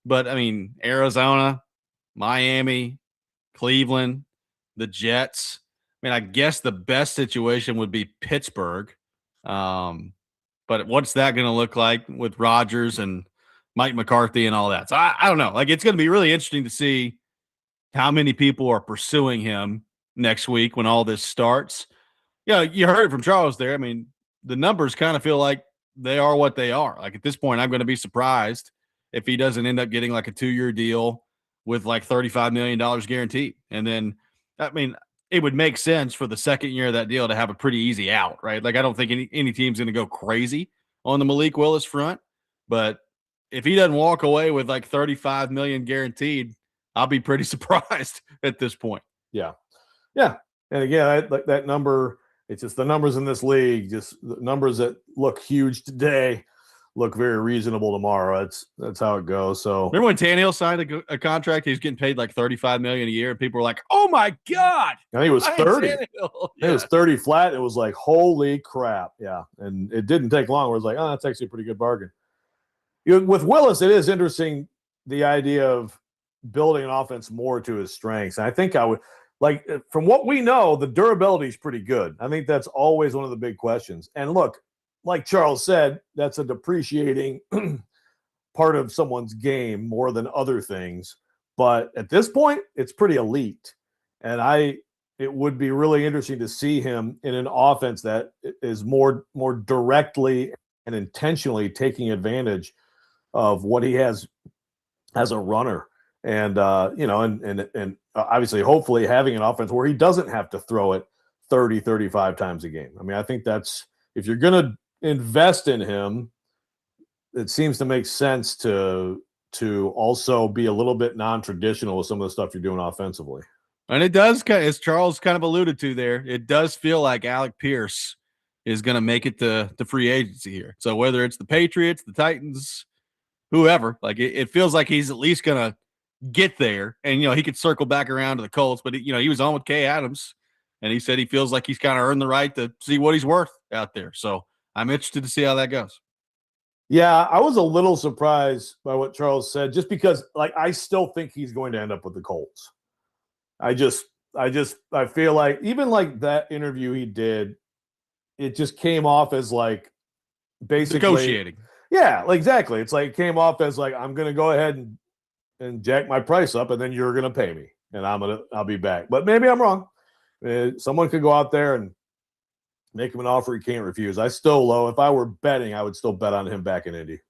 But, I mean, Arizona, Miami, Cleveland, the Jets. I mean, I guess the best situation would be Pittsburgh. But what's that going to look like with Rodgers and Mike McCarthy and all that? So I don't know. Like, it's going to be really interesting to see how many people are pursuing him next week when all this starts. You heard it from Charles there. I mean, the numbers kind of feel like they are what they are. Like, at this point, I'm going to be surprised if he doesn't end up getting like a 2-year deal with like $35 million guaranteed. And then, I mean, it would make sense for the second year of that deal to have a pretty easy out, right? Like, I don't think any team's going to go crazy on the Malik Willis front, but if he doesn't walk away with like $35 million guaranteed, I'll be pretty surprised at this point. Yeah. And again, that number, it's just the numbers in this league, just the numbers that look huge today look very reasonable tomorrow. That's how it goes. So remember when Tannehill signed a contract? He was getting paid like $35 million a year, and people were like, "Oh my god!" I think it was 30. Yeah. It was 30 flat. It was like, holy crap! Yeah, and it didn't take long. It was like, oh, that's actually a pretty good bargain. With Willis, it is interesting the idea of building an offense more to his strengths. And I think I would like, from what we know, the durability is pretty good. I think that's always one of the big questions. And look, like Charles said, that's a depreciating part of someone's game more than other things. But at this point, it's pretty elite. And it would be really interesting to see him in an offense that is more directly and intentionally taking advantage of what he has as a runner. And, and obviously, hopefully having an offense where he doesn't have to throw it 30, 35 times a game. I mean, I think that's, if you're going to invest in him, it seems to make sense to also be a little bit non-traditional with some of the stuff you're doing offensively. And it does, as Charles kind of alluded to there, it does feel like Alec Pierce is going to make it to free agency here. So whether it's the Patriots, the Titans, whoever, like it feels like he's at least going to get there. And, he could circle back around to the Colts, but, he was on with Kay Adams And he said he feels like he's kind of earned the right to see what he's worth out there. So I'm interested to see how that goes. Yeah, I was a little surprised by what Charles said, just because, like, I still think he's going to end up with the Colts. I feel like even like that interview he did, it just came off as like basically Negotiating. Yeah, like, exactly. It's like it came off as like, I'm going to go ahead and jack my price up, and then you're going to pay me, and I'll be back. But maybe I'm wrong. Someone could go out there and make him an offer he can't refuse. If I were betting, I would still bet on him back in Indy.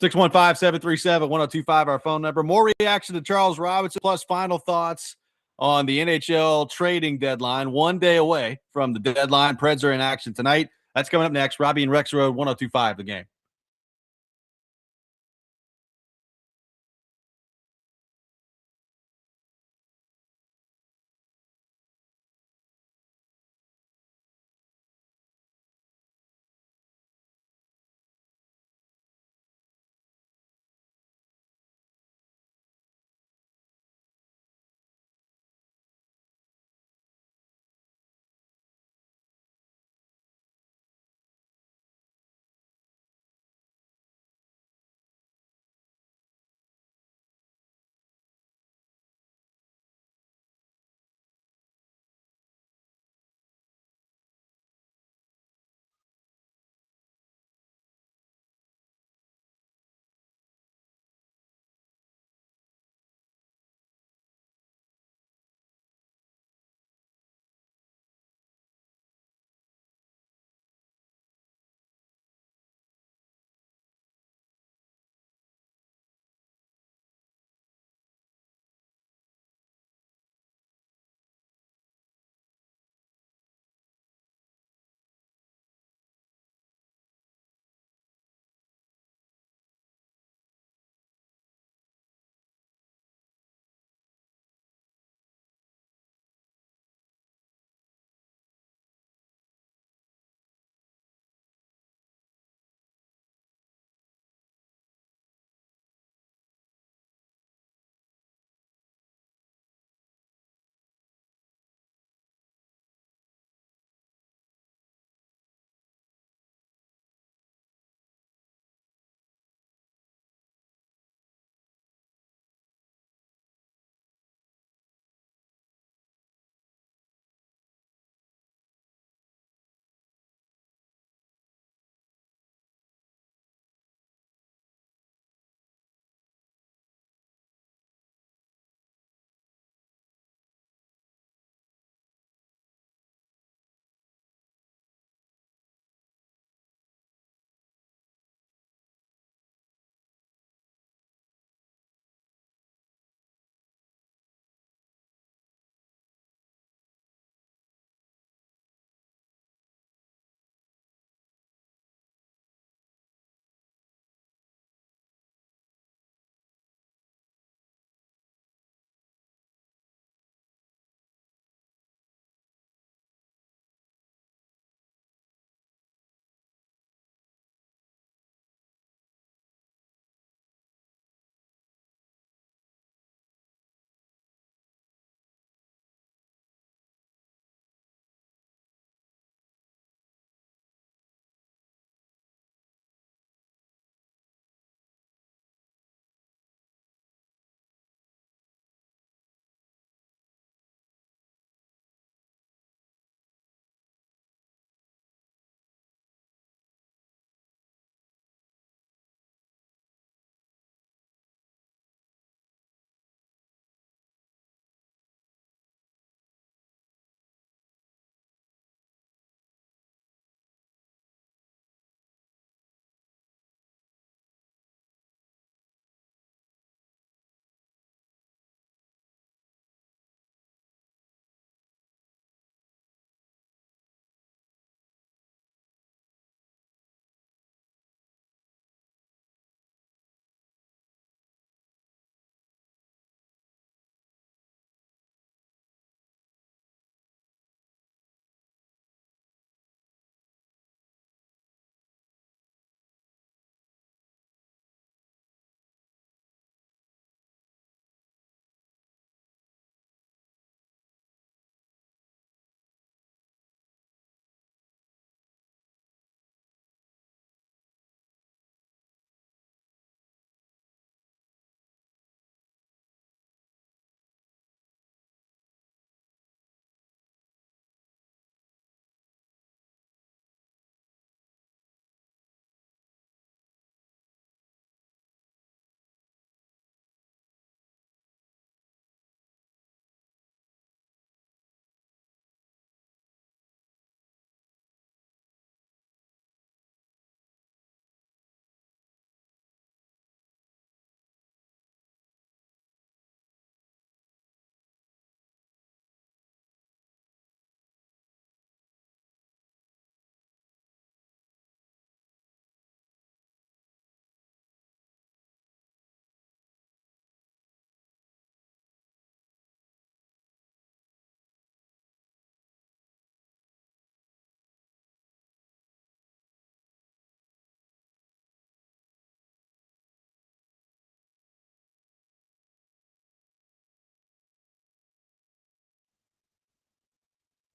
615-737-1025, our phone number. More reaction to Charles Robinson, plus final thoughts on the NHL trading deadline. 1 day away from the deadline. Preds are in action tonight. That's coming up next. Robby and Rexrode, 1025 The Game.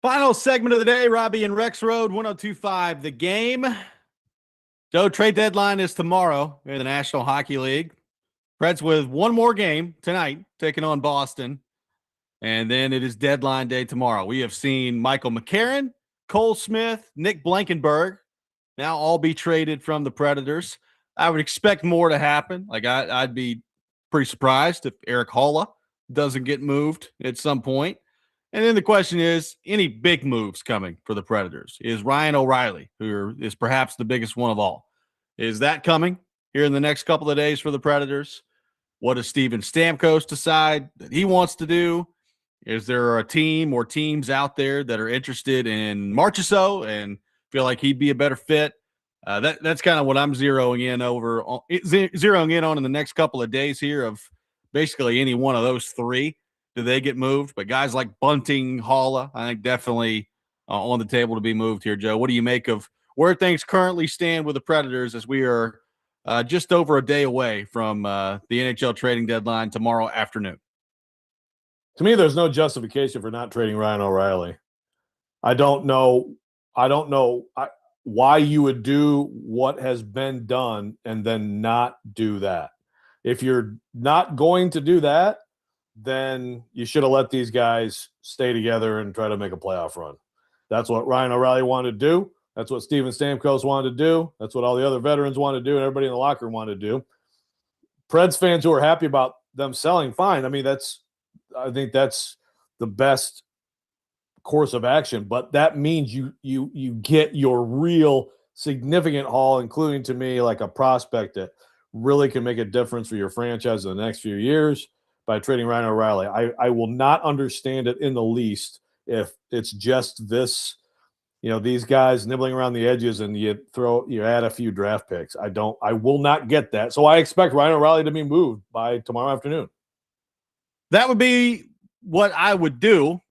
Final segment of the day, Robby and Rexrode, 102.5 The Game. Joe, trade deadline is tomorrow in the National Hockey League. Preds with one more game tonight, taking on Boston. And then it is deadline day tomorrow. We have seen Michael McCarron, Cole Smith, Nick Blankenberg now all be traded from the Predators. I would expect more to happen. Like I'd be pretty surprised if Eric Holla doesn't get moved at some point. And then the question is, any big moves coming for the Predators? Is Ryan O'Reilly, who is perhaps the biggest one of all, is that coming here in the next couple of days for the Predators? What does Steven Stamkos decide that he wants to do? Is there a team or teams out there that are interested in Marchessault and feel like he'd be a better fit? That's kind of what I'm zeroing in on in the next couple of days here of basically any one of those three. Do they get moved? But guys like Bunting, Holla, I think definitely on the table to be moved here, Joe. What do you make of where things currently stand with the Predators as we are just over a day away from the NHL trading deadline tomorrow afternoon? To me, there's no justification for not trading Ryan O'Reilly. I don't know why you would do what has been done and then not do that. If you're not going to do that, then you should have let these guys stay together and try to make a playoff run. That's what Ryan O'Reilly wanted to do. That's what Steven Stamkos wanted to do. That's what all the other veterans wanted to do and everybody in the locker room wanted to do. Preds fans who are happy about them selling, fine. I mean, I think that's the best course of action, but that means you get your real significant haul, including to me like a prospect that really can make a difference for your franchise in the next few years by trading Ryan O'Reilly. I will not understand it in the least if it's just this, these guys nibbling around the edges and you add a few draft picks. I will not get that. So I expect Ryan O'Reilly to be moved by tomorrow afternoon. That would be what I would do.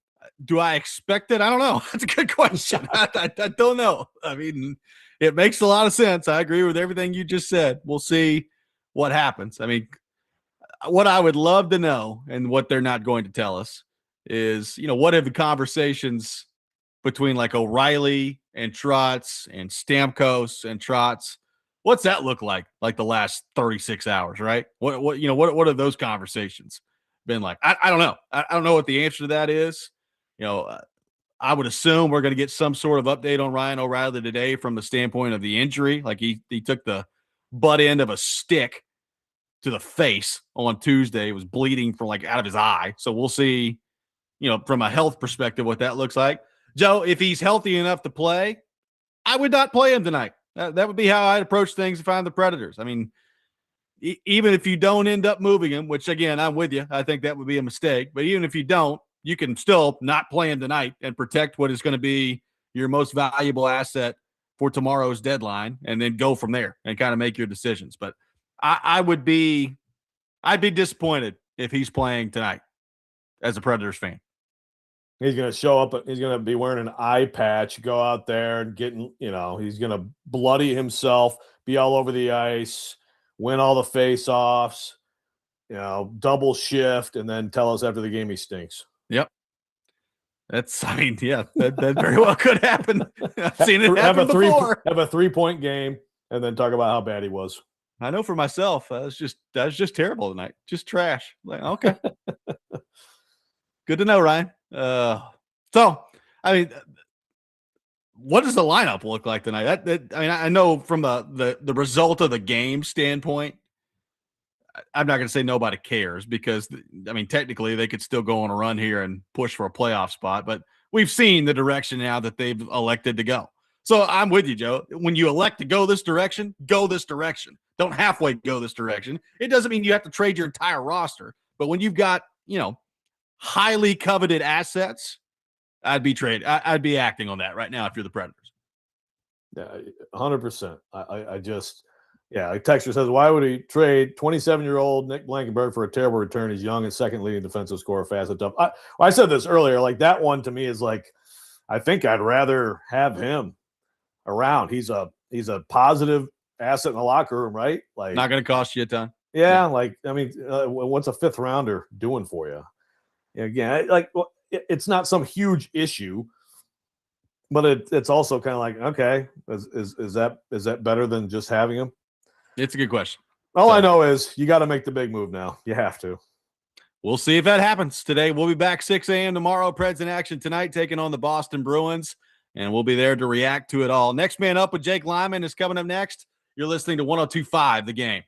Do I expect it? I don't know. That's a good question. I don't know. I mean, it makes a lot of sense. I agree with everything you just said. We'll see what happens. I mean, what I would love to know and what they're not going to tell us is, what have the conversations between like O'Reilly and Trotz and Stamkos and Trotz, what's that look like the last 36 hours, right? What are those conversations been like? I don't know. I don't know what the answer to that is. I would assume we're going to get some sort of update on Ryan O'Reilly today from the standpoint of the injury. Like he took the butt end of a stick to the face on Tuesday. It was bleeding from out of his eye. So we'll see, from a health perspective, what that looks like. Joe, if he's healthy enough to play, I would not play him tonight. That would be how I'd approach things if I'm the Predators. I mean, even if you don't end up moving him, which again, I'm with you. I think that would be a mistake. But even if you don't, you can still not play him tonight and protect what is going to be your most valuable asset for tomorrow's deadline and then go from there and kind of make your decisions. But I'd be disappointed if he's playing tonight as a Predators fan. He's going to show up. He's going to be wearing an eye patch, go out there and he's going to bloody himself, be all over the ice, win all the face-offs, double shift, and then tell us after the game he stinks. Yep. That very well could happen. I've seen it happen before. Have a 3-point game and then talk about how bad he was. I know for myself, that was just terrible tonight. Just trash. Okay. Good to know, Ryan. So, I mean, what does the lineup look like tonight? I know from the result of the game standpoint, I'm not going to say nobody cares because, technically they could still go on a run here and push for a playoff spot, but we've seen the direction now that they've elected to go. So I'm with you, Joe. When you elect to go this direction, go this direction. Don't halfway go this direction. It doesn't mean you have to trade your entire roster, but when you've got, highly coveted assets, I'd be acting on that right now if you're the Predators. Yeah, 100%. I just – yeah, like Texter says, why would he trade 27-year-old Nick Blankenberg for a terrible return? He's young and second leading defensive scorer, fast and tough. I said this earlier. That one to me is I think I'd rather have him around. He's a positive asset in the locker room, right? Not going to cost you a ton. Yeah, what's a fifth rounder doing for you? Again, it's not some huge issue. But it's also kind of like, okay, is that better than just having him? It's a good question. All I know is you got to make the big move now. You have to. We'll see if that happens today. We'll be back 6 a.m. tomorrow. Preds in action tonight, taking on the Boston Bruins, and we'll be there to react to it all. Next Man Up with Jake Lyman is coming up next. You're listening to 102.5 The Game.